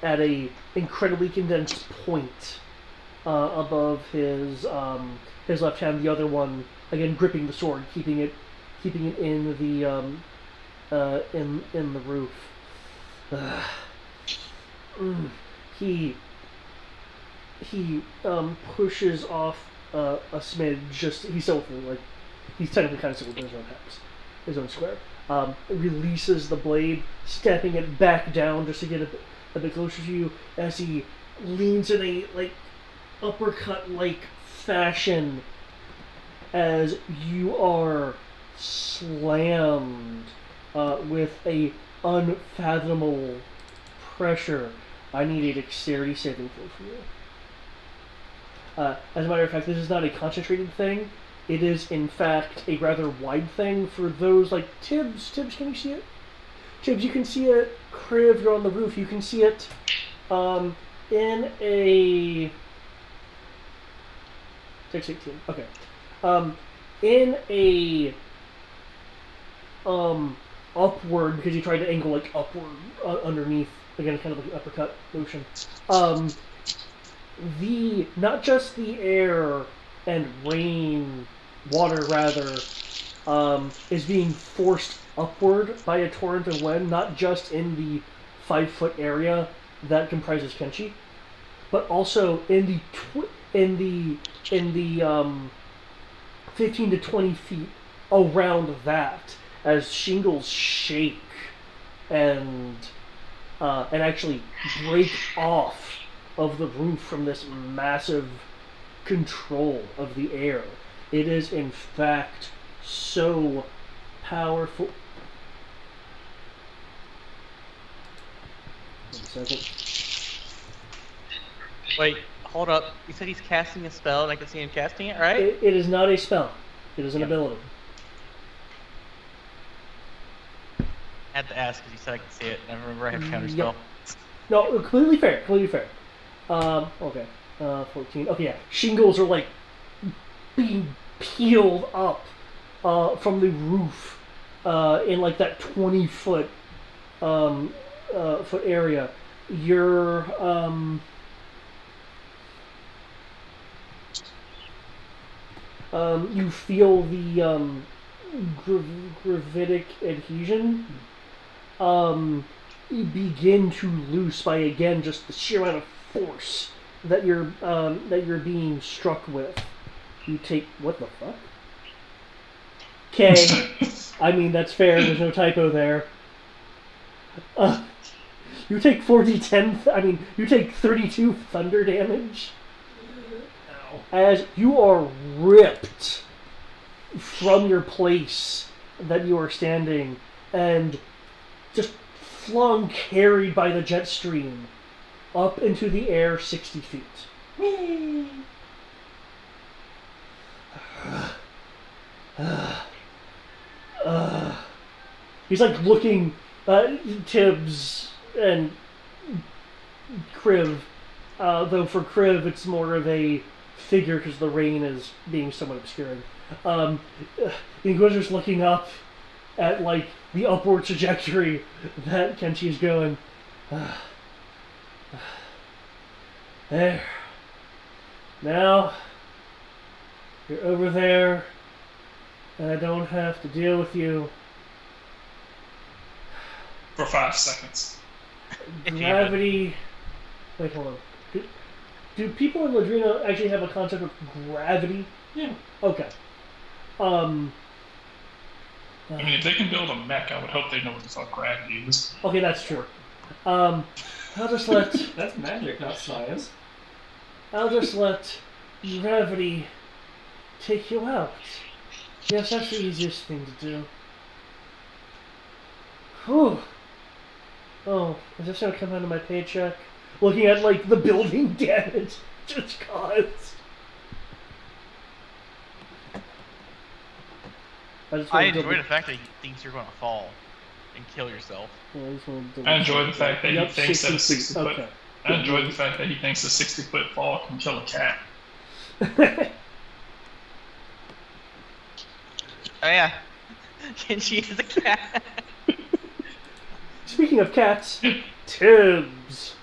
at a incredibly condensed point above his left hand. The other one again gripping the sword, keeping it in the in the roof. He pushes off a smidge. Just he's still like he's technically kind of still within his own hex, his own square. Releases the blade, stepping it back down just to get a bit closer to you as he leans in a like uppercut like fashion as you are slammed with a unfathomable pressure. I need a dexterity saving throw from you. As a matter of fact, this is not a concentrated thing. It is, in fact, a rather wide thing for those like Tibbs. Tibbs, can you see it? Tibbs, you can see it. Kriv, you're on the roof. You can see it in a... 618. Okay. In a upward, because you tried to angle like upward underneath. Again, kind of like an uppercut motion. Not just the air and rain, water rather, is being forced upward by a torrent of wind, not just in the 5-foot area that comprises Kenshi, but also in the 15 to 20 feet around that, as shingles shake and actually break off of the roof from this massive control of the air. It is, in fact, so powerful. 1 second. Wait, hold up. You said he's casting a spell, and I can see him casting it, right? It is not a spell. It is an ability. I had to ask because you said I could see it, and I remember I have counter spell. No, completely fair. Completely fair. Okay. 14. Okay, yeah. Shingles are like being peeled up from the roof in like that 20-foot foot area. You're you feel the gravitic adhesion begin to loose by again just the sheer amount of force that you're being struck with. You take what the fuck? Okay, I mean that's fair. There's no typo there. You take 4d10. I mean, you take 32 thunder damage. as you are ripped from your place that you are standing and just flung, carried by the jet stream up into the air 60 feet. Whee! He's like looking Tibbs and Kriv, though for Kriv it's more of a figure because the rain is being somewhat obscured. The Inquisitor's looking up at like the upward trajectory that Kenshi is going. There. Now you're over there, and I don't have to deal with you. For 5 seconds. Gravity. Wait, hold on. Do people in Ladrina actually have a concept of gravity? Yeah. Okay. I mean, if they can build a mech, I would hope they know what the fuck gravity is. Okay, that's true. I'll just let That's magic, not science. gravity take you out. Yes, that's the easiest thing to do. Whew. Oh, is this gonna come out of my paycheck? Looking at like the building damage just caused. I enjoy the fact that he thinks you're going to fall and kill yourself. I enjoy the fact that he Yep, thinks that a 60 foot. Okay. I enjoy the fact that he thinks a 60-foot fall can kill a cat. Oh yeah, and she is a cat. Speaking of cats, Tibbs.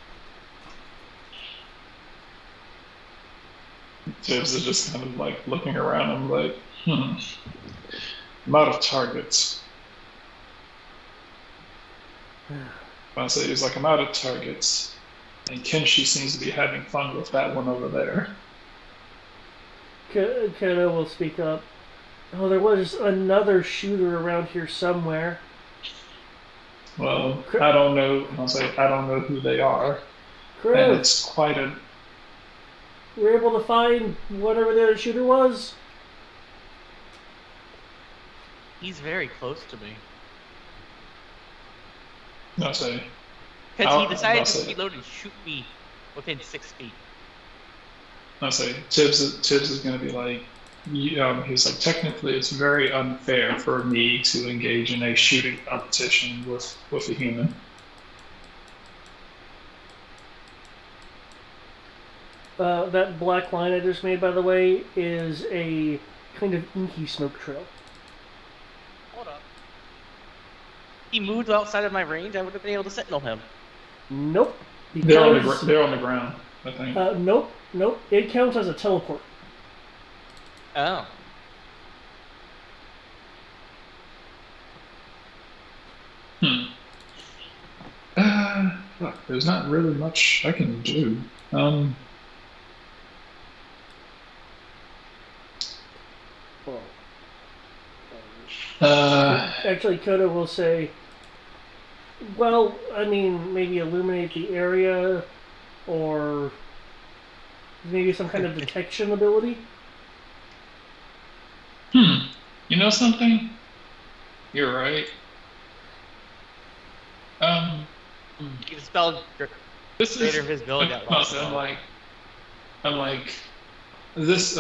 Tibbs is just kind of like looking around him like, I'm out of targets. I say he's like, I'm out of targets. And Kenshi seems to be having fun with that one over there. Kodo will speak up. Oh, there was another shooter around here somewhere. Well, I don't know. I'll say I don't know who they are. And Kriv, it's quite a. you were able to find whatever the other shooter was? He's very close to me. No, say. Because he decided I'll to say- reload and shoot me within 6 feet. I say Tibbs is going to be like, he's like, technically it's very unfair for me to engage in a shooting competition with a human. That black line I just made, by the way, is a kind of inky smoke trail. Hold up. He moved outside of my range, I would have been able to sentinel him. Nope. They're on Because, they're on the ground, I think. nope. It counts as a teleport. Oh. Look, there's not really much I can do. Actually, Kodo will say, well, I mean, maybe illuminate the area, or maybe some kind of detection ability. You know something? You're right. You can spell This greater is. visibility out loud. I'm like, this.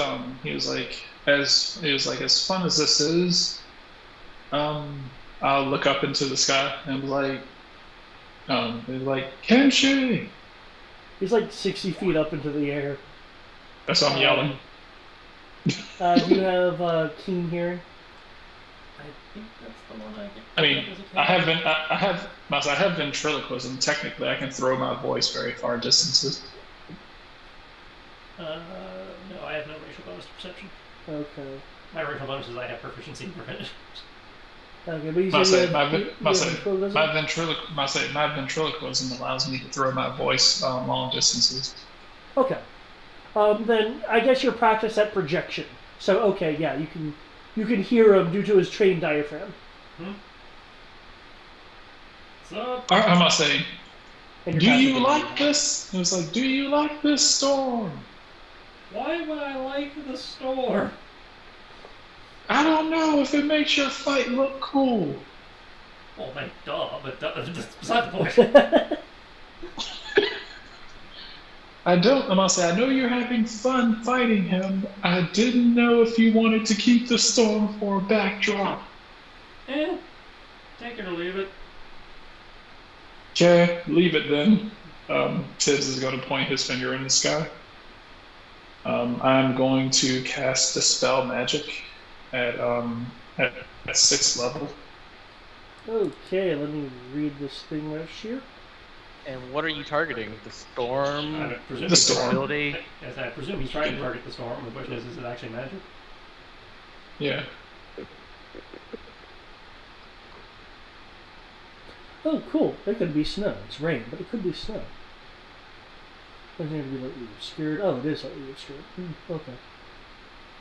As fun as this is, I'll look up into the sky and be like, Kenshi. He's like 60 feet up into the air. That's what I'm yelling. Do you have keen hearing? I think that's the one I get. I mean, I have ventriloquism. Technically, I can throw my voice very far distances. No, I have no racial bonus to perception. Okay. My racial bonus is I have proficiency in prevent. Okay, but you My said ventriloquism allows me to throw my voice long distances. Okay. Then I guess you're practiced at projection. So okay, yeah, you can hear him due to his trained diaphragm. So, I must say, And do you're you passive. like this? It was like, do you like this storm? Why would I like the storm? I don't know if it makes your fight look cool. Well, like, duh, but that's beside the point. I must say, I know you're having fun fighting him. I didn't know if you wanted to keep the storm for a backdrop. Take it or leave it. Okay, leave it then. Tibbs is going to point his finger in the sky. I'm going to cast Dispel Magic at 6th level. Okay, let me read this thing right here. And what are you targeting? The storm? I presume The storm. Ability? Yes, I presume he's trying to target the storm. The question is it actually magic? Yeah. Oh, cool. It could be snow. It's rain, but it could be snow. Doesn't have to be lightly obscured. Oh, it is lightly obscured. Okay.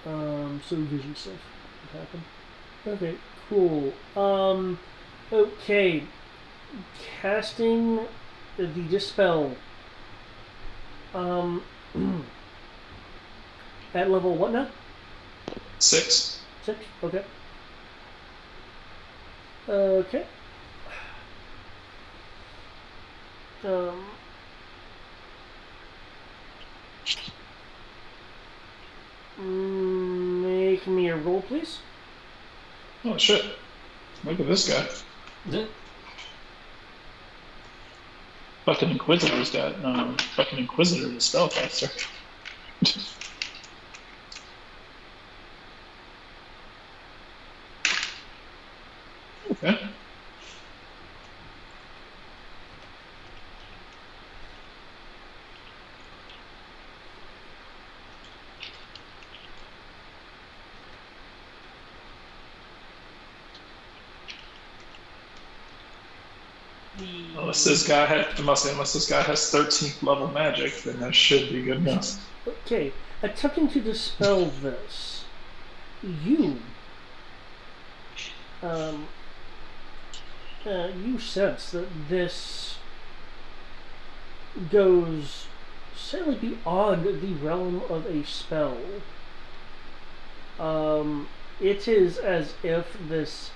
So vision stuff would happen. Okay, cool. Okay. Casting the Dispel. At level what now? 6. 6? Okay. Okay. Make me a roll, please. Oh shit! Look at this guy. Fucking Inquisitor's got fucking Inquisitor the spellcaster. Okay. Unless this guy has 13th level magic, then that should be good enough. Okay, attempting to dispel this, you sense that this goes slightly beyond the realm of a spell. It is as if this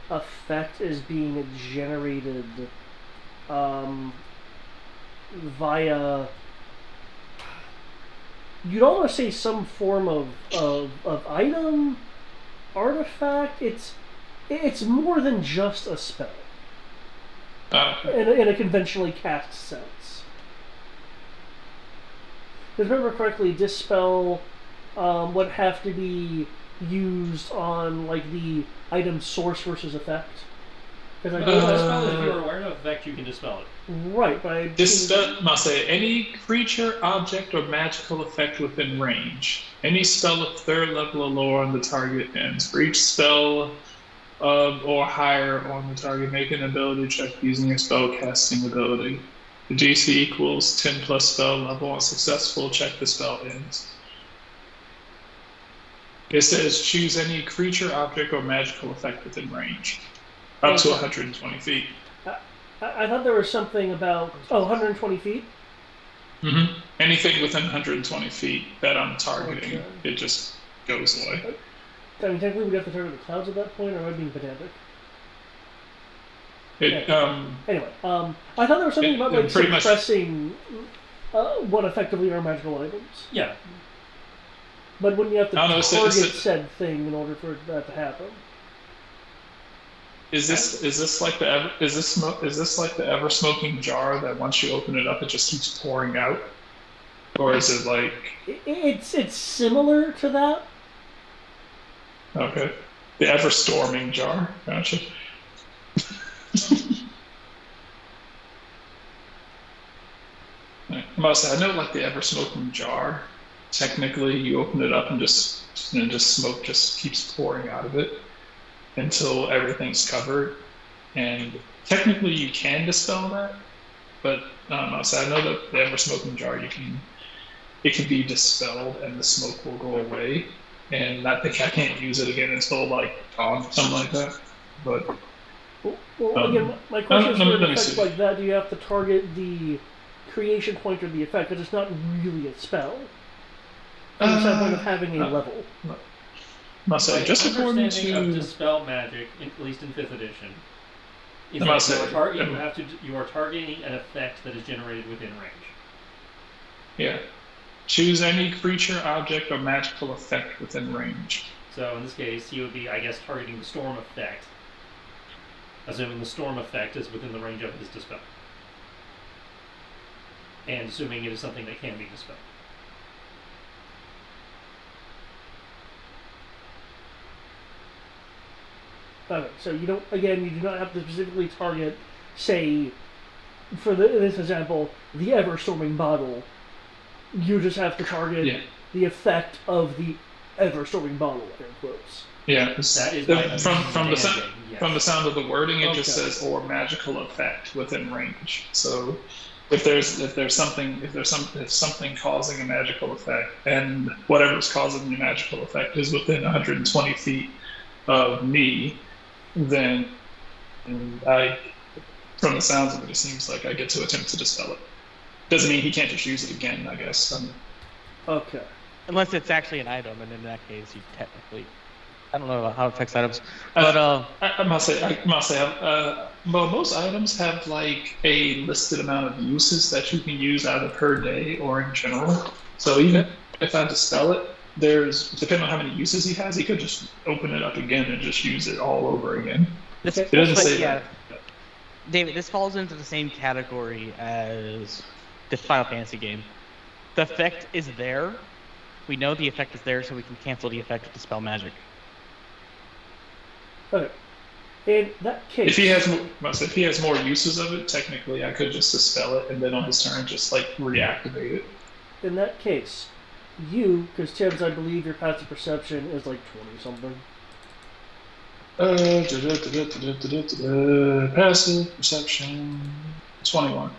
effect is being generated via, you'd almost say, some form of item, artifact. It's more than just a spell in a conventionally cast sense. If I remember correctly, Dispel would have to be used on like the item source versus effect. Because I believe dispel, if you're aware of effect, you can dispel it. Right, but must say any creature, object, or magical effect within range. Any spell of 3rd level or lower on the target ends. For each spell or higher on the target, make an ability check using your spell casting ability. The DC equals 10 plus spell level. On successful check, the spell ends. It says choose any creature, object, or magical effect within range. Up to 120 feet. I thought there was something about 120 feet. Mm-hmm. Anything within 120 feet that I'm targeting, Okay. it just goes away. I mean, technically, we'd have to target the clouds at that point, or am I being pedantic? It Anyway, I thought there was something about like suppressing what effectively are magical items. Yeah. But wouldn't you have to target it's said thing in order for that to happen? Is this like the ever smoking jar that once you open it up it just keeps pouring out, or is it like? It's similar to that. Okay, the ever storming jar. Gotcha. I must say, I know like the ever smoking jar. Technically, you open it up and just smoke just keeps pouring out of it until everything's covered. And technically you can dispel that, but so I know that the ever smoking jar it can be dispelled and the smoke will go away, and I can't use it again until like dawn, something like that. But well again, my question is for an effect like that, do you have to target the creation point or the effect? Because it's not really a spell. from the standpoint of having a level. Must say, My just according understanding of to Dispel Magic, at least in 5th edition, is I that must say, you are targeting an effect that is generated within range. yeah, choose any creature, object, or magical effect within range. So in this case, he would be, I guess, targeting the storm effect, assuming the storm effect is within the range of his dispel, and assuming it is something that can be dispelled. Okay, so you don't. Again, you do not have to specifically target, say, for this example, the Everstorming bottle. You just have to target the effect of the Everstorming bottle. Air quotes. Yeah, That is my from the sound understanding, yes. from the sound of the wording, it just Okay. says or magical effect within range. So if something causing a magical effect, and whatever's causing the magical effect is within 120 feet of me, then from the sounds of it, it seems like I get to attempt to dispel it. Doesn't mean he can't just use it again, I guess. Okay. Unless it's actually an item, and in that case, you technically. I don't know how it affects items, but I must say, well, most items have like a listed amount of uses that you can use either per day or in general. So even if I dispel it, depending on how many uses he has, he could just open it up again and just use it all over again. this, It doesn't say yeah, that. David, this falls into the same category as the Final Fantasy game. The effect is there. We know the effect is there, so we can cancel the effect with Dispel Magic. Okay. In that case, If he has more uses of it, technically I could just dispel it and then on his turn just like reactivate it. in that case, because Tibbs, I believe your passive perception is like 20 something. Passive perception 21.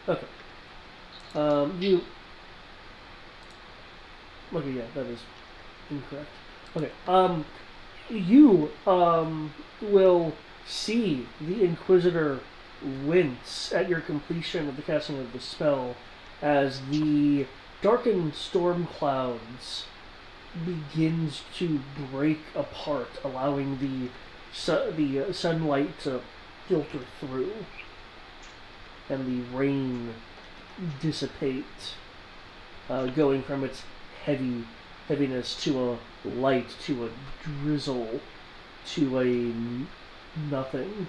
Okay. Okay, yeah, that is incorrect. Okay. You will see the Inquisitor wince at your completion of the casting of the spell as the darkened storm clouds begins to break apart, allowing the sunlight to filter through, and the rain dissipate, going from its heaviness to a light, to a drizzle, to a nothing.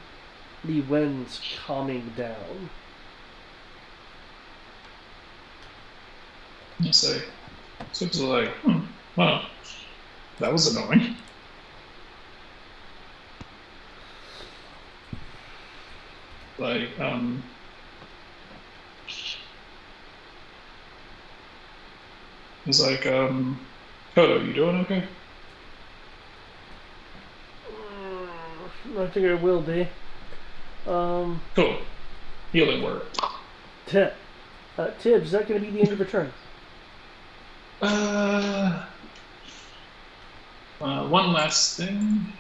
The wind's calming down. You say, Tibbs is like, wow, that was annoying. Like, he's like, Kodo, you doing okay? I think I will be. Cool. Healing word. Tibbs, is that going to be the end of the turn? One last thing,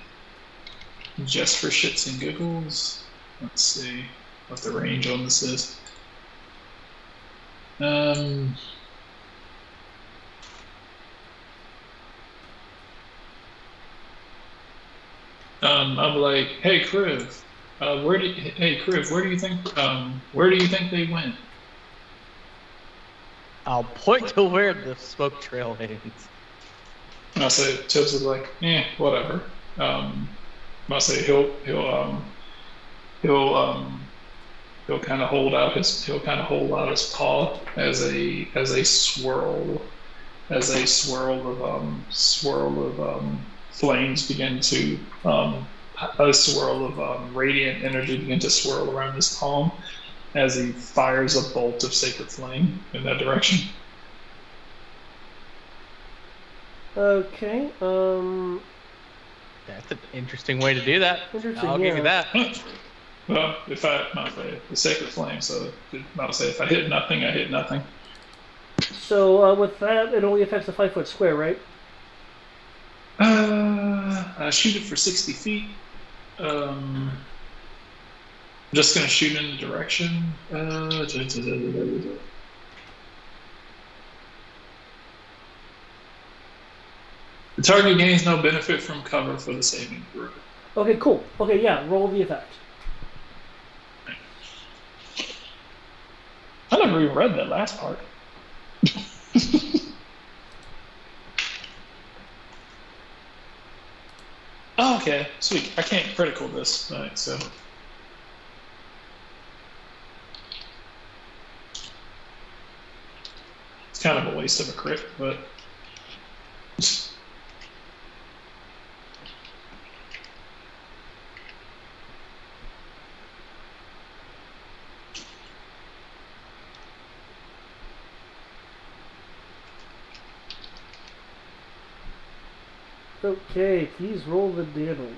just for shits and giggles. Let's see what the range on this is. I'm like, hey, Kriv, where do you think they went? I'll point to where the smoke trail ends. And I say, Tibbs is like, whatever. I say he'll kind of hold out his paw as a swirl of flames begin to a swirl of radiant energy begin to swirl around his palm as he fires a bolt of sacred flame in that direction. Okay, That's an interesting way to do that. Interesting, I'll give you yeah. that. Well, the sacred flame, so I'll say if I hit nothing, I hit nothing. So with that, it only affects a 5-foot square, right? I shoot it for 60 feet. I'm just gonna shoot in the direction. Let's see. 60 feet. The target gains no benefit from cover for the saving throw. Okay, cool. Okay, yeah, roll the effect. I never even read that last part. Oh, okay, sweet. I can't critical this. Alright, so. It's kind of a waste of a crit, but. Okay, please roll the damage.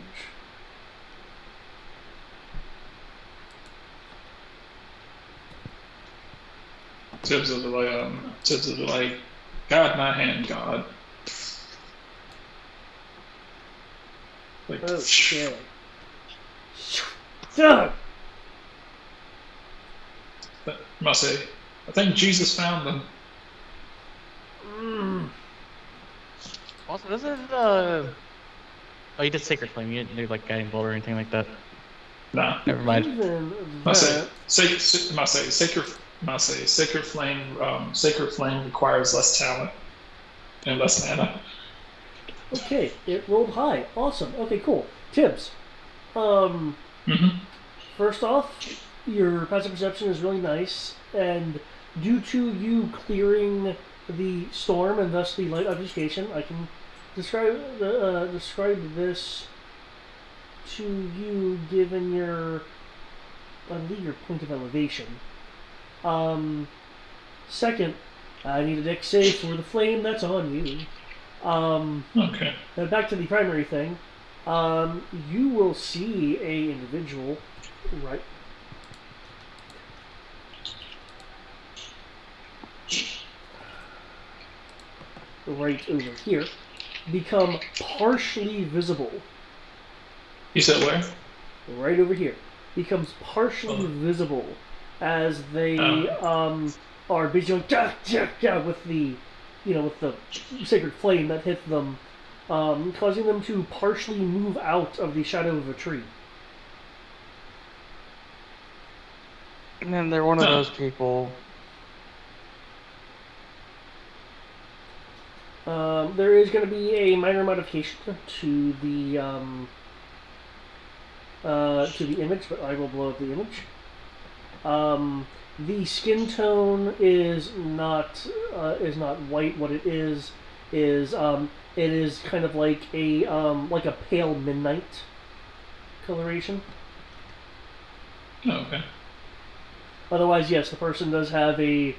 Tips of the like, God, my hand, God. Like, Okay. Done! I must say, I think Jesus found them. Also, doesn't oh, you did Sacred Flame. You didn't do like Guiding Bolt or anything like that. Nah. Never mind. Even Must that, say, Sacred Flame requires less talent and less mana. okay, it rolled high. Awesome. Okay, cool. Tibbs. First off, your passive perception is really nice, and due to you clearing the storm and thus the light obfuscation, I can describe this to you given your, I believe, your point of elevation. Second, I need a dex save for the flame that's on you. Okay. Now back to the primary thing. You will see a individual right over here become partially visible. You said where? Right over here becomes partially visible as they are basically with the with the sacred flame that hit them, causing them to partially move out of the shadow of a tree. And then they're one of those people. There is going to be a minor modification to the image, but I will blow up the image. The skin tone is not white. What it is it is kind of like a pale midnight coloration. Oh, okay. Otherwise, yes, the person does have a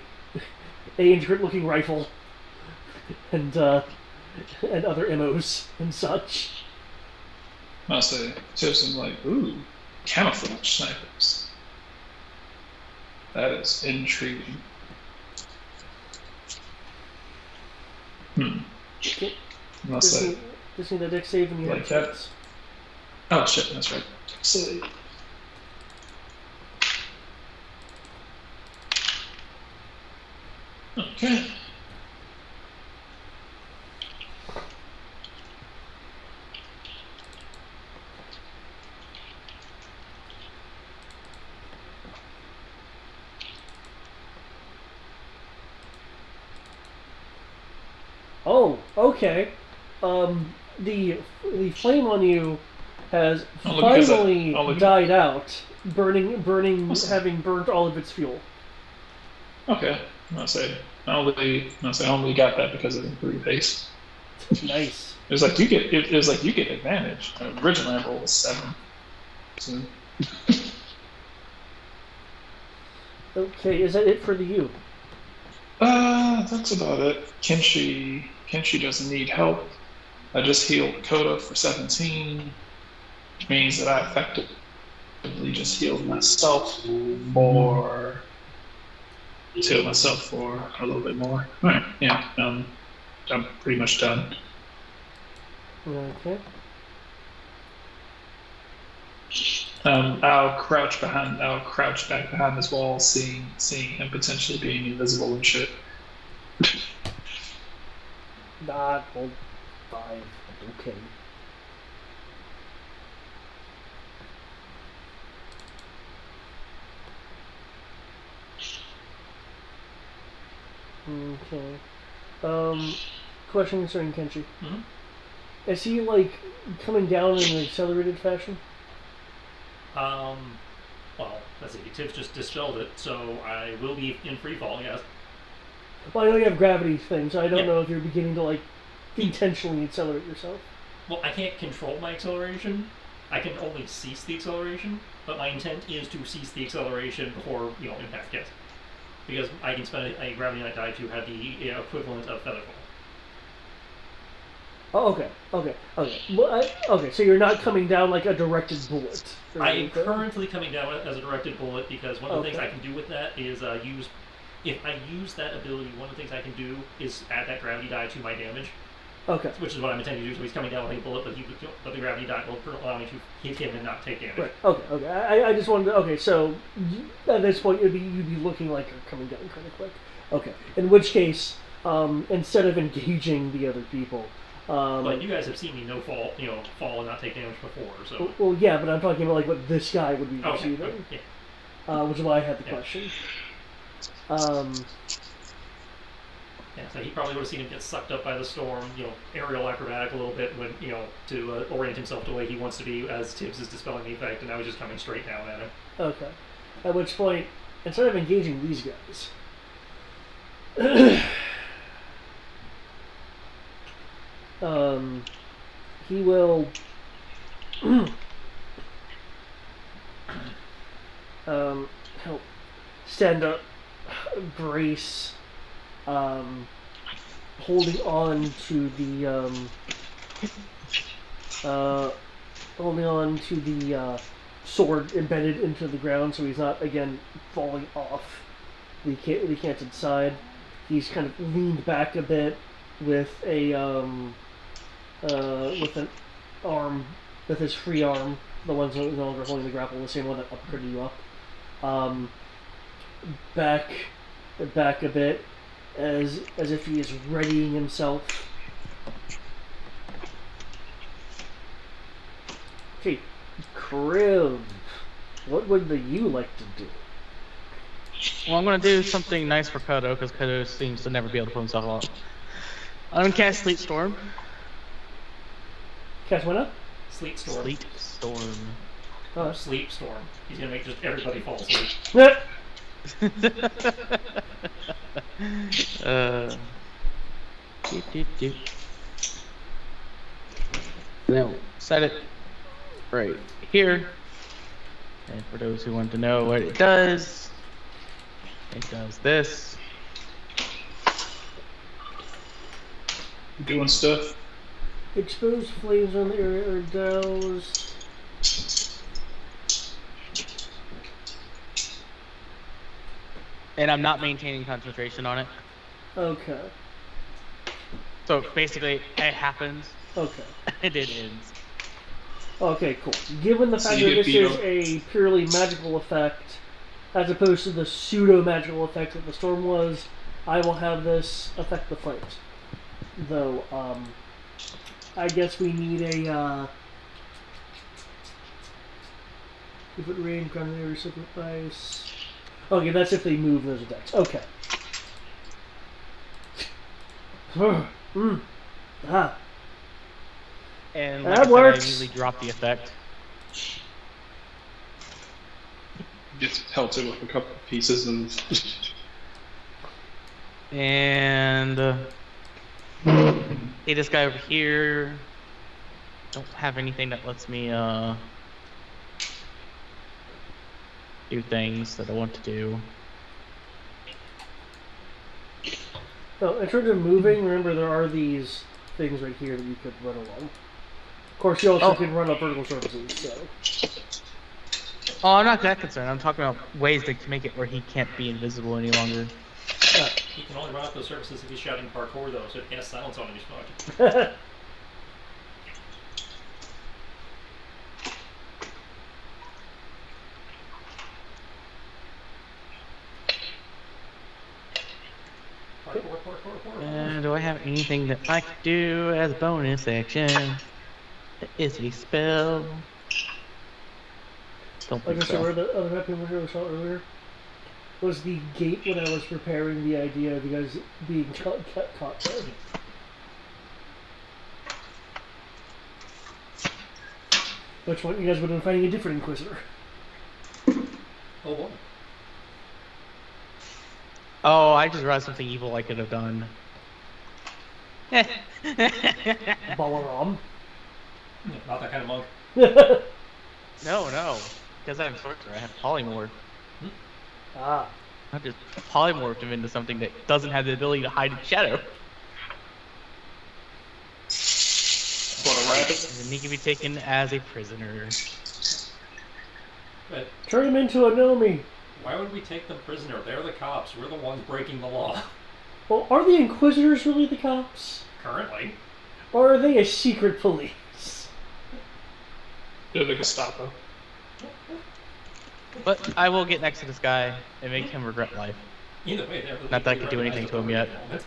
intricate looking rifle and other ammos and such. I'll say, Tips like, ooh, camouflage snipers. That is intriguing. Okay. I'll say, Just need a dex save and you like have a that. chance. Oh shit, that's right. Silly. Okay. Oh, okay. The flame on you has finally died out, burning, Awesome. having burnt all of its fuel. Okay. I'll say, I only got that because of improved haste. Nice. It was like you get advantage. Originally I rolled was 7. So. Okay, is that it for the you? That's about it. Kenshi doesn't need help. I just healed Coda for 17, which means that I effectively just healed myself for a little bit more. Alright, yeah, I'm pretty much done. Okay. I'll crouch back behind this wall, seeing him potentially being invisible and shit. Well, 5. Okay. Okay. Question concerning Kenshi. Mhm. Is he like coming down in an accelerated fashion? Well, let's see. Tibbs just dispelled it, so I will be in free fall. Yes. Well, I know you have gravity things, so I don't Yeah. know if you're beginning to like intentionally accelerate yourself. Well, I can't control my acceleration. I can only cease the acceleration, but my intent is to cease the acceleration before impact. Yes, because I can spend a gravity knight die to have the equivalent of featherfall. Oh, okay. Well, okay, so you're not coming down like a directed bullet. I am currently coming down as a directed bullet because one of the things Okay. I can do with that is use. If I use that ability, one of the things I can do is add that gravity die to my damage, Okay. which is what I'm intending to do. So he's coming down like a bullet, but the gravity die will allow me to hit him and not take damage. Right. Okay. I just wanted to. Okay, so at this point, you'd be looking like you're coming down kind of quick. Okay. In which case, instead of engaging the other people. But you guys have seen me fall and not take damage before, so. Well, yeah, but I'm talking about like what this guy would be receiving, Okay. Yeah. which is why I had the question. Yeah, so he probably would have seen him get sucked up by the storm, aerial acrobatic a little bit when, to orient himself to the way he wants to be as Tibbs is dispelling the effect, and now he's just coming straight down at him. Okay. At which point, instead of engaging these guys, he will help stand up, brace, holding on to the sword embedded into the ground, so he's not again falling off the canted side. He's kind of leaned back a bit with with an arm, with his free arm, the one's no longer holding the grapple, the same one that upgraded you up. Back a bit, as if he is readying himself. Okay, Kriv, what would you like to do? Well, I'm gonna do something nice for Kodo, because Kodo seems to never be able to pull himself off. I'm gonna cast Sleet Storm. Cast what up? Sleet Storm. Sleet Storm. Oh, Sleep Storm. He's gonna make just everybody fall asleep. Now, set it right here. And for those who want to know what it does this. Doing stuff. Exposed flames on the area are doused. And I'm not maintaining concentration on it. Okay. So basically, it happens. Okay. And it ends. Okay, cool. Given the So fact you that get this beat is up. a purely magical effect, as opposed to the pseudo-magical effect that the storm was, I will have this affect the flames. Though, I guess we need a, if it rain, ground area, sacrifice. Okay, that's if they move those attacks. Okay. Ah. And That like I said, works. I immediately drop the effect. Gets pelted with a couple of pieces and And hey, this guy over here. Don't have anything that lets me do things that I want to do. So, in terms of moving, remember there are these things right here that you could run along. Of course, you also can run up vertical surfaces, so. Oh, I'm not that concerned. I'm talking about ways to make it where he can't be invisible any longer. He can only run up those surfaces if he's shouting parkour, though, so it casts silence on him. He's fucked. Parkour. Do I have anything that I could do as a bonus action? That is a spell. Don't Like think I said, so. where the other happy winter we saw earlier was the gate when I was preparing the idea of you guys being caught there. Which one you guys would have been fighting a different Inquisitor. Oh boy. Oh, I just realized something evil I could have done. Balaram. Not that kind of monk. No. Because I'm sorcerer, I have polymorph. Ah. I just polymorphed him into something that doesn't have the ability to hide in shadow. What a rabbit. And then he can be taken as a prisoner. But Turn him into a Nomi. why would we take them prisoner? They're the cops. We're the ones breaking the law. Well, are the Inquisitors really the cops? Currently. Or are they a secret police? They're the Gestapo. But I will get next to this guy and make him regret life. Either way, they're Not that I could do anything to him yet. Moment.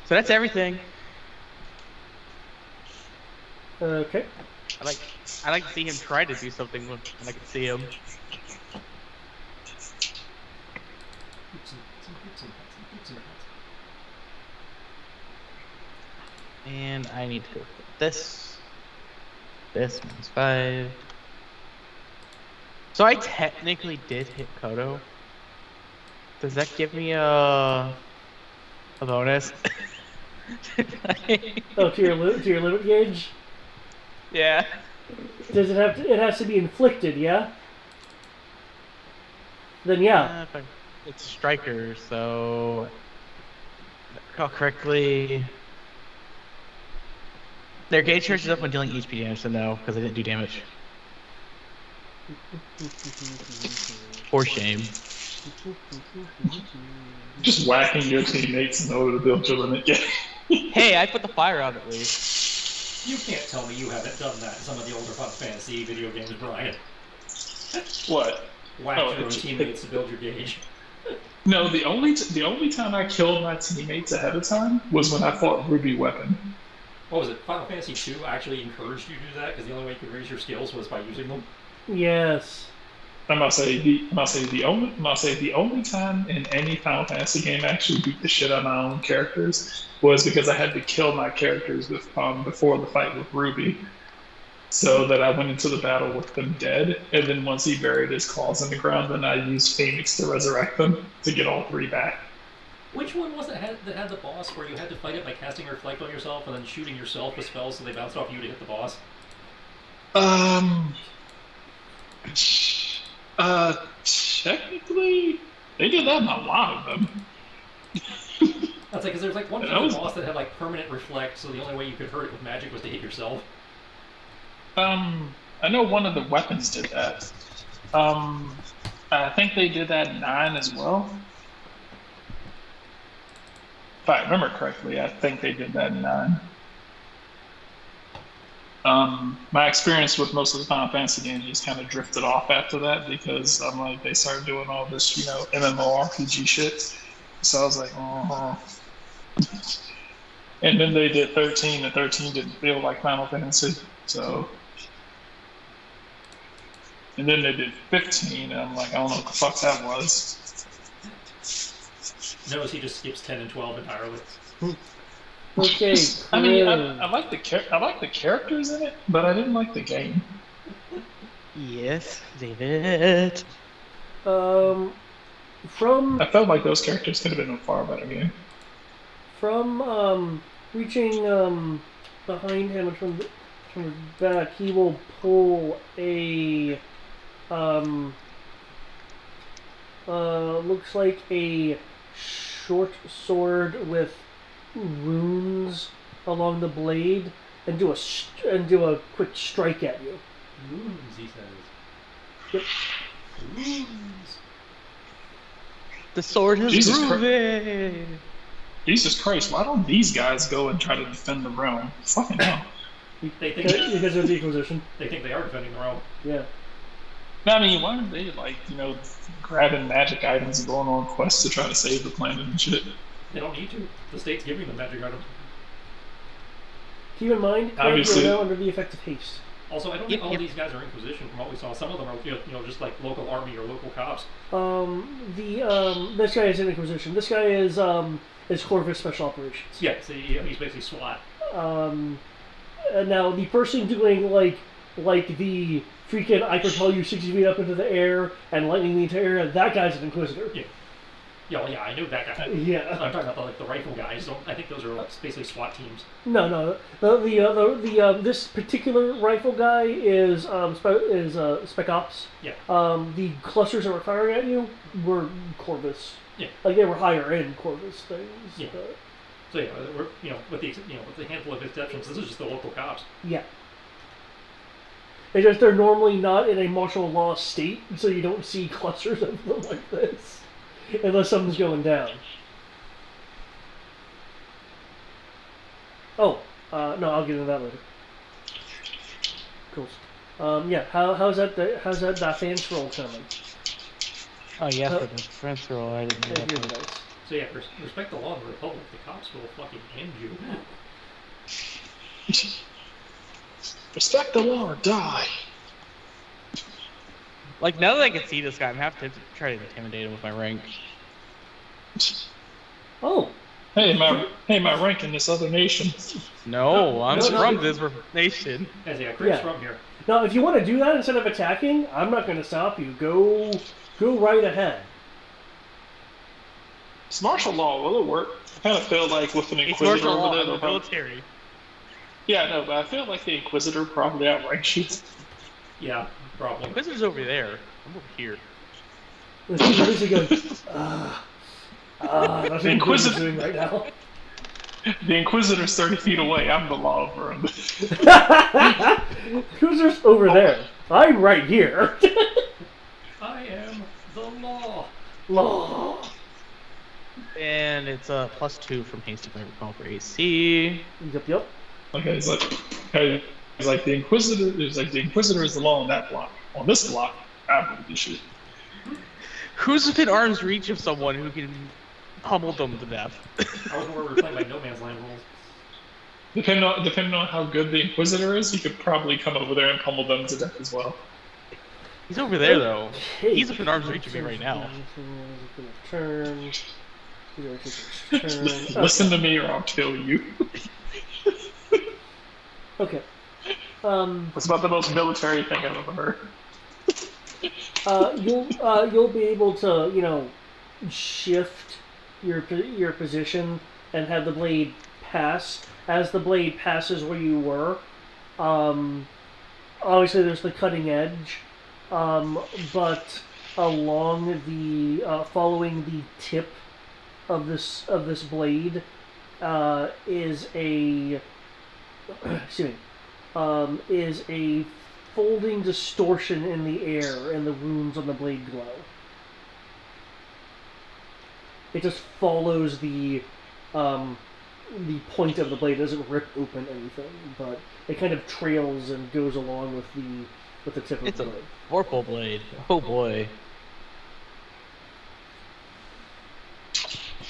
So that's everything. Okay. I like to see him try to do something when I can see him. And I need to go for this. This means 5. So I technically did hit Kodo. Does that give me a bonus? Oh, to your limit gauge? Yeah. Does it have to? It has to be inflicted, yeah. Then yeah. It's a striker, so if I recall correctly. Their gauge charges up when dealing HP damage, so no, because I didn't do damage. For shame. Just whacking your teammates in order to build your limit game. Hey, I put the fire out at least. You can't tell me you haven't done that in some of the older Final Fantasy video games, Brian. What? Whack Oh, your own it's- teammates to build your gauge. No, the only time I killed my teammates ahead of time was when I fought Ruby Weapon. What was it? Final Fantasy 2 actually encouraged you to do that because the only way you could raise your skills was by using them. Yes. I'm gonna say the only time in any Final Fantasy game I actually beat the shit out of my own characters was because I had to kill my characters with before the fight with Ruby, so that I went into the battle with them dead, and then once he buried his claws in the ground, then I used Phoenix to resurrect them to get all 3 back. Which one was it that had the boss where you had to fight it by casting Reflect on yourself and then shooting yourself with spells so they bounced off you to hit the boss? Technically, they did that in a lot of them. That's like, because there's like one That was- boss that had like permanent Reflect, so the only way you could hurt it with magic was to hit yourself. I know one of the weapons did that. I think they did that in 9 as well. If I remember correctly, I think they did that in 9. My experience with most of the Final Fantasy games just kind of drifted off after that because they started doing all this, MMORPG shit. So I was like, And then they did 13, and 13 didn't feel like Final Fantasy. So, and then they did 15, and I'm like, I don't know what the fuck that was. Notice he just skips 10 and 12 entirely. Okay. I mean, I like the characters in it, but I didn't like the game. Yes, David. From I felt like those characters could have been in a far better game. from reaching behind him and from the back, he will pull a looks like a short sword with runes along the blade and do a quick strike at you. Runes, he says. Yep. Runes. The sword is Jesus groovy. Jesus Christ, why don't these guys go and try to defend the realm? Fucking hell. They think Because of the Inquisition. they think they are defending their own. Yeah. I mean, why aren't they like, grabbing magic items and going on quests to try to save the planet and shit? They don't need to. The state's giving them magic items. Keep in mind, you are Obviously. now under the effect of haste. Also, I don't think all these guys are Inquisition from what we saw. Some of them are, just like local army or local cops. This guy is in Inquisition. This guy is Corvus Special Operations. Yeah, so he's basically SWAT. Now the person doing like the freaking I can tell you 60 feet up into the air and lightning the entire area, that guy's an Inquisitor. Yeah. Yeah, I knew that guy. Yeah. I'm talking about the rifle guys. So I think those are basically SWAT teams. No. This particular rifle guy is Spec Ops. Yeah. The clusters that were firing at you were Corvus. Yeah. Like they were higher end Corvus things. Yeah. But, So yeah, we're with the handful of exceptions, this is just the local cops. yeah. It's just they're normally not in a martial law state, so you don't see clusters of them like this. Unless something's going down. Oh, no, I'll get into that later. Cool. Yeah, how's that dance roll coming? Oh, yeah, for the defense roll, I didn't know Here's that. the dice. So yeah, respect the law of the Republic. The cops will fucking end you. Respect the law or die. Like, now that I can see this guy, I'm gonna have to try to intimidate him with my rank. Oh, Hey, my rank in this other nation. No, I'm No, from no. this nation. As Chris Yeah. from here. now if you want to do that instead of attacking, I'm not going to stop you. Go right ahead. It's martial law. Will it work? I kind of feel like with an It's Inquisitor martial law, over there, I'm they'll a probably... military. Yeah, no, but I feel like the Inquisitor probably outranks you. Yeah, probably. Inquisitor's over there. I'm over here. He's basically going, that's what Inquisitor- Inquisitor's doing right now. The Inquisitor's 30 feet away. I'm the law over him. Who's just over there? I'm right here. I am the law. Law. And it's a +2 from haste if I recall for AC. Yep. Okay, it's like the Inquisitor. It's like the Inquisitor is the law on that block. On this block, I believe this shit. Who's within arm's reach of someone who can pummel them to death? I was where we were playing by No Man's Land rules. Depending on how good the Inquisitor is, you could probably come over there and pummel them to death as well. He's over there though. Hey, He's within arm's reach of me right now. Turn. Listen to me, or I'll kill you. Okay. That's about the most military thing I've ever heard. You'll be able to shift your position and have the blade pass. As the blade passes where you were, obviously there's the cutting edge, but along the following the tip of this blade is a is a folding distortion in the air, and the runes on the blade glow. It just follows the point of the blade. It doesn't rip open anything, but it kind of trails and goes along with the tip of It's the a blade. Vorpal blade. Oh boy.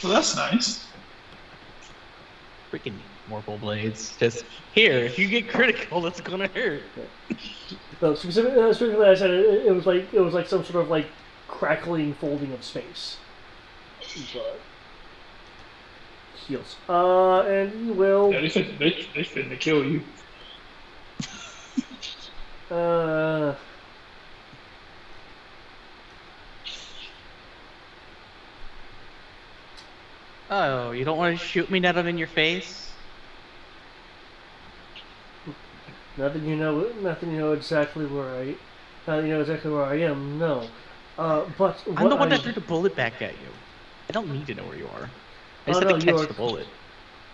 Well, that's nice. Freaking Vorpal blades. Just here, if you get critical, it's gonna hurt. No, specifically, I said it was like some sort of like crackling folding of space. But heals. And you will. Yeah, they finna kill you. Oh, you don't want to shoot me now that I'm in your face? Nothing you know exactly where I. You know exactly where I am. No. But I'm the one that threw the bullet back at you. I don't need to know where you are. I just have to catch the bullet.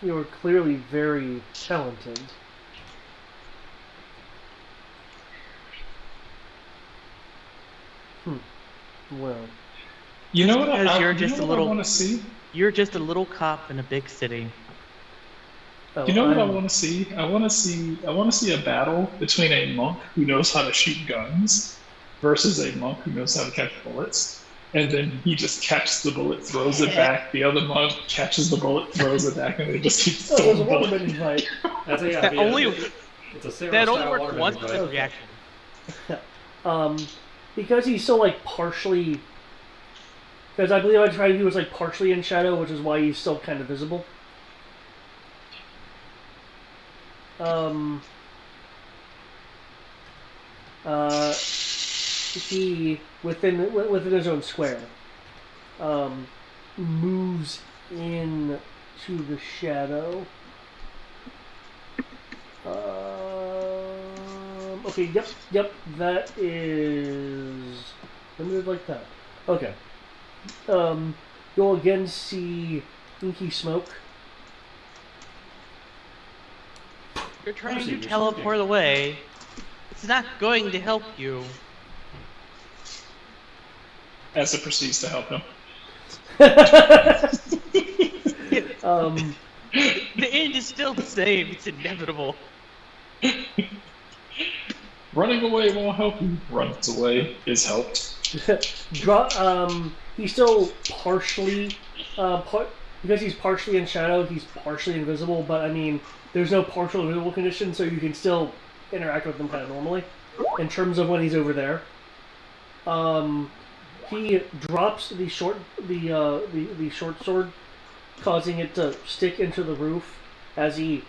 You are clearly very talented. Well. You know what? Because you're just a little. I want to see. You're just a little cop in a big city. Oh, You know what I want to see? I want to see a battle between a monk who knows how to shoot guns versus a monk who knows how to catch bullets. And then he just catches the bullet, throws it back. The other monk catches the bullet, throws it back, and they just keep Oh, there's a throwing water bullets. bending fight. That's a, yeah, That yeah, only- it's a Sarah That only style worked water once bending with fight. this reaction. Because he's still like partially. Because I believe I tried he was like partially in shadow, which is why he's still kind of visible. He within his own square moves in to the shadow. Okay, yep, that is limited like that. Okay. You'll again see inky smoke. You're trying Percy, to you're teleport away. It's not going to help you. As it proceeds to help him. The end is still the same. It's inevitable. Running away won't help you. Runs away is helped. He's still partially, because he's partially in shadow, he's partially invisible, but I mean, there's no partial invisible condition, so you can still interact with him kind of normally, in terms of when he's over there. He drops the short sword, causing it to stick into the roof as he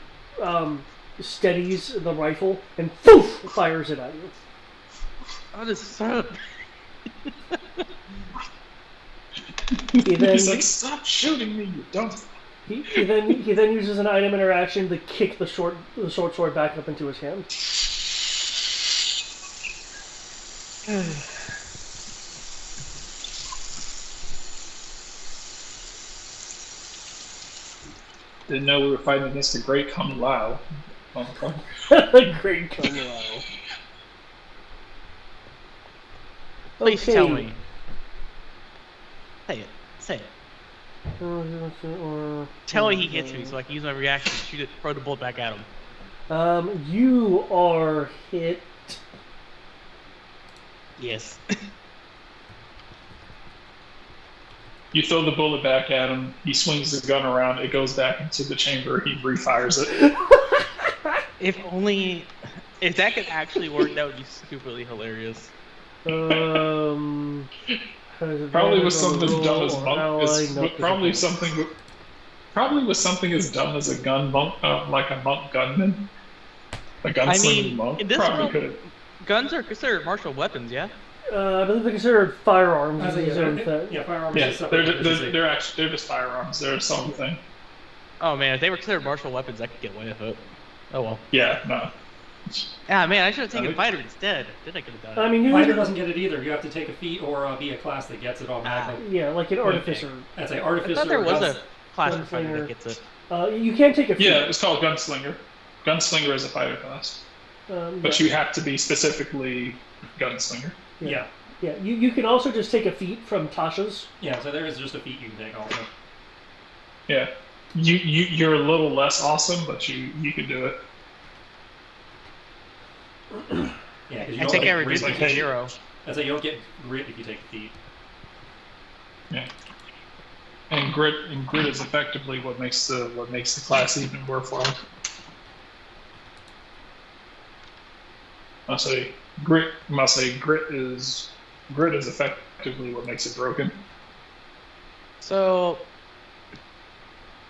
steadies the rifle and poof, fires it at you. Oh, this son. He's like, stop shooting me, you dumb. He then uses an item interaction to kick the short sword back up into his hand. Didn't know we were fighting against the great Kung Lao. Great Kung Lao. Please Okay. tell me. Say it. Say it. Tell me he hits me so I can use my reaction to shoot it, throw the bullet back at him. You are hit. Yes. You throw the bullet back at him, he swings the gun around, it goes back into the chamber, he refires it. If only... If that could actually work, that would be stupidly hilarious. Probably with something dumb as probably with something as dumb as a gun monk, like a monk gunman. A gunslinging monk in this probably world, could. guns are considered martial weapons, yeah? I believe they're considered firearms. I think Is his own thing. yeah, firearms Yeah, is separate. they're just firearms. They're something. Oh man, if they were considered martial weapons, I could get away with it. Oh well. Yeah, no. Ah man, I should have taken fighter instead. Then I could have done it. I mean, Fighter doesn't get it either. You have to take a feat or be a class that gets it automatically. yeah, like an artificer. That's a I artificer. thought there was guns- a class of fighter Gunslinger. that gets it. You can take a feat. Yeah, it's called gunslinger. Gunslinger is a fighter class, but you have to be specifically gunslinger. Yeah. Yeah, you can also just take a feat from Tasha's. Yeah, so there is just a feat you can take also. Yeah, you're a little less awesome, but you can do it. Yeah, because you I don't think I get reduced grit. it to 0. That's like you don't get grit if you take a feat. Yeah. And grit is effectively what makes the class even worthwhile. Grit is effectively what makes it broken. So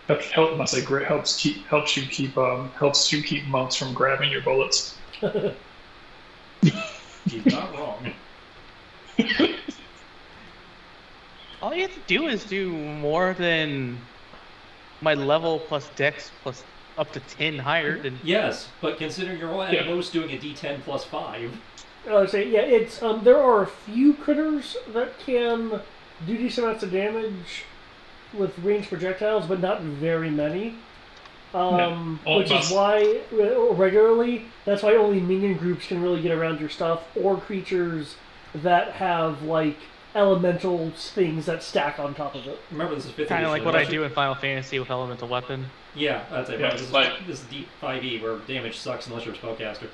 Grit helps you keep monks from grabbing your bullets. You're not wrong. all you have to do is do more than my level plus dex plus up to 10 higher than... Yes, but consider you're all at Yeah. most doing a D10 plus 5. I would say, yeah, it's there are a few critters that can do decent amounts of damage with ranged projectiles, but not very many. Which is why regularly, that's why only minion groups can really get around your stuff, or creatures that have like elemental things that stack on top of it. Remember, this is 5th Kind of like edition. what I Unless you- do in Final Fantasy with Elemental Weapon. Yeah, that's it. Yeah, Right. This is like- this is D5e where damage sucks unless you're a spellcaster.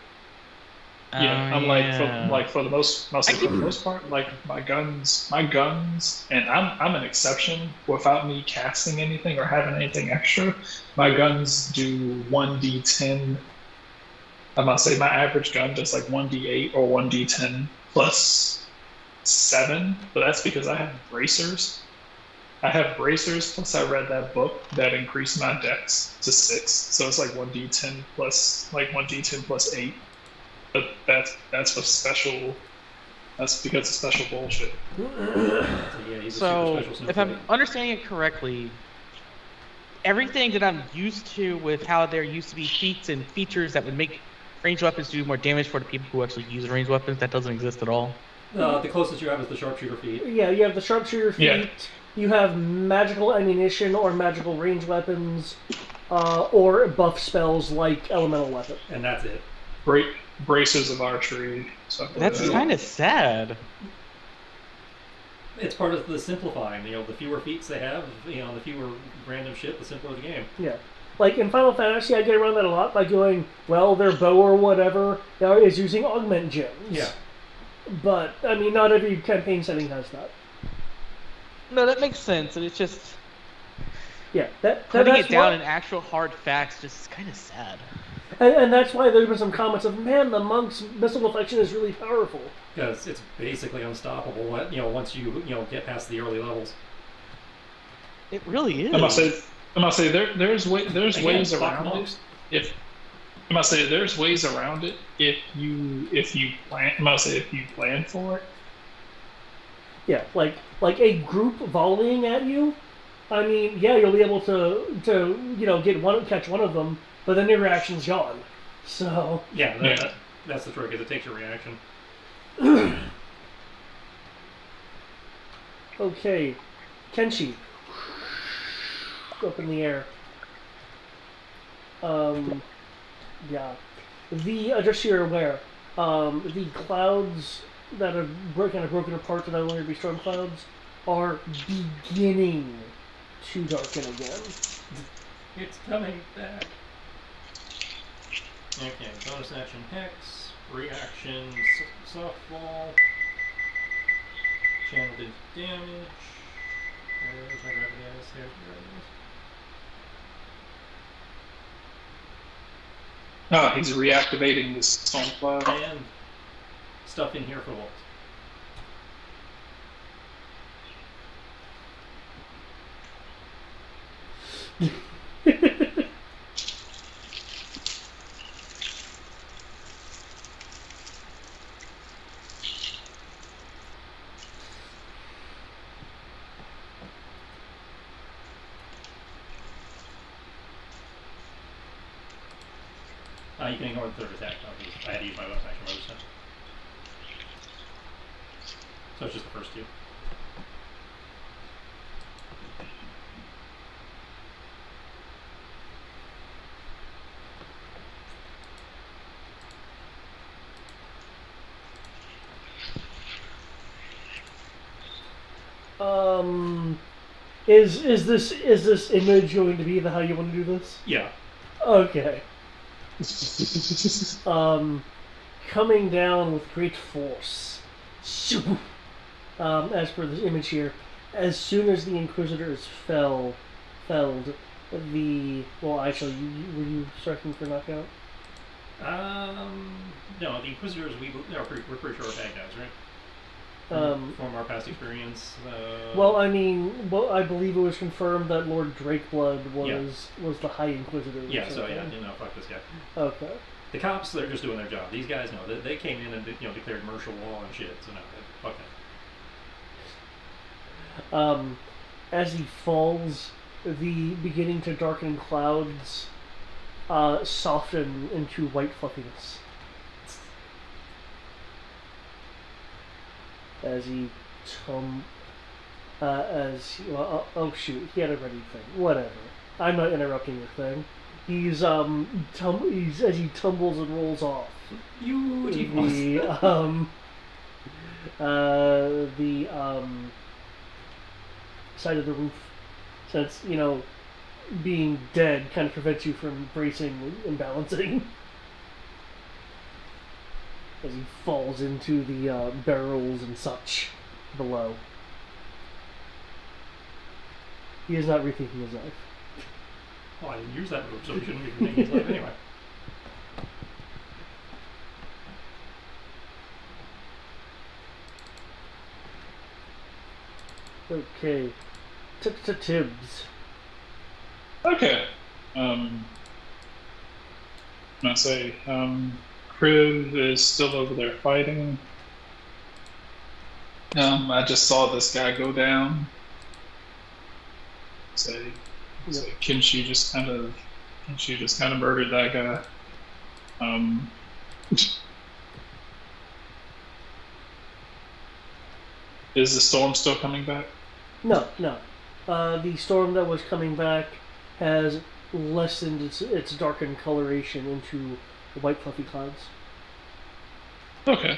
Yeah, Oh, unlike yeah. for the most, I'll say for the most part, like my guns, and I'm an exception without me casting anything or having anything extra. My guns do 1d10. I must say my average gun does like 1d8 or 1d10 plus 7, but that's because I have bracers. I have bracers, plus I read that book that increased my dex to 6, so it's like 1d10 plus 1d10 plus 8. But that's for special. That's because of special bullshit. So yeah, he's a super So, special if snowflake. I'm understanding it correctly, everything that I'm used to with how there used to be feats and features that would make ranged weapons do more damage for the people who actually use ranged weapons, that doesn't exist at all. The closest you have is the sharpshooter feat. Yeah, you have the sharpshooter feat. Yeah. You have magical ammunition or magical range weapons, or buff spells like elemental weapon. And that's it. Braces of archery, stuff like That's that. kind of sad. It's part of the simplifying. The fewer feats they have, the fewer random shit, the simpler the game. Yeah. Like in Final Fantasy, I get around that a lot by going, well, their bow or whatever is using augment gems. Yeah. But, I mean, not every campaign setting has that. No, that makes sense, and it's just Yeah. putting That's it down why, in actual hard facts just kind of sad. and that's why there's been some comments of, man, the monk's missile deflection is really powerful. Because it's basically unstoppable. Once you get past the early levels. It really is. I must say there's Again, ways fuck around monks. it. If I must say there's ways around it if you plan. I must say if you plan for it. Yeah, like a group volleying at you. I mean, yeah, you'll be able to catch one of them, but then your reaction's gone. So Yeah, that's the trick. Is it takes your reaction. okay, Kenshi, up in the air. Yeah, just so you're aware, the clouds that are kind of broken apart to no longer be storm clouds are beginning to darken again. It's coming back. Okay, bonus action hex, reaction softball, channeled into damage. There's my gravity ice, there's my gravity He's reactivating this storm cloud. ice. And stuff in here for wolves. You can ignore the third attack. I had to use my bonus action bonus time. So it's just the first two. Is this image going to be how you want to do this? Yeah. Okay. Coming down with great force. As per this image here, as soon as the Inquisitors felled the... Well, actually, were you striking for knockout? No, the Inquisitors, we're pretty sure are bad guys, right? From our past experience. I believe it was confirmed that Lord Drakeblood was the High Inquisitor. Yeah, so yeah, fuck this guy. Okay. The cops, they're just doing their job. These guys, no, they came in and declared martial law and shit. So no, fuck that. As he falls, the beginning to darken clouds soften into white fluffiness. As he oh shoot, he had a ready thing. Whatever. I'm not interrupting your thing. He's as he tumbles and rolls off. The side of the roof, since being dead kind of prevents you from bracing and balancing. as he falls into the barrels and such below. He is not rethinking his life. Well, I didn't use that move, so he shouldn't be rethinking his life anyway. Okay. Took to Tibbs. Okay. I say, Crib is still over there fighting. I just saw this guy go down. Say, Kinshi just kind of murdered that guy. Is the storm still coming back? No. The storm that was coming back has lessened its darkened coloration into white fluffy clouds. Okay.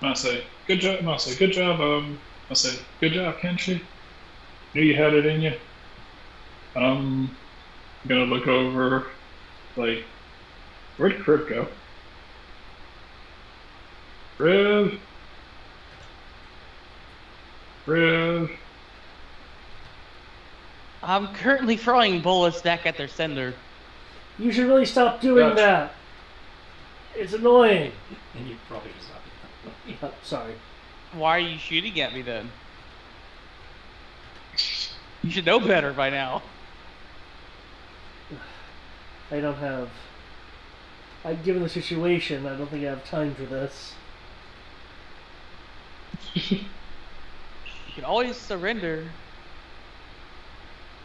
I say, good job. I say, good job. I say, good job, Kenshi. Knew you had it in you. I'm gonna look over, like, where'd Crib go? Crib. I'm currently throwing bullets back at their sender. You should really stop doing that. It's annoying. And you probably should stop it. Sorry. Why are you shooting at me then? You should know better by now. I don't have... given the situation, I don't think I have time for this. You can always surrender.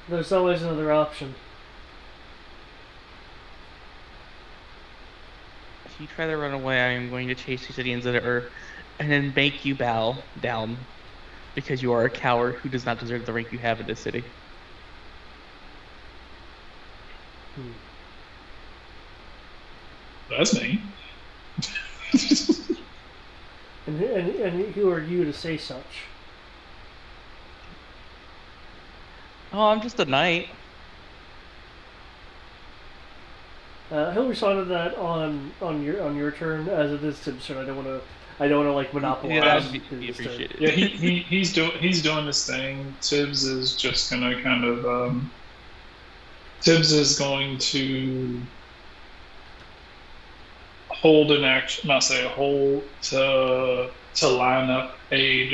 There's always another option. If you try to run away, I am going to chase you to the ends of the earth and then make you bow down because you are a coward who does not deserve the rank you have in this city. That's me. And who are you to say such? Oh, I'm just a knight. He'll respond to that on your turn, as it is Tim's turn. I don't want to like monopolize. Yeah, that'd be his turn. appreciated. Yeah, he's doing this thing. Tibbs is just gonna kind of Tibbs is going to hold an action. Not say hold to line up a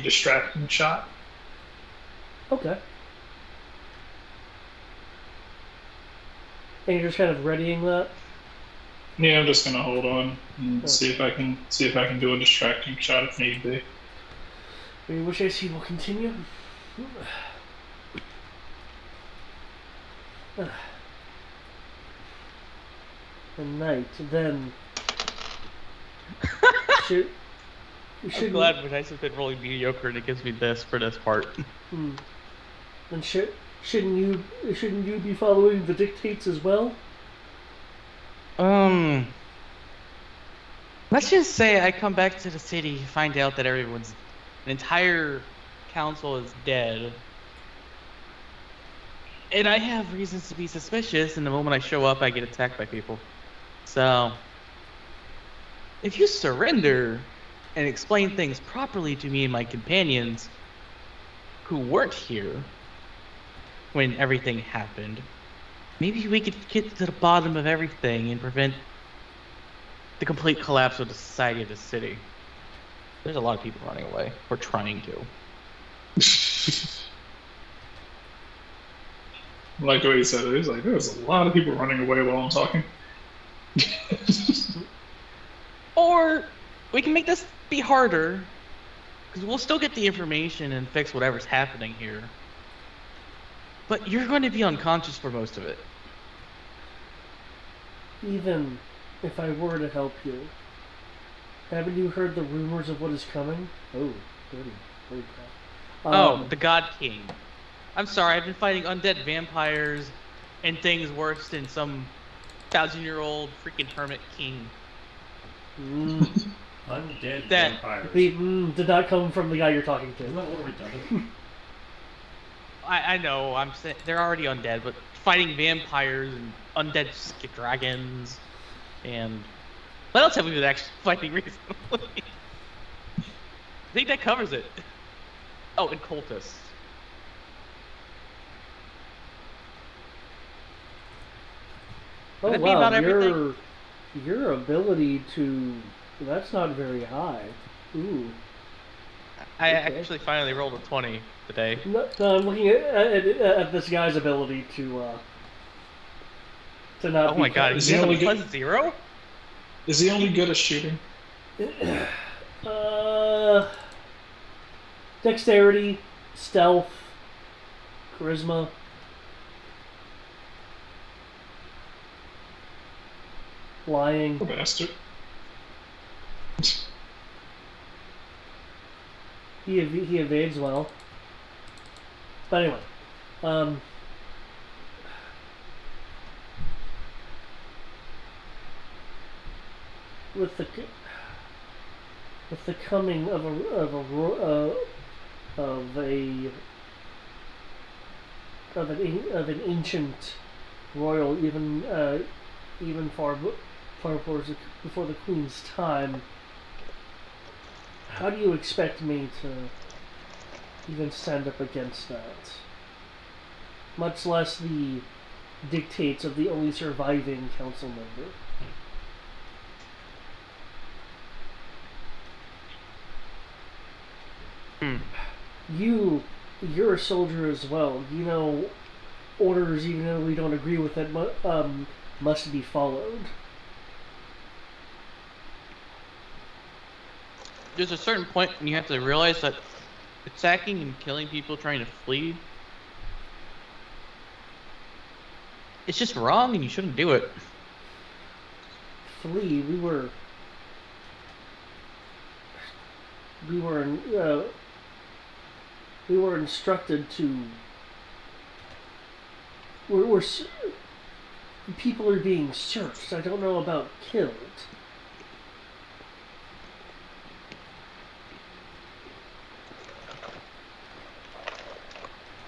distracting shot. Okay. And you're just kind of readying that. Yeah, I'm just gonna hold on and see if I can do a distracting shot if need be. In which case he will continue. The knight then should. I'm glad my dice has been rolling mediocre and it gives me this for this part. And shouldn't you be following the dictates as well? Let's just say I come back to the city, find out that an entire council is dead. And I have reasons to be suspicious, and the moment I show up, I get attacked by people. So, if you surrender and explain things properly to me and my companions who weren't here when everything happened, maybe we could get to the bottom of everything and prevent the complete collapse of the society of the city. There's a lot of people running away, or trying to. I like the way he said it. He's like, there's a lot of people running away while I'm talking. Or we can make this be harder, because we'll still get the information and fix whatever's happening here. But you're going to be unconscious for most of it. Even if I were to help you, haven't you heard the rumors of what is coming? Oh, dirty. Holy crap. The God King. I'm sorry, I've been fighting undead vampires and things worse than some 1,000-year-old freaking hermit king. Undead That- vampires. The did not come from the guy you're talking Isn't to. that a little redundant? I know, I'm saying they're already undead, but fighting vampires and undead dragons, and what else have we been actually fighting recently? I think that covers it. Oh, and cultists. Oh Would that be about wow, everything? your ability to that's not very high. Ooh. I Okay. actually finally rolled a 20 today. No, I'm looking at this guy's ability to not Oh be my god, Is he he has only a good? plus 0? Is he only good at shooting? uh, dexterity, stealth, charisma. Lying. Poor bastard. He evades well. But anyway, um, with the coming of an ancient royal, even far before the Queen's time, how do you expect me to even stand up against that? Much less the dictates of the only surviving council member. You're a soldier as well. You know, orders, even though we don't agree with it, must be followed. There's a certain point when you have to realize that attacking and killing people trying to flee, it's just wrong and you shouldn't do it. Flee. We were instructed to. People are being searched. I don't know about killed.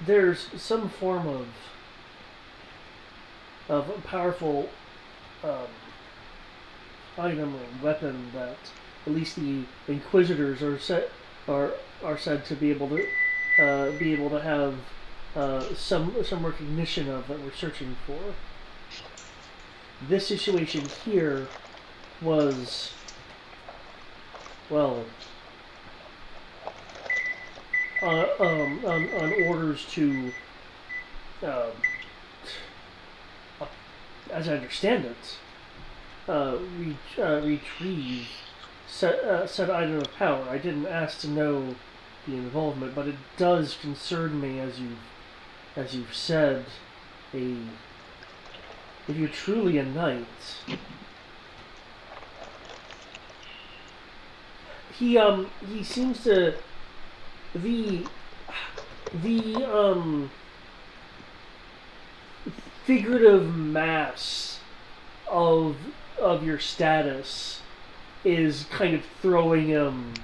There's some form of a powerful item or weapon that at least the Inquisitors are said to be able to have some recognition of that we're searching for. This situation here was, well, on orders to, as I understand it, retrieve said item of power. I didn't ask to know the involvement, but it does concern me, as you've said, if you're truly a knight. He seems to the figurative mass of your status is kind of throwing him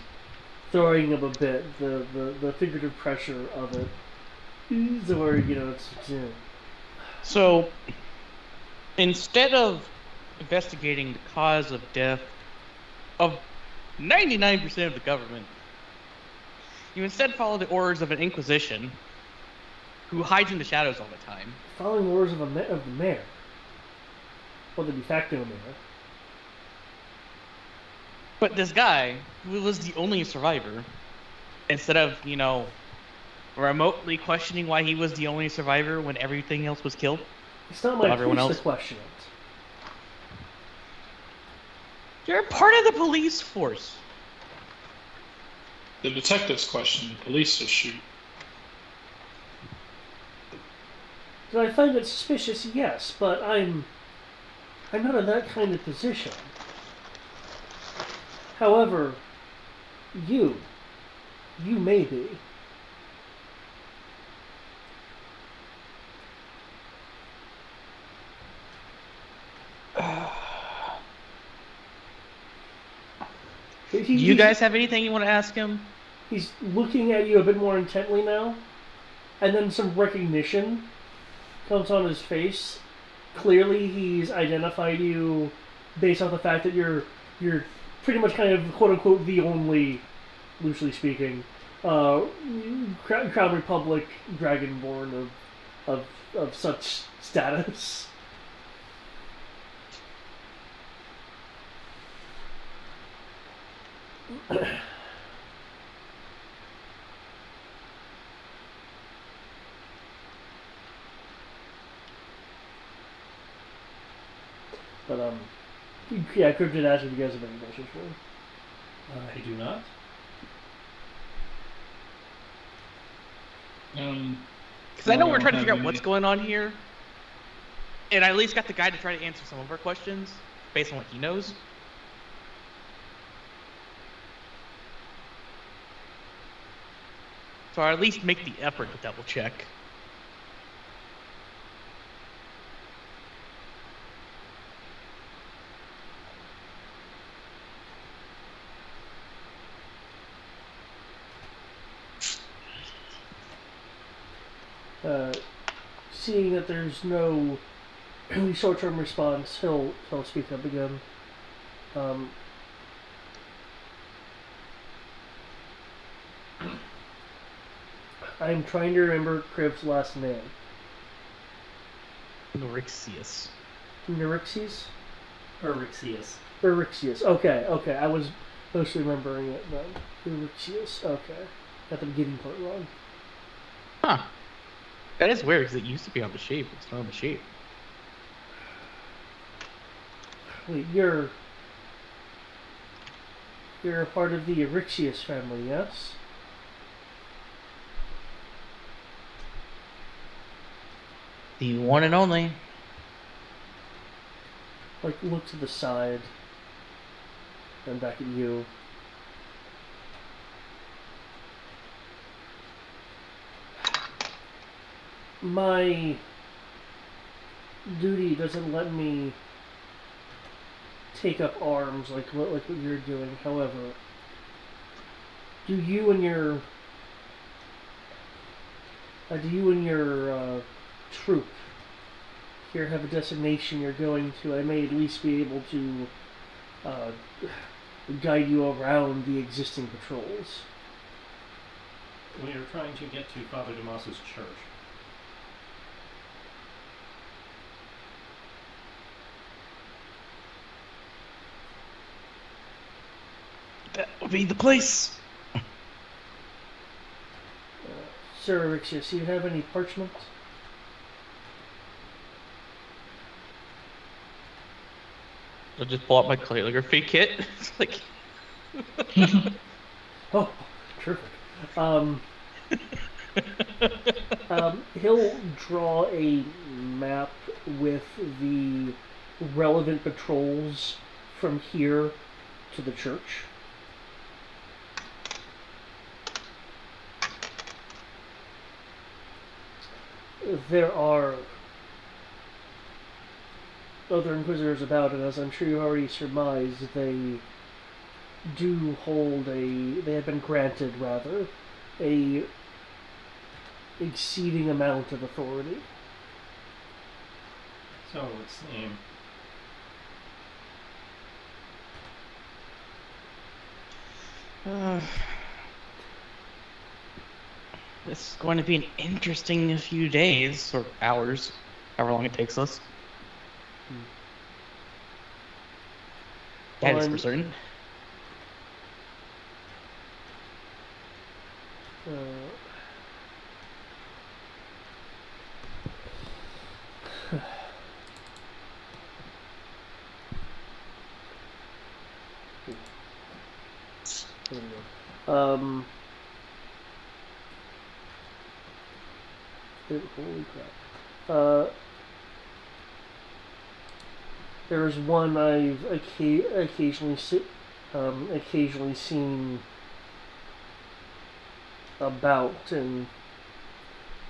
a bit. The figurative pressure of it is where it's. Yeah. So, instead of investigating the cause of death of 99% of the government, you instead follow the orders of an Inquisition who hides in the shadows all the time. Following the orders of the mayor. Or the de facto mayor. But this guy, who was the only survivor, instead of, remotely questioning why he was the only survivor when everything else was killed. It's not my everyone place else to question it. You're part of the police force. The detectives question, the police just shoot. Did I find it suspicious? Yes, but I'm not in that kind of position. However, you may be. Do you guys have anything you want to ask him? He's looking at you a bit more intently now, and then some recognition comes on his face, clearly he's identified you based off the fact that you're pretty much kind of quote unquote the only, loosely speaking, Crown Republic Dragonborn of such status. But yeah, Cryptid asked if you guys have any questions for him. I do not. Because I know I we're don't trying to have figure out any. what's going on here, and I at least got the guy to try to answer some of our questions based on what he knows. So I at least make the effort to double check. Seeing that there's no short-term response, he'll speak up again. I'm trying to remember Crib's last name. Norixius. Nerixies? Eryxius. Erixius. Okay. I was mostly remembering it then. Erixius. Okay. Got the beginning part wrong. Huh. That is weird because it used to be on the shape. It's not on the shape. Wait, you're a part of the Erixius family, yes? The one and only. Like, look to the side. And back at you. My duty doesn't let me take up arms like what you're doing. However, do you and your troop here have a destination you're going to? I may at least be able to guide you around the existing patrols. We are trying to get to Father Damas's church. That would be the place. Sir Erixius, do you have any parchment? I'll just pull out my calligraphy kit. It's like, Oh, terrific. He'll draw a map with the relevant patrols from here to the church. There are other Inquisitors about, and as I'm sure you already surmised, they have been granted, rather, a exceeding amount of authority. So it would seem. This is going to be an interesting few days or hours, however long it takes us. That is for certain. There we go. Holy crap. There's one I've occasionally seen about in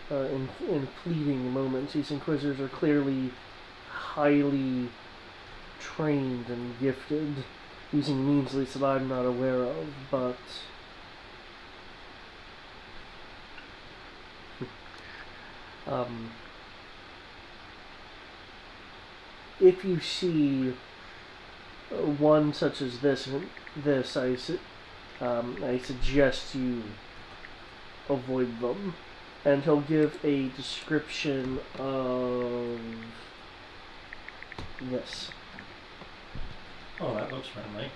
fleeting moments. These Inquisitors are clearly highly trained and gifted, using means at least that I'm not aware of, but if you see one such as this, I suggest you avoid them. And he'll give a description of this. Oh, that looks friendly.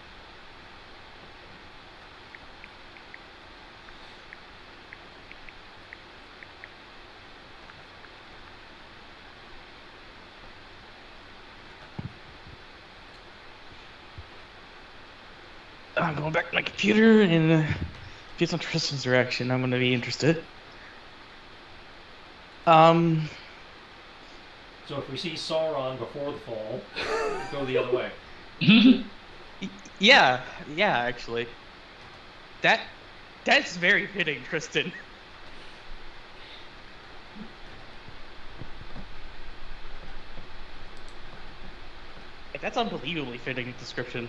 I'm going back to my computer, and based on Tristan's reaction, I'm going to be interested. So if we see Sauron before the fall, go the other way. Yeah, actually. That's very fitting, Tristan. That's unbelievably fitting description.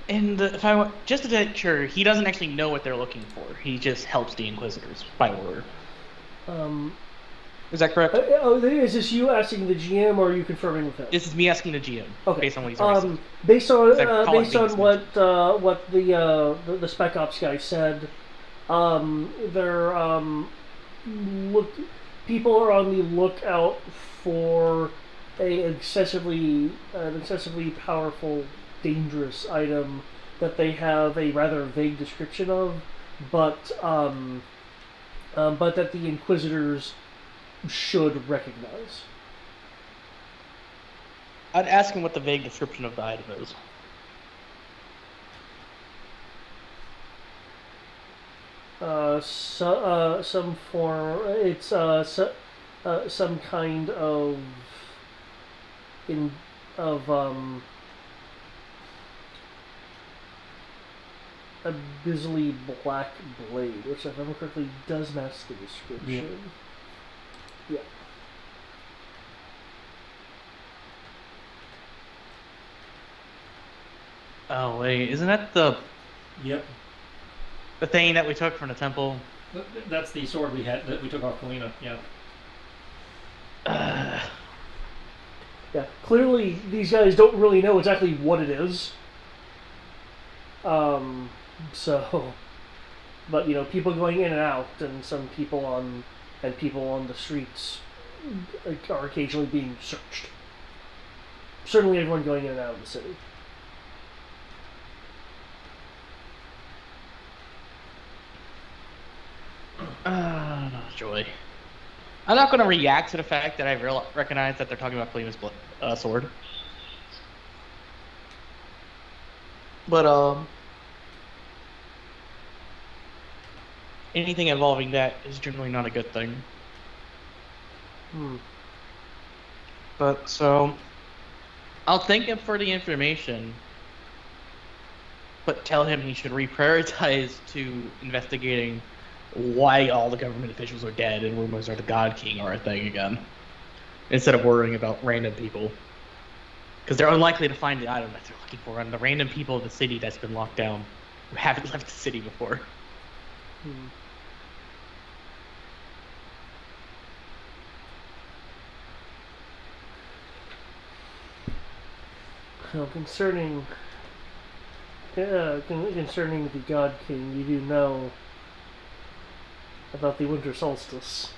And if I want, just to make sure, he doesn't actually know what they're looking for. He just helps the Inquisitors by order. Is that correct? Is this you asking the GM, or are you confirming with him? This is me asking the GM. Okay. Based on what he's already said. Based on what the Spec Ops guy said, people are on the lookout for an excessively powerful, dangerous item that they have a rather vague description of, but that the Inquisitors should recognize. I'd ask him what the vague description of the item is. Some form. It's some kind of abyssally black blade, which, if I remember correctly, does match the description. Yeah. Oh wait, isn't that the Yep. thing that we took from the temple? That's the sword we had that we took off Kalina. Yeah. Yeah. Clearly, these guys don't really know exactly what it is. So, but people going in and out, and some people on the streets are occasionally being searched. Certainly, everyone going in and out of the city. Joy. I'm not going to react to the fact that I recognize that they're talking about Kalima's sword. But, anything involving that is generally not a good thing. But, so, I'll thank him for the information, but tell him he should reprioritize to investigating why all the government officials are dead and rumors are the God King are a thing again, instead of worrying about random people. Because they're unlikely to find the item that they're looking for on the random people of the city that's been locked down who haven't left the city before. Well, concerning the God King, you do know about the winter solstice.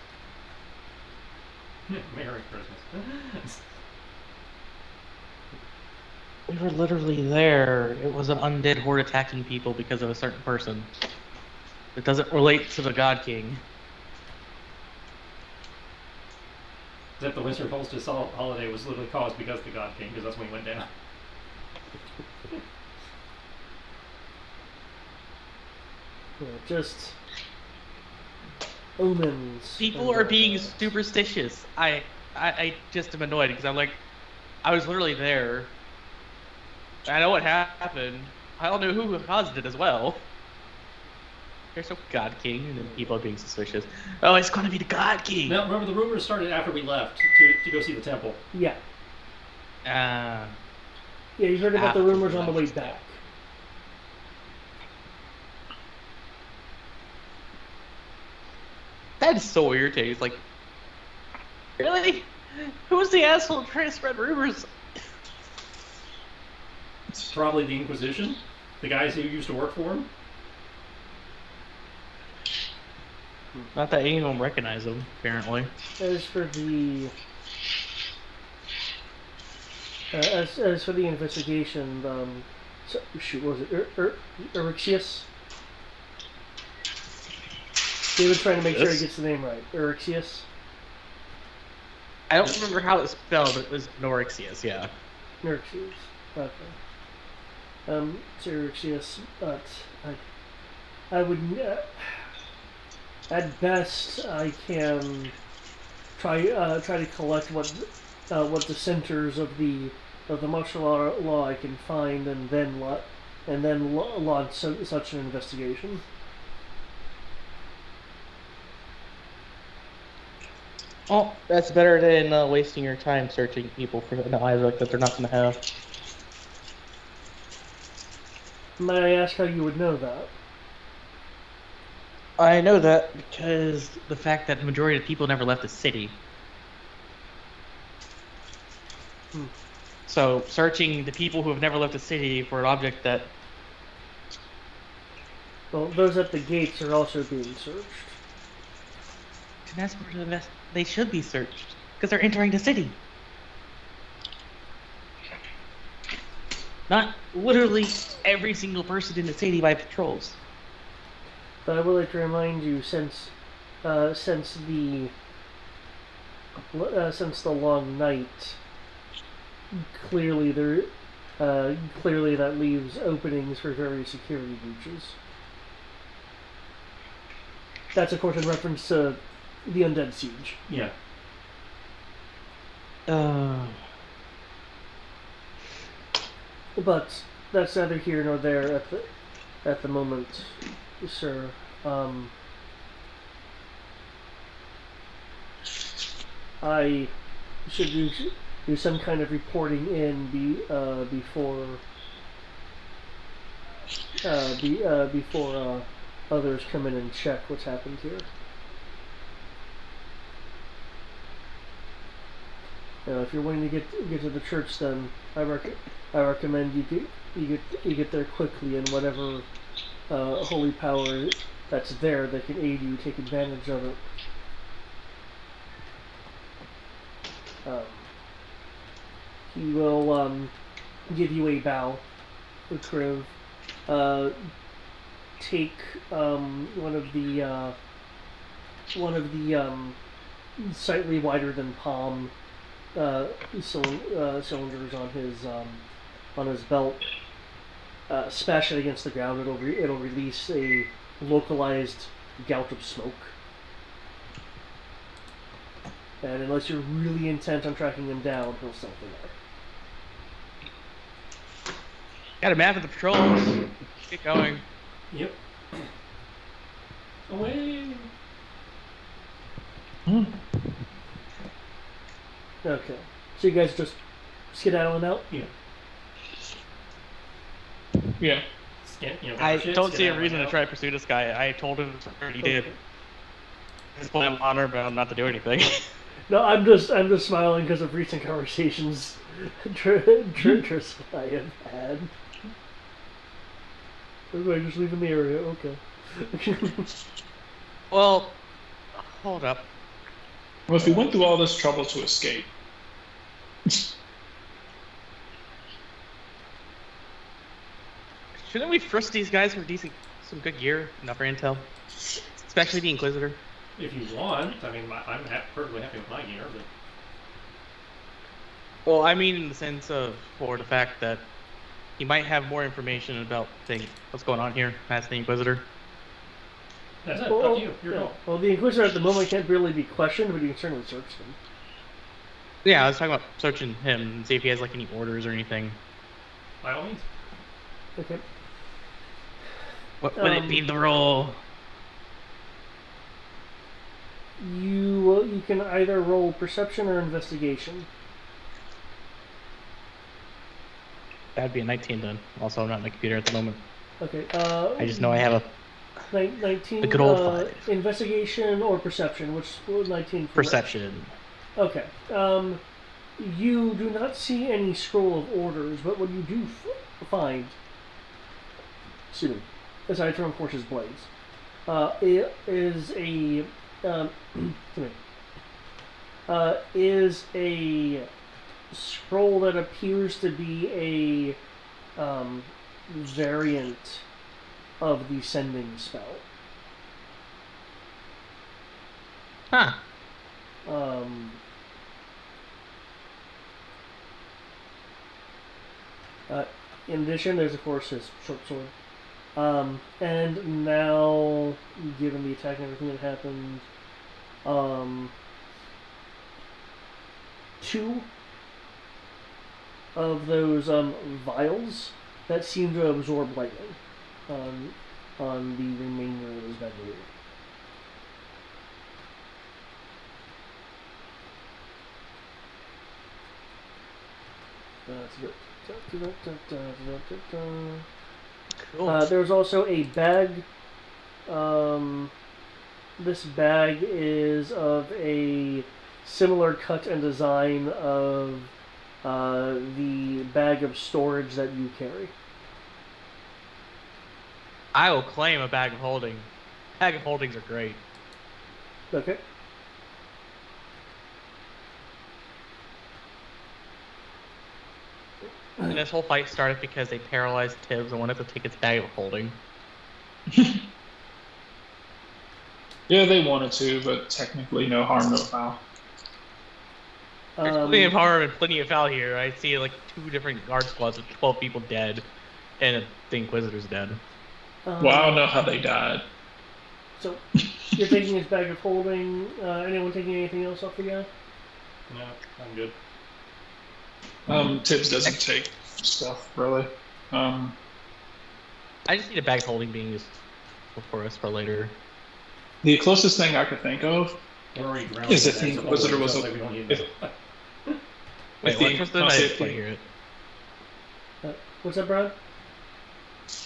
Merry Christmas. We were literally there. It was an undead horde attacking people because of a certain person. It doesn't relate to the God King. Except the winter solstice holiday was literally caused because of the God King, because that's when he went down. Just omens. People are being superstitious. I just am annoyed because I'm like, I was literally there. I know what happened. I don't know who caused it as well. There's no God King, and then people are being suspicious. Oh, it's gonna be the God King. Now, remember, the rumors started after we left to go see the temple. Yeah. Uh, Yeah, you heard about the After rumors we on the way left, yeah. back. that is so irritating. It's like, really? Who's the asshole trying to spread rumors? Probably the Inquisition, the guys who used to work for him. Not that any of them recognize him, apparently. As for the as for the investigation, shoot, what was it Eryxius? David's trying to make sure he Yes. gets the name right. Eryxius. I don't remember how it's spelled, but it was Norexius, yeah. Eryxius. Okay. It's Eryxius, but I would at best I can try to collect what the centers of the martial law I can find, and then launch such an investigation. Oh, that's better than wasting your time searching people for knowledge like that they're not going to have. May I ask how you would know that? I know that because the fact that the majority of people never left the city. So, searching the people who have never left the city for an object that... Well, those at the gates are also being searched. And that's where they should be searched, because they're entering the city. Not literally every single person in the city by patrols. But I would like to remind you, since the long night, clearly that leaves openings for various security breaches. That's of course in reference to the Undead Siege. Yeah. But that's neither here nor there at the moment, sir. I should do some kind of reporting in before others come in and check what's happened here. If you're wanting to get to the church, then I recommend you get there quickly, and whatever holy power that's there that can aid you, take advantage of it. He will give you a bow, Kriv. Take one of the slightly wider than palm cylinders on his belt. Smash it against the ground. It'll release a localized gout of smoke. And unless you're really intent on tracking him down, he'll stop there. Got a map of the patrols. Get going. Yep. Away. Okay. So you guys just skedaddling out? Yeah. Yeah. I don't see a reason to try to pursue this guy. I told him he did. His plan of honor bound not to do anything. No, I'm just smiling because of recent conversations Tris and I have had. Everybody just leaving the area, okay. Well, hold up. Well, if we went through all this trouble to escape, shouldn't we frisk these guys for some good gear, enough for intel? Especially the Inquisitor. If you want, I mean, I'm perfectly happy with my gear, but... Well, I mean in the sense of, for the fact that he might have more information about what's going on here as the Inquisitor. That's it, up to you, your call. Well, the Inquisitor at the moment can't really be questioned, but you can certainly search them. Yeah, I was talking about searching him and see if he has like any orders or anything. By all means. Okay. What would it be the role? You can either roll perception or investigation. That'd be a 19 then. Also, I'm not on the computer at the moment. Okay. I just know I have a 19. the good old 5. Investigation or perception? Which 19 for which? Perception. Okay. You do not see any scroll of orders, but what you do find, excuse me, aside from of course his blades, it is a excuse me, is a scroll that appears to be a variant of the sending spell. Huh. In addition, there's of course his short sword. And now, given the attack and everything that happened, 2 of those vials that seem to absorb lightning on the remainder of his bedroom. Cool. There's also a bag. This bag is of a similar cut and design of the bag of storage that you carry. I will claim a bag of holding. Bag of holdings are great. Okay. And this whole fight started because they paralyzed Tibbs and wanted to take its bag of holding. Yeah, they wanted to, but technically no harm, no foul. There's plenty of harm and plenty of foul here. I see like 2 different guard squads with 12 people dead, and the Inquisitor's dead. Well, I don't know how they died. So, you're taking his bag of holding. Anyone taking anything else off the guy? No, I'm good. Tibbs doesn't take stuff, really. I just need a bag of holding being used for us for later. The closest thing I could think of We're already drowning. is if the Inquisitor was Sounds like we don't need if, that. Wait, if the- what Tristan? I'll I say didn't if quite the- hear it. What's that, Brian?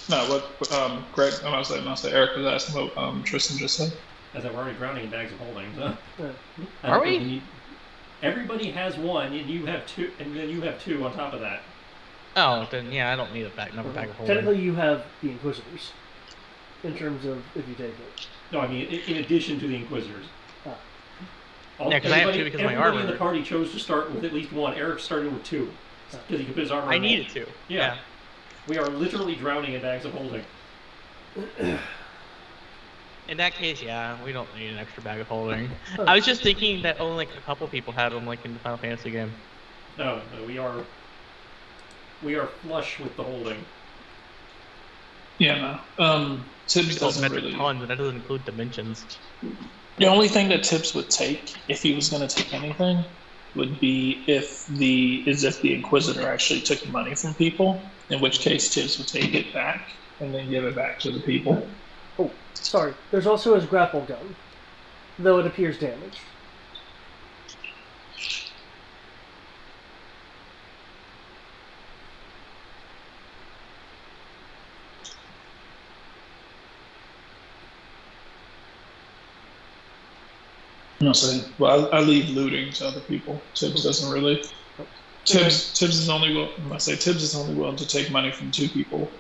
No, what Greg, I'll say Eric was asking what Tristan just said. I said we're already drowning in bags of holding. So. Yeah. I don't Are think we? need- Everybody has one, and you have 2, and then you have 2 on top of that. Oh, then yeah, I don't need another bag of holding. Technically, you have the Inquisitors. In terms of if you take it. No, I mean in addition to the Inquisitors. Ah. Yeah, 'cause I have 2 because of my everybody in armor. the party chose to start with at least 1. Eric started with 2 because he could put his armor. I on. needed to. Yeah. We are literally drowning in bags of holding. In that case, yeah, we don't need an extra bag of holding. I was just thinking that only like a couple people had them, like in the Final Fantasy game. No, we are flush with the holding. Yeah, no. Tibbs It's called doesn't metric really. tons, and that doesn't include dimensions. The only thing that Tibbs would take, if he was going to take anything, would be if the Inquisitor actually took money from people, in which case Tibbs would take it back and then give it back to the people. Oh, sorry. There's also his grapple gun, though it appears damaged. I'm not saying. Well, I leave looting to other people. Tibbs doesn't really. Tibbs is only Tibbs is only willing to take money from 2 people: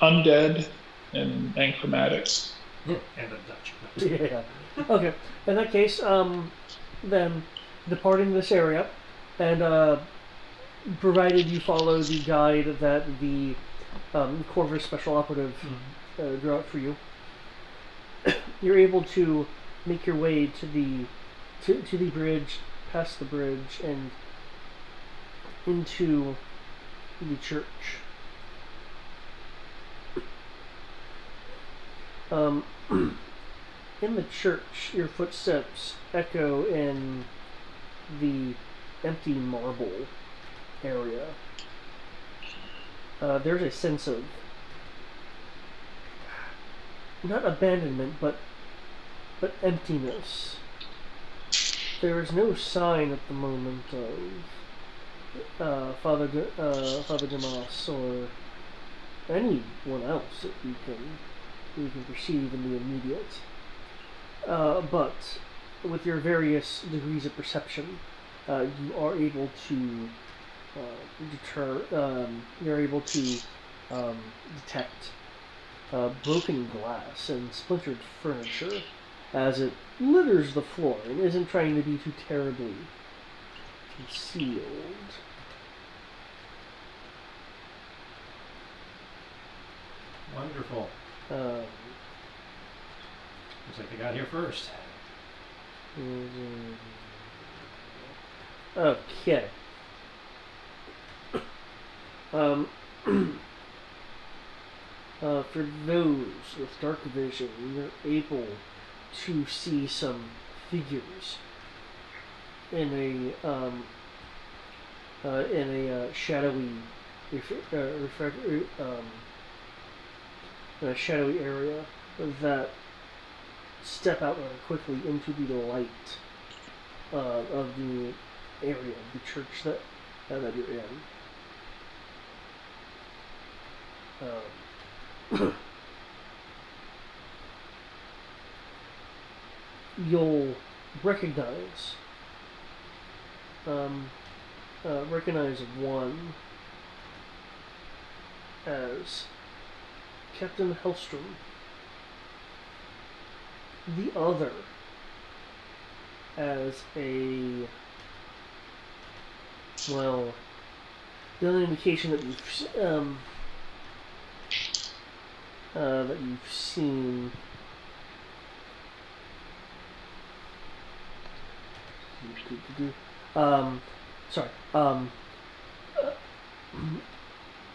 undead and chromatics. And a Dutch. Yeah. Okay. In that case, then departing this area, and provided you follow the guide that the Corvus Special Operative drew out for you, you're able to make your way to the bridge, past the bridge, and into the church. In the church, your footsteps echo in the empty marble area. There's a sense of not abandonment, but emptiness. There is no sign at the moment of Father Demas or anyone else that you can perceive in the immediate. But with your various degrees of perception, you are able to you're able to detect broken glass and splintered furniture as it litters the floor and isn't trying to be too terribly concealed. Wonderful. Um, Looks like they got here first. Okay. Um, for those with dark vision, you're able to see some figures in a shadowy, in a shadowy area that step out rather quickly into the light of the area of the church that you're in. You'll recognize one as Captain Hellstrom, the other as the only indication that you've seen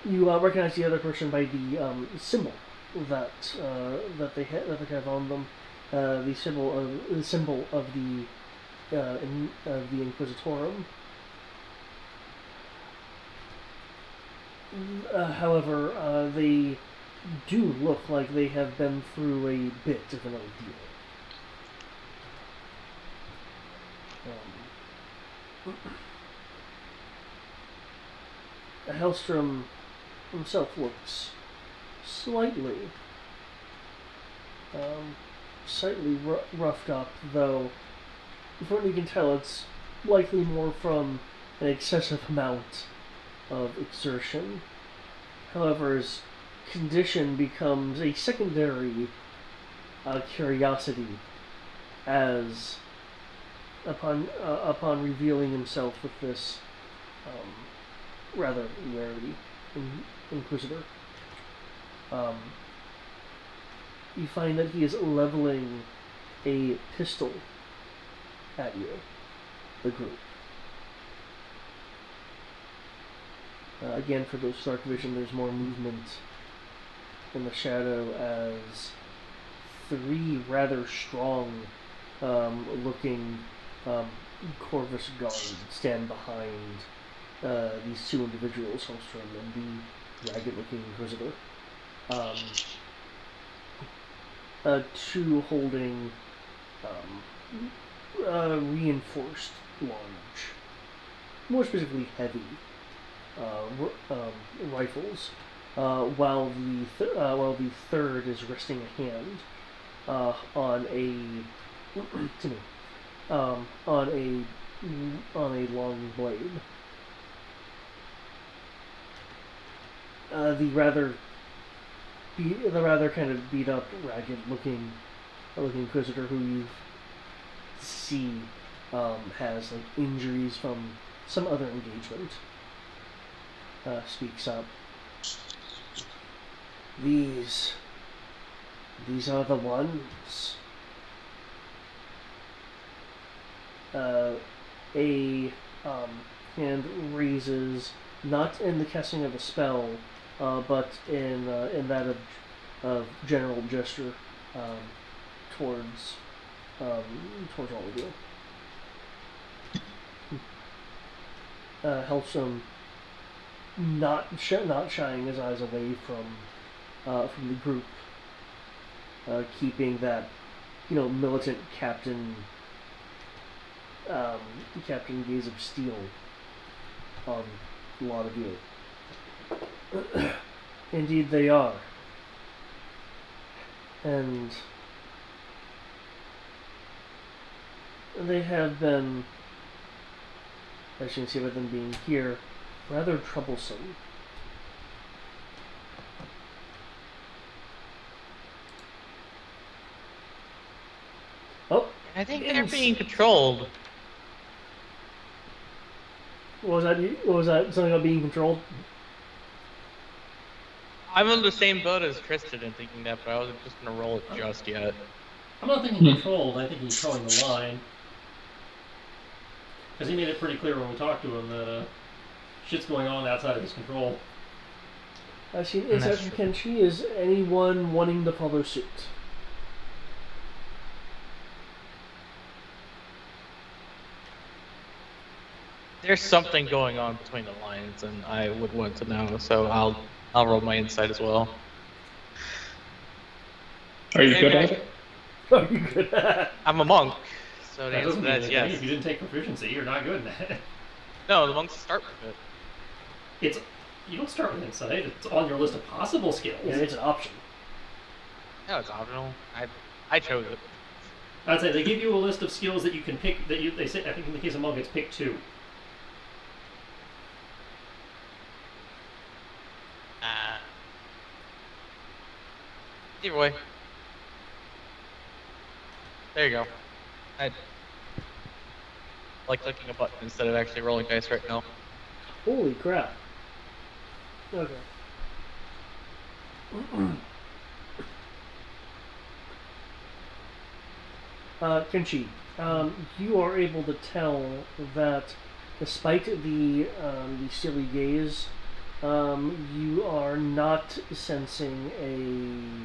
you recognize the other person by the symbol that they have on them, the symbol of the Inquisitorum. However, they do look like they have been through a bit of an ordeal. Hellstrom himself looks slightly roughed up, though from what you can tell it's likely more from an excessive amount of exertion. However, his condition becomes a secondary curiosity as upon revealing himself with this rather wary Inquisitor. You find that he is leveling a pistol at you, the group. Again, for those dark vision, there's more movement in the shadow as three rather strong looking Corvus guards stand behind these two individuals, Holstrom and the ragged looking Inquisitor. Two holding reinforced large, more specifically heavy rifles, while the third is resting a hand on a long blade. The rather kind of beat up, ragged looking Inquisitor, who you see has like injuries from some other engagement, speaks up. These are the ones. A hand raises, not in the casting of a spell, but in that of general gesture towards all of you. Hellstrom not shying his eyes away from the group, keeping that militant captain gaze of steel on a lot of you. Indeed, they are. And they have been, as you can see by them being here, rather troublesome. Oh, I think they're being controlled. what was that? What was that? Something about being controlled? I'm on the same boat as Tristan in thinking that, but I wasn't just gonna roll it just yet. I'm not thinking controlled, I think he's towing the line. Because he made it pretty clear when we talked to him that shit's going on outside of his control. I see. Is that Kenshi? Is anyone wanting to follow suit? There's something going on between the lines, and I would want to know, so I'll roll my insight as well. Are you good at it? Are you good at it? I'm a monk, so the That answer doesn't to mean that is anything. yes. If you didn't take proficiency, you're not good at it. No, the monks start with it. You don't start with insight. It's on your list of possible skills. Yeah, it's an option. No, it's optional. I chose it. I'd say they give you a list of skills that you can pick. They say, I think in the case of monk, it's pick 2. Either way. There you go. I like clicking a button instead of actually rolling dice right now. Holy crap. Okay. Kenshi, you are able to tell that despite the silly gaze, you are not sensing a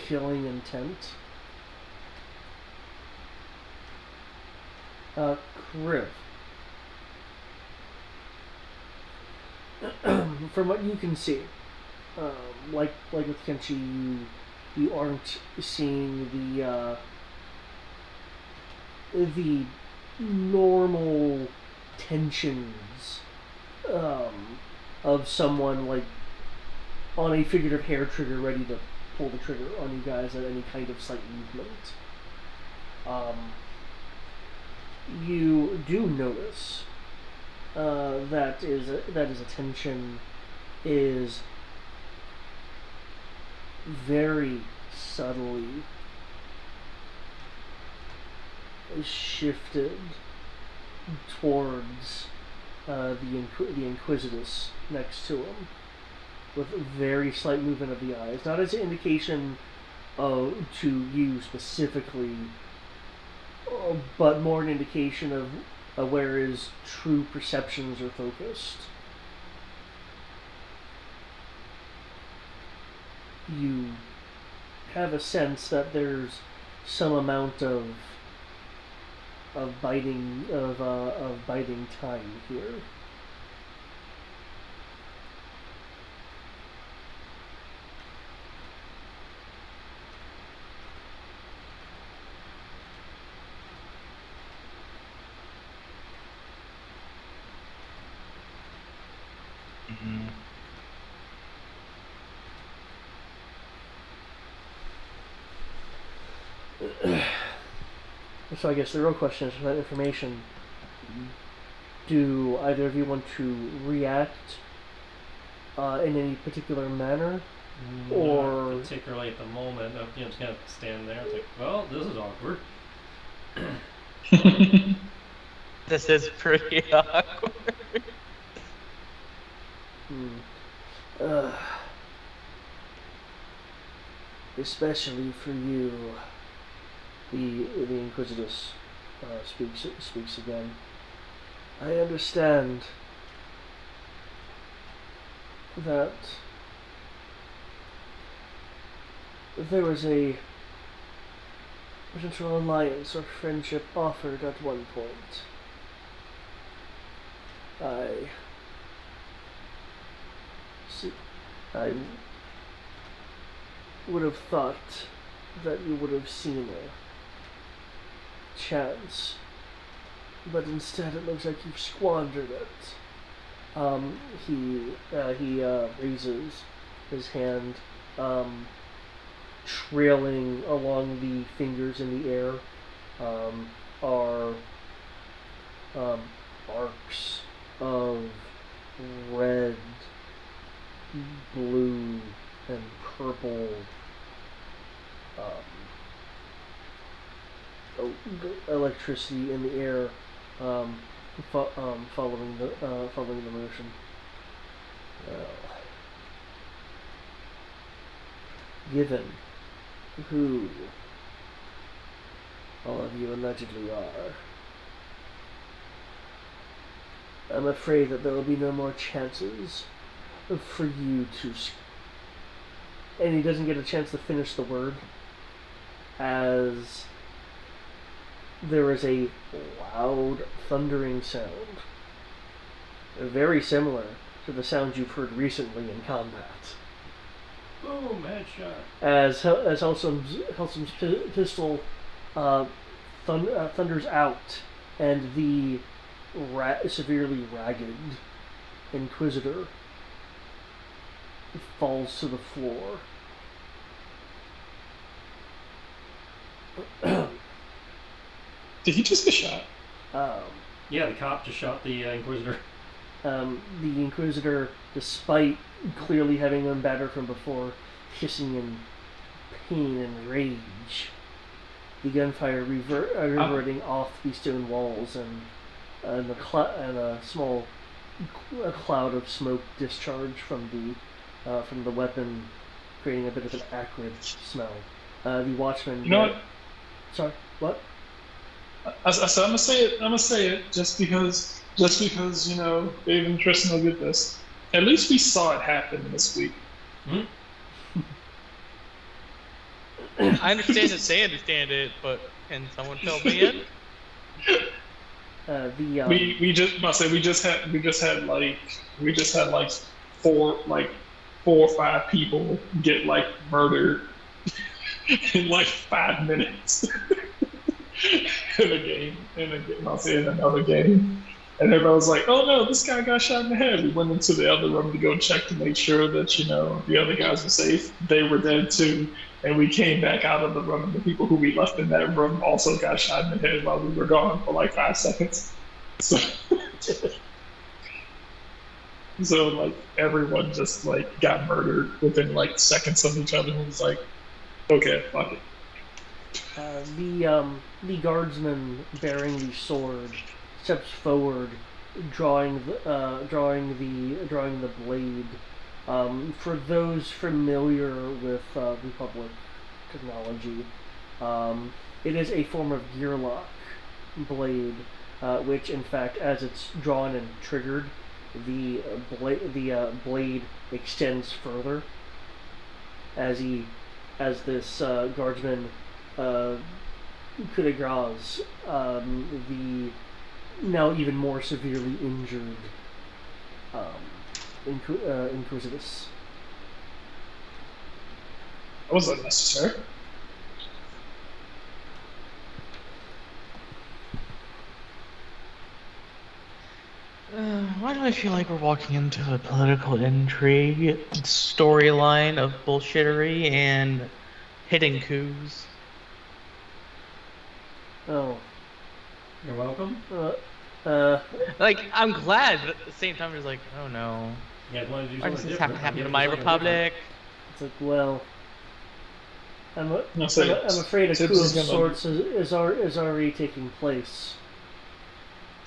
killing intent. Kriv. From what you can see, like with Kenshi, you aren't seeing the normal tensions of someone like on a figurative hair trigger, ready to pull the trigger on you guys at any kind of slight movement. You do notice that is a tension is very subtly shifted towards the Inquisitus next to him, with a very slight movement of the eyes, not as an indication to you specifically, but more an indication of where his true perceptions are focused. You have a sense that there's some amount of biting time here. So I guess the real question is, for that information, do either of you want to react in any particular manner? Or not particularly at the moment. I'm just gonna stand there. It's like, well, this is awkward. This is pretty awkward. Especially for you, the Inquisitus speaks again. I understand that there was a potential alliance or friendship offered at one point. I would have thought that you would have seen a chance, but instead it looks like you've squandered it. He raises his hand, trailing along the fingers in the air, are arcs of red, blue, and purple electricity in the air, following the motion. Given who all of you allegedly are, I'm afraid that there will be no more chances for you to. And he doesn't get a chance to finish the word, as there is a loud, thundering sound, very similar to the sounds you've heard recently in combat. Boom, headshot. As Helsum's pistol thunders out, and the severely ragged Inquisitor falls to the floor. Did he just get shot? Yeah, the cop just shot the Inquisitor. The Inquisitor, despite clearly having been battered from before, hissing in pain and rage. The gunfire reverting off the stone walls, and a small cloud of smoke discharged from the weapon, creating a bit of an acrid smell. The watchman. You know what? Sorry, what? I said I'm gonna say it just because you know Dave and Tristan will get this. At least we saw it happen this week. Hmm? I understand that they understand it, but can someone fill me in? We just had like four or five people get like murdered in like 5 minutes in another game. And everybody was like, "Oh no, this guy got shot in the head." We went into the other room to go check to make sure that, you know, the other guys were safe. They were dead too. And we came back out of the room, and the people who we left in that room also got shot in the head while we were gone for like 5 seconds. So, so like everyone just like got murdered within like seconds of each other. And was like, okay, fuck it. The guardsman bearing the sword steps forward, drawing the blade. For those familiar with Republic technology, it is a form of gearlock blade, which, in fact, as it's drawn and triggered, the blade extends further. As this guardsman coup de grace, the now even more severely injured Inquisitus. That was unnecessary. Why do I feel like we're walking into a political intrigue storyline of bullshittery and hidden coups? Oh. You're welcome. Like, I'm glad, but at the same time, it's like, oh no. You guys want to do Why does something this have to different? happen Yeah, to do my something republic? It's like, well, I'm So afraid a Tibbs coup of is gonna- sorts is already taking place.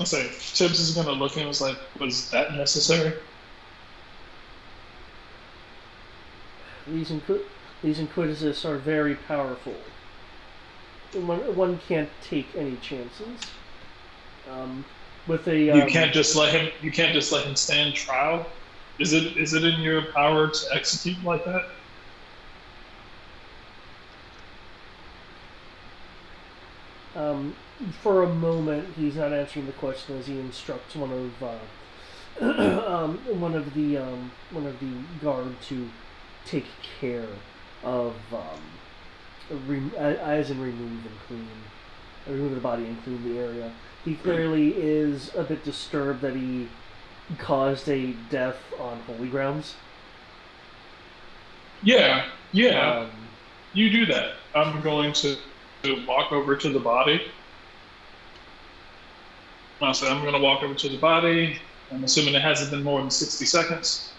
I'll say Tibbs is gonna look and was like, was that necessary? These Inquisitors are very powerful. One can't take any chances. With a You can't just let him stand trial. Is it in your power to execute like that? For a moment, he's not answering the question as he instructs one of the guard to take care of as in remove and clean, remove the body and clean the area. He clearly is a bit disturbed that he caused a death on holy grounds. Yeah, yeah. Um, You do that. I'm going to walk over to the body. I said, I'm going to walk over to the body. I'm assuming it hasn't been more than 60 seconds.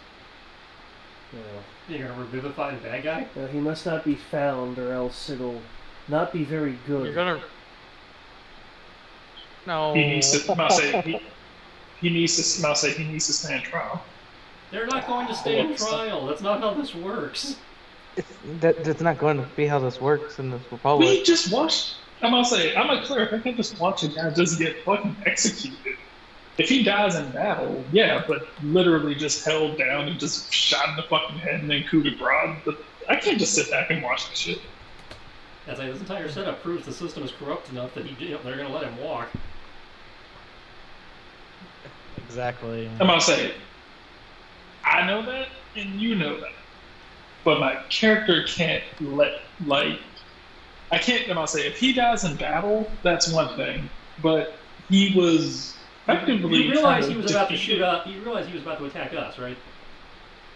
You're gonna revivify the bad guy? he must not be found, or else it'll not be very good. You're gonna. No. He needs to. I say he needs to. I say he needs to stand trial. They're not going to stand trial. That's not how this works. That's not going to be how this works in this republic. We just watched. I'm gonna say, I'm a cleric. I can't just watch a guy just get fucking executed. If he dies in battle, yeah, but literally just held down and just shot in the fucking head and then coup de grace. But I can't just sit back and watch this shit. As this entire setup proves the system is corrupt enough that they're going to let him walk. Exactly. I'm gonna say, I know that and you know that, but my character can't I can't. I'm gonna say, if he dies in battle, that's one thing, but he was. You realize he was about to shoot up. You realize he was about to attack us, right?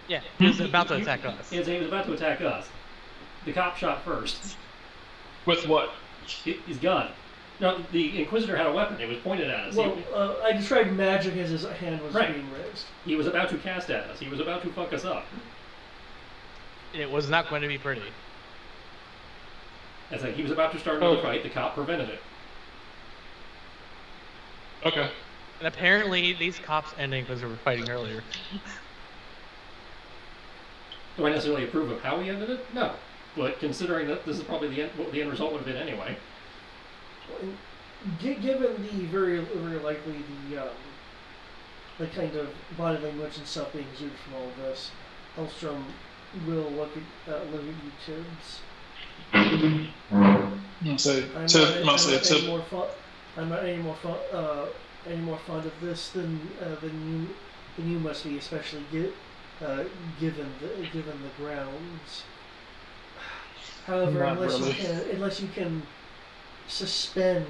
Yeah, he was about to attack us. He was about to attack us. The cop shot first. With what? His gun. No, the Inquisitor had a weapon. It was pointed at us. Well, I described magic as his hand was being raised. He was about to cast at us. He was about to fuck us up. It was not going to be pretty. He was about to start another fight. The cop prevented it. Okay. And apparently, these cops and Inquisitor were fighting earlier. Do I necessarily approve of how we ended it? No. But considering that this is probably what the end result would have been anyway. Given the very likely the kind of body language and stuff being exuded from all of this, Hellstrom will look at you kids. I'm not any more fond of this than you must be, especially given the grounds. However, unless you can suspend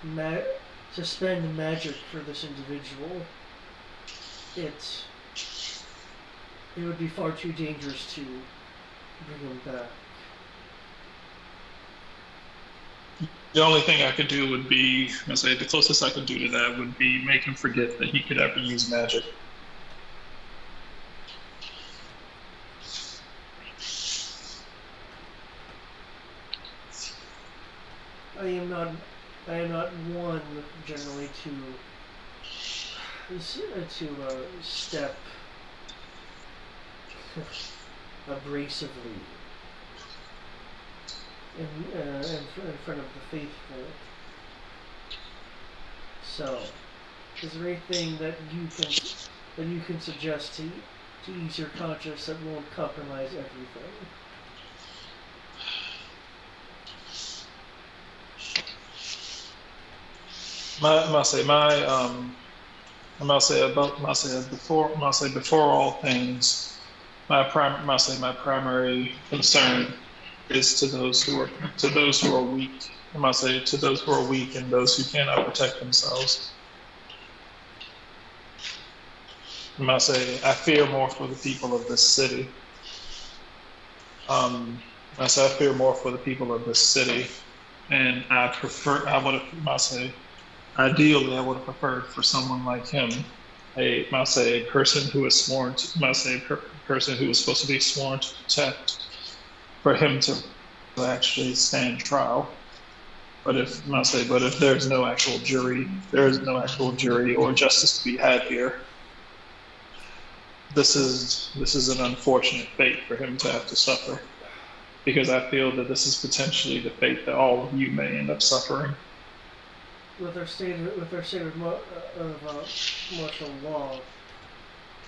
magic for this individual, it would be far too dangerous to bring him back. The only thing I could do would be, the closest I could do to that would be make him forget that he could ever use magic. I am not one generally to step abrasively in front of the faithful. So, is there anything that you can suggest to ease your conscience that won't compromise everything? Before all things, my primary concern is to those who are weak. To those who are weak and those who cannot protect themselves. I fear more for the people of this city. I fear more for the people of this city, and ideally, I would have preferred for someone like him, a person who is person who is supposed to be sworn to protect, for him to actually stand trial. But if there's no actual jury, or justice to be had here. This is an unfortunate fate for him to have to suffer, because I feel that this is potentially the fate that all of you may end up suffering. With our state of martial law,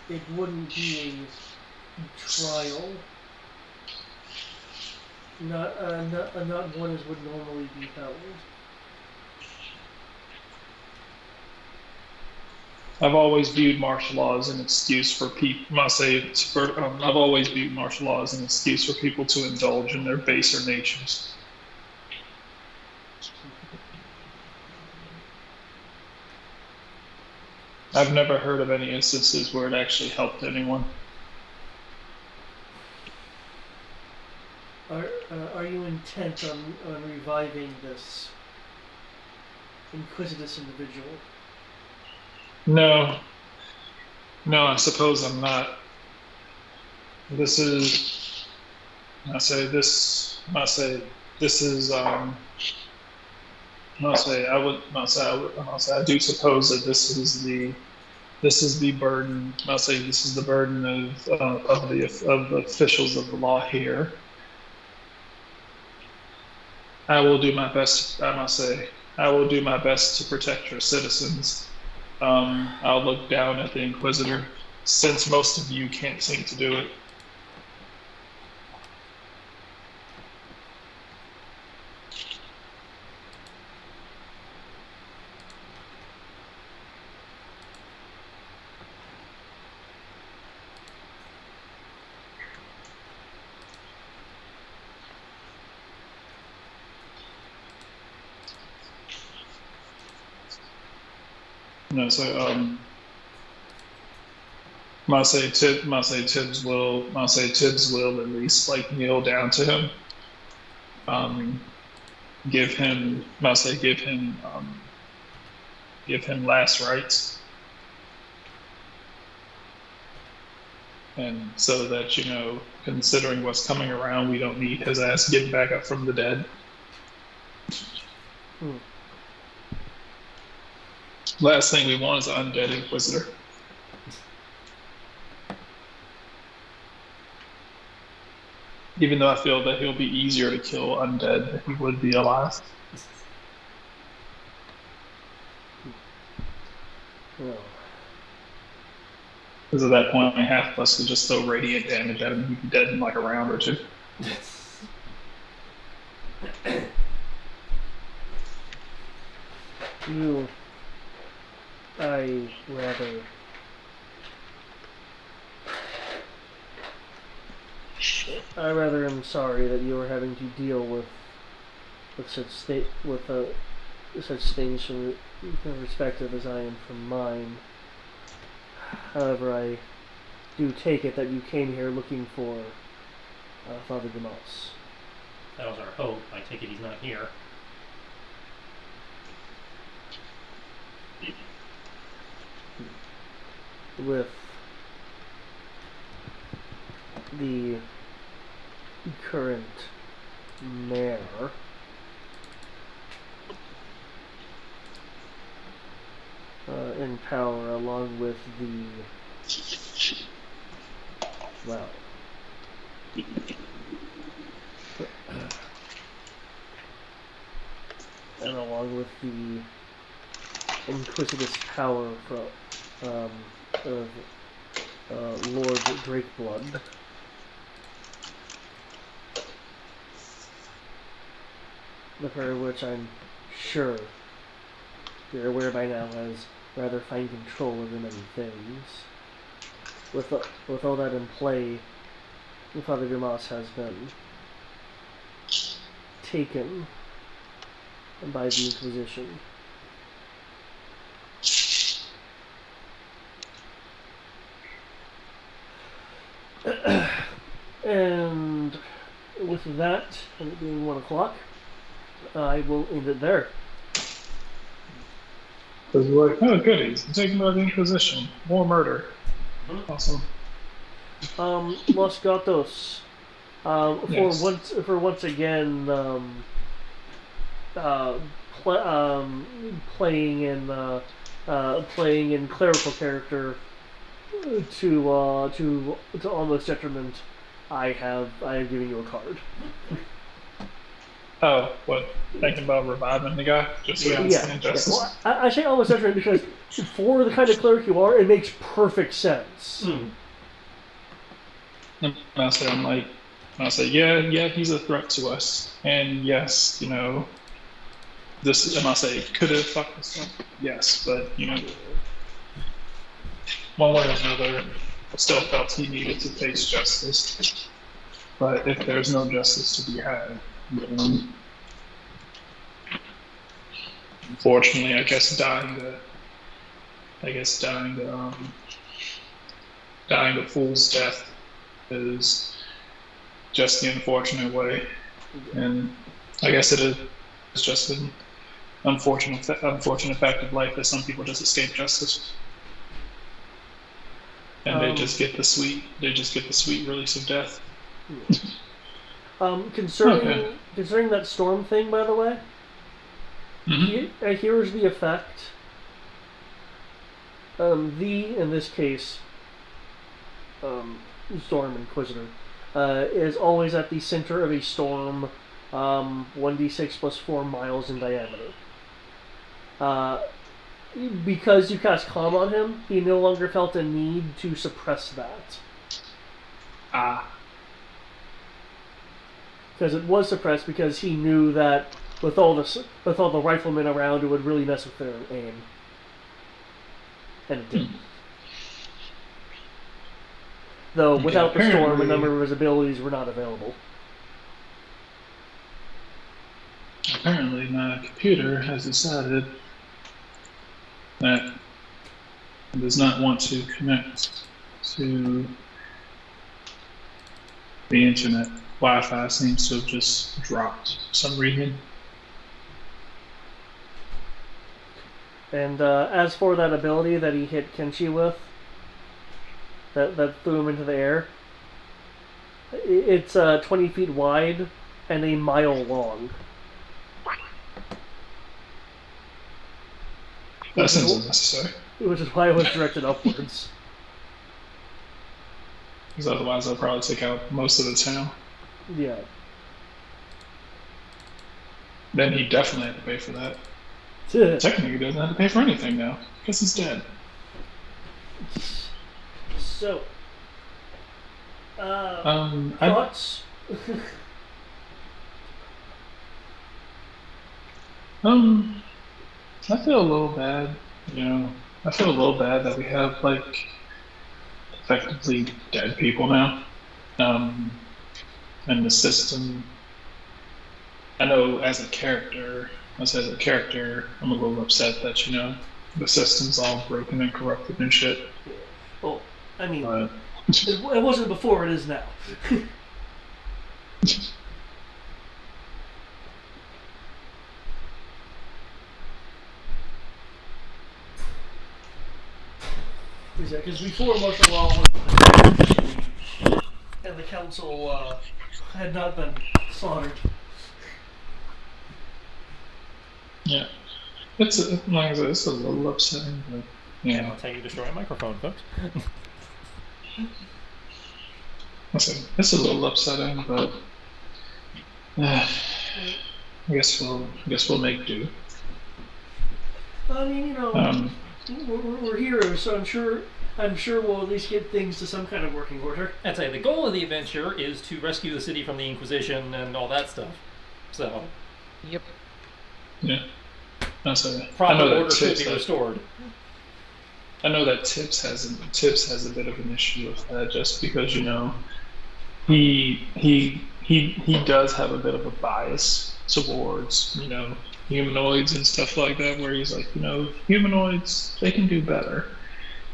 it wouldn't be a trial. Not one as would normally be held. I've always viewed martial law as an excuse for people. I've always viewed martial law as an excuse for people to indulge in their baser natures. I've never heard of any instances where it actually helped anyone. Are you intent on reviving this inquisitive individual? No, I suppose I'm not. This is, I say this, I say this is, I do suppose that this is the burden. I'll say this is the burden of the officials of the law here. I will do my best. I must say, I will do my best to protect your citizens. I'll look down at the Inquisitor, since most of you can't seem to do it. No, so Tibbs will at least like kneel down to him, give him last rites, and so that considering what's coming around, we don't need his ass getting back up from the dead. Last thing we want is an undead Inquisitor. Even though I feel that he'll be easier to kill undead than he would be alive. Because at that point, half of us could just throw radiant damage at him and he'd be dead in like a round or two. I rather am sorry that you are having to deal with such things from your perspective as I am from mine. However, I do take it that you came here looking for Father Demas. That was our hope. I take it he's not here. With the current mayor in power, along with and along with the inquisitive power of Lord Drakeblood. The pair of which I'm sure you're aware by now has rather fine control over many things. With all that in play, Father Dumas has been taken by the Inquisition. And with that, and it being 1 o'clock, I will end it there. Because we're like, oh goodies, I'm taken by the Inquisition. More murder. Awesome. Los Gatos. Yes. For once again, playing in clerical character to almost detriment. I have given you a card. Oh, what? Thinking about reviving the guy? Just so injustice? Well, I say almost detriment because for the kind of cleric you are, it makes perfect sense. And I say, yeah, he's a threat to us. And yes, this, and I say, could have fucked us up. Yes, but, one way or another, still felt he needed to face justice. But if there's no justice to be had, then unfortunately, I guess dying a fool's death is just the unfortunate way, and I guess it is just an unfortunate fact of life that some people just escape justice, and they just get the sweet release of death. Concerning that storm thing, by the way, here's the effect. In this case, Storm Inquisitor, is always at the center of a storm, 1d6 plus 4 miles in diameter. Because you cast Calm on him, he no longer felt a need to suppress that. Because it was suppressed because he knew that with all the riflemen around, it would really mess with their aim. And it didn't. Though without the storm, a number of his abilities were not available. Apparently, my computer has decided that it does not want to connect to the internet. Wi-Fi seems to have just dropped for some reason. And as for that ability that he hit Kenshi with, that threw him into the air, it's 20 feet wide and a mile long. That seems unnecessary. Which is why it was directed upwards. Because otherwise I'll probably take out most of the town. Yeah. Then he definitely had to pay for that. Technically, he doesn't have to pay for anything now, because he's dead. So, thoughts? I feel a little bad, I feel a little bad that we have, effectively dead people now. And the system, I know as a character, I'm a little upset that, the system's all broken and corrupted and shit. Well, I mean, it wasn't before, it is now. Because before martial law was and the council had not been slaughtered. Yeah, it's a little upsetting, but And that's how you destroy a microphone, folks. It's a little upsetting, but I guess we'll make do. I mean, we're heroes, so I'm sure we'll at least get things to some kind of working order. I'd say the goal of the adventure is to rescue the city from the Inquisition and all that stuff. So. Yep. Yeah. Proper order should be restored. I know that Tips has a bit of an issue with that, just because he does have a bit of a bias towards humanoids and stuff like that, where he's like, humanoids, they can do better.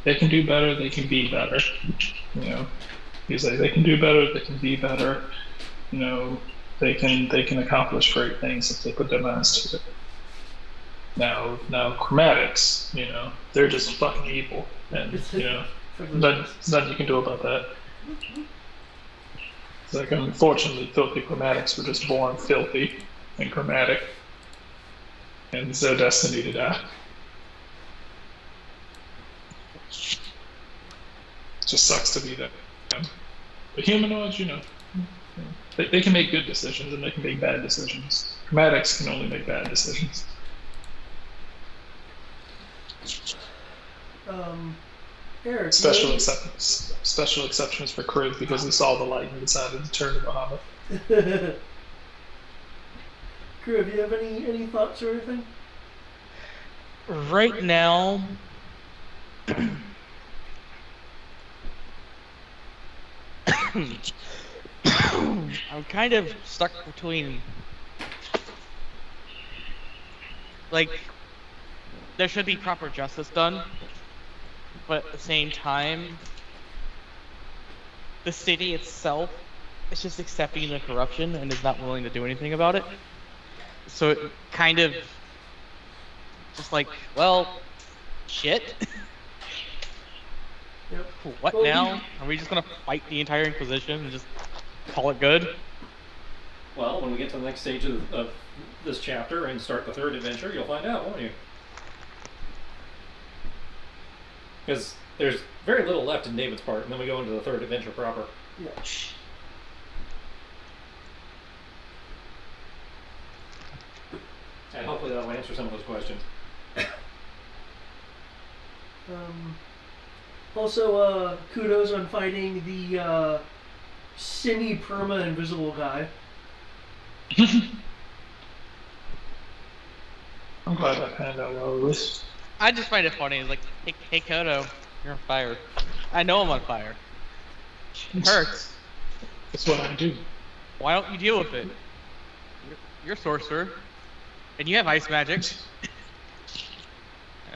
They can do better. They can be better. He's like, they can do better. They can be better. They can accomplish great things if they put their minds to it. Now chromatics, they're just fucking evil, and nothing you can do about that. It's like, unfortunately, filthy chromatics were just born filthy and chromatic, and it's their destiny to die. It just sucks to be them. But humanoids, they can make good decisions and they can make bad decisions. Chromatics can only make bad decisions. Eric, special exceptions for Kriv, because he saw the light and decided to turn to Muhammad. Kriv, you have any thoughts or anything? Right now, I'm kind of stuck between, like, there should be proper justice done, but at the same time, the city itself is just accepting the corruption and is not willing to do anything about it. So it kind of just like, well, shit. Yep. What Well, now? Are we just gonna fight the entire Inquisition and just call it good? Well, when we get to the next stage of this chapter and start the third adventure, you'll find out, won't you? Because there's very little left in David's part, and then we go into the third adventure proper. Yeah. And hopefully that'll answer some of those questions. Also, kudos on finding the semi-perma invisible guy. I'm glad that panned out well with this. I just find it funny. It's like, hey Kodo, you're on fire. I know I'm on fire. It hurts. That's what I do. Why don't you deal with it? You're a sorcerer, and you have ice magic.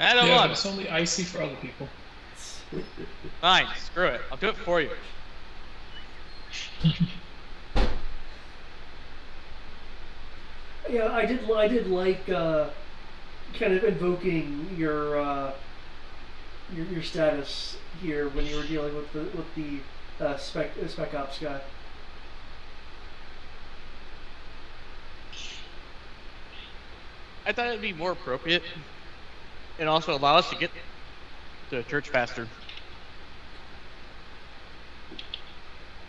I don't Yeah, but want it's only icy for other people. Fine, screw it. I'll do it for you. Yeah, I did like kind of invoking your status here when you were dealing with the spec ops guy. I thought it'd be more appropriate, and also allow us to get to church faster.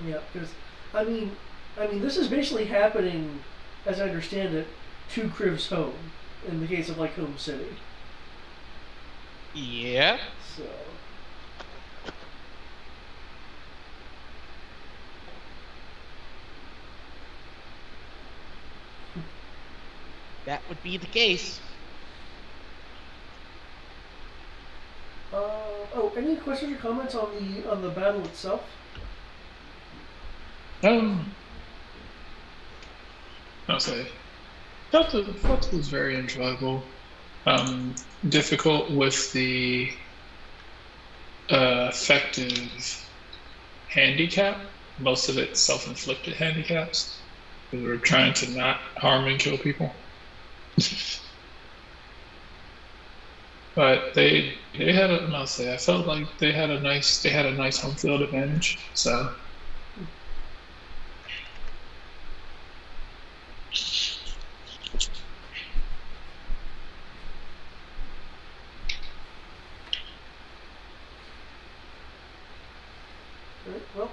Yeah, because I mean, this is basically happening, as I understand it, to Kriv's home in the case of like Home City. Yeah. So. That would be the case. Any questions or comments on the battle itself? I'll say, felt it was very enjoyable. Difficult with the effective handicap. Most of it self-inflicted handicaps. We were trying to not harm and kill people. But they had a, I'll say, I felt like they had a nice home field advantage. So. Right, well,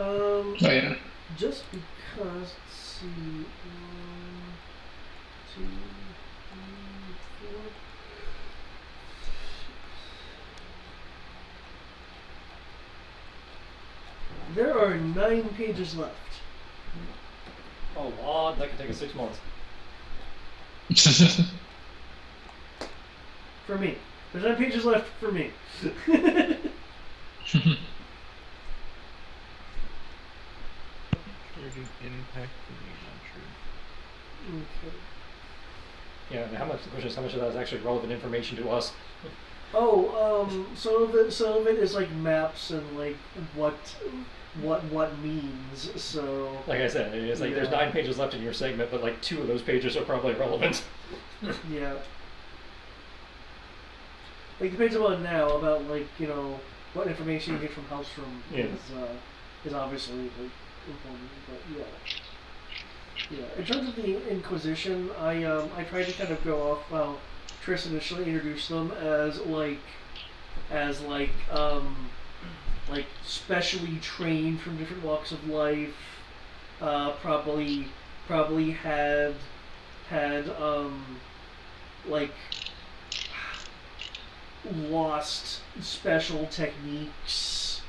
Oh yeah. just because, let's see, 1, 2, 3, 4. There are 9 pages left. Oh, Lord, that could take us 6 months. For me. There's 9 pages left for me. Impact Okay. Yeah, and the question is how much of that is actually relevant information to us. Some of it is like maps and like what means. So Like I said, it's like there's 9 pages left in your segment, but like 2 of those pages are probably relevant. yeah. Like the page I'm on now about like what information you get from Hellstrom is obviously like important, but yeah. In terms of the Inquisition, I tried to kind of go off how Triss initially introduced them as specially trained from different walks of life. Probably had like lost special techniques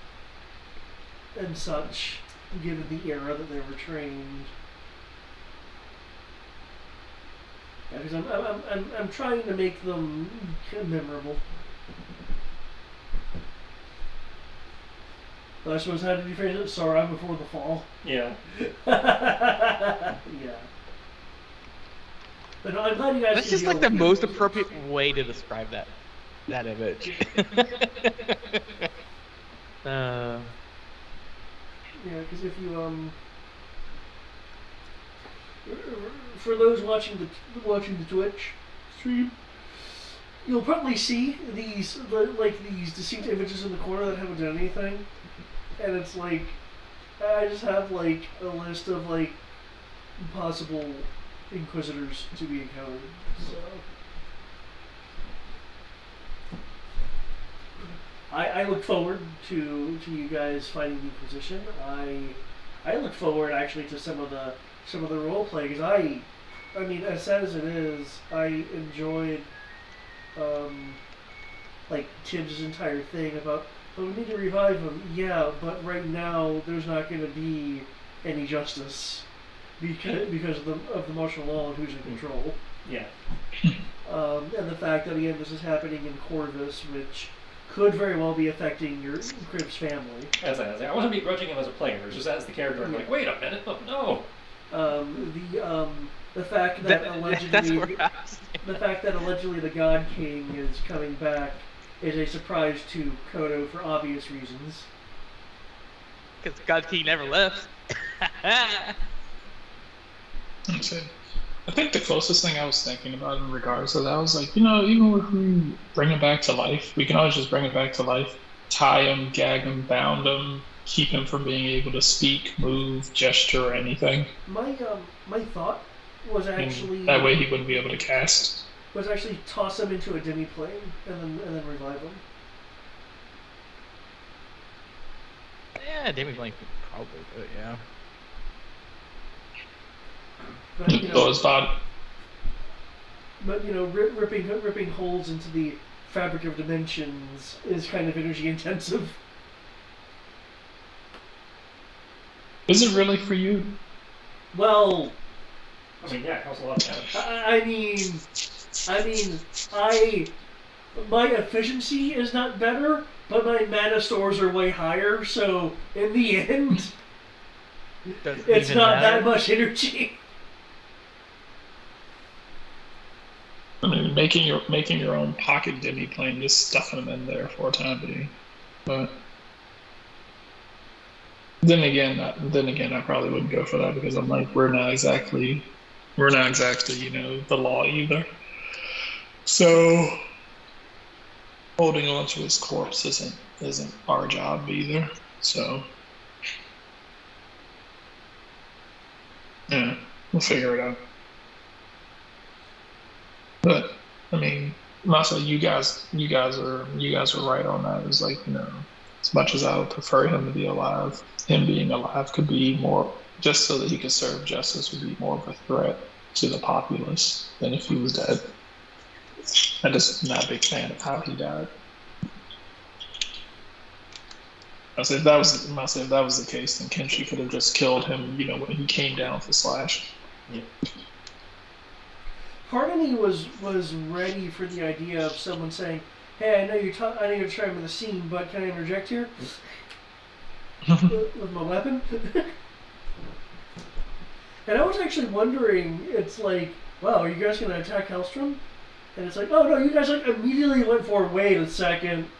and such, given the era that they were trained. Yeah, because I'm trying to make them memorable. I suppose how did you phrase it? Sorrow before the fall. Yeah. Yeah. But no, I'm glad you guys. That's can just deal like with the the most emotions. appropriate way to describe that image. Yeah, because if you for those watching the Twitch stream, you'll probably see these these distinct images in the corner that haven't done anything, and it's like I just have like a list of like possible inquisitors to be encountered. So I look forward to you guys fighting the Inquisition. I look forward actually to some of the role play because I mean as sad as it is, I enjoyed like Tibbs' entire thing about we need to revive him. Yeah, but right now there's not going to be any justice because of the martial law and who's in control. Yeah. And the fact that again this is happening in Corvus, which could very well be affecting your Cribbs family. As I wasn't begrudging him as a player. It's just as the character, I'm like, wait a minute, oh, no. The fact that allegedly that's where I was the fact that allegedly the God King is coming back is a surprise to Kodo for obvious reasons. Because God King never left. Okay. I think the closest thing I was thinking about in regards to that was like, even if we bring him back to life, we can always just bring him back to life, tie him, gag him, bound him, keep him from being able to speak, move, gesture, or anything. My thought was actually That way he wouldn't be able to cast. Was actually toss him into a demi-plane and then revive him. Yeah, David Blank could probably do it, yeah. But, Blow his body. But ripping holes into the fabric of dimensions is kind of energy intensive. Is it really for you? Well, I mean, yeah, it costs a lot of damage. My efficiency is not better, but my mana stores are way higher. So in the end, it's not that much energy. I mean, making your own pocket demi-plane, just stuffing them in there for a time being. But then again, I probably wouldn't go for that because I'm like, we're not exactly, the law either. So holding on to his corpse isn't our job either. So yeah, we'll figure it out. But I mean, also you guys are right on that. It's like, as much as I would prefer him to be alive, him being alive could be more just so that he could serve justice would be more of a threat to the populace than if he was dead. I'm just not a big fan of how he died. I said if that was the case, then Kenshi could have just killed him, when he came down with the slash. Yeah. Part of me was ready for the idea of someone saying, "Hey, I know you're trying with the scene, but can I interject here with my weapon?" And I was actually wondering, it's like, wow, are you guys gonna attack Hellstrom? And it's like, oh no, you guys like immediately went for, wait a second.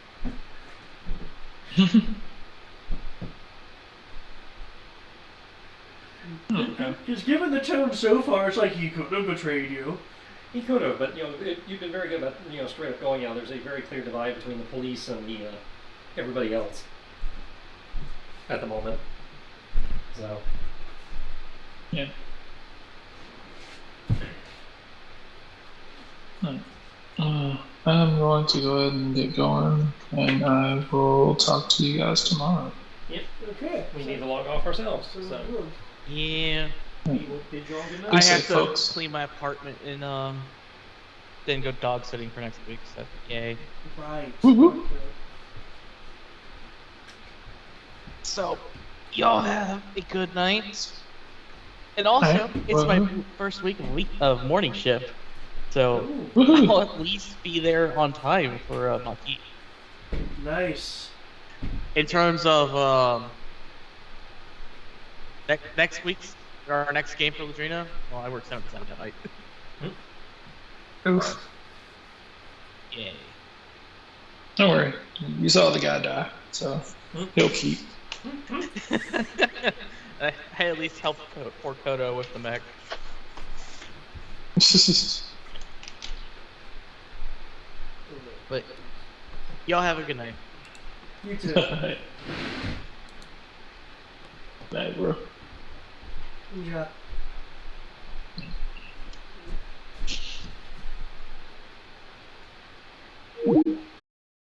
Because given the tone so far, it's like he could have betrayed you. He could have, but you've been very good about straight up going out. There's a very clear divide between the police and the everybody else at the moment. So yeah. I'm going to go ahead and get going, and I will talk to you guys tomorrow. Yep. Okay. We need to log off ourselves. So. Yeah. We will bid you all good night. I have to folks. clean my apartment and then go dog sitting for next week. So yay. Right. Woo-hoo. So y'all have a good night. And also, Alright, it's my well- first week of morning shift, so Woohoo. I'll at least be there on time for Maki. Nice. in terms of next week's or our next game for Ladrina, well, I work 7 to 7 tonight. Oof. Yay. Don't worry. You saw the guy die, so he'll keep. I at least helped poor Kodo with the mech. But y'all have a good night. You too. Night, bro. Yeah.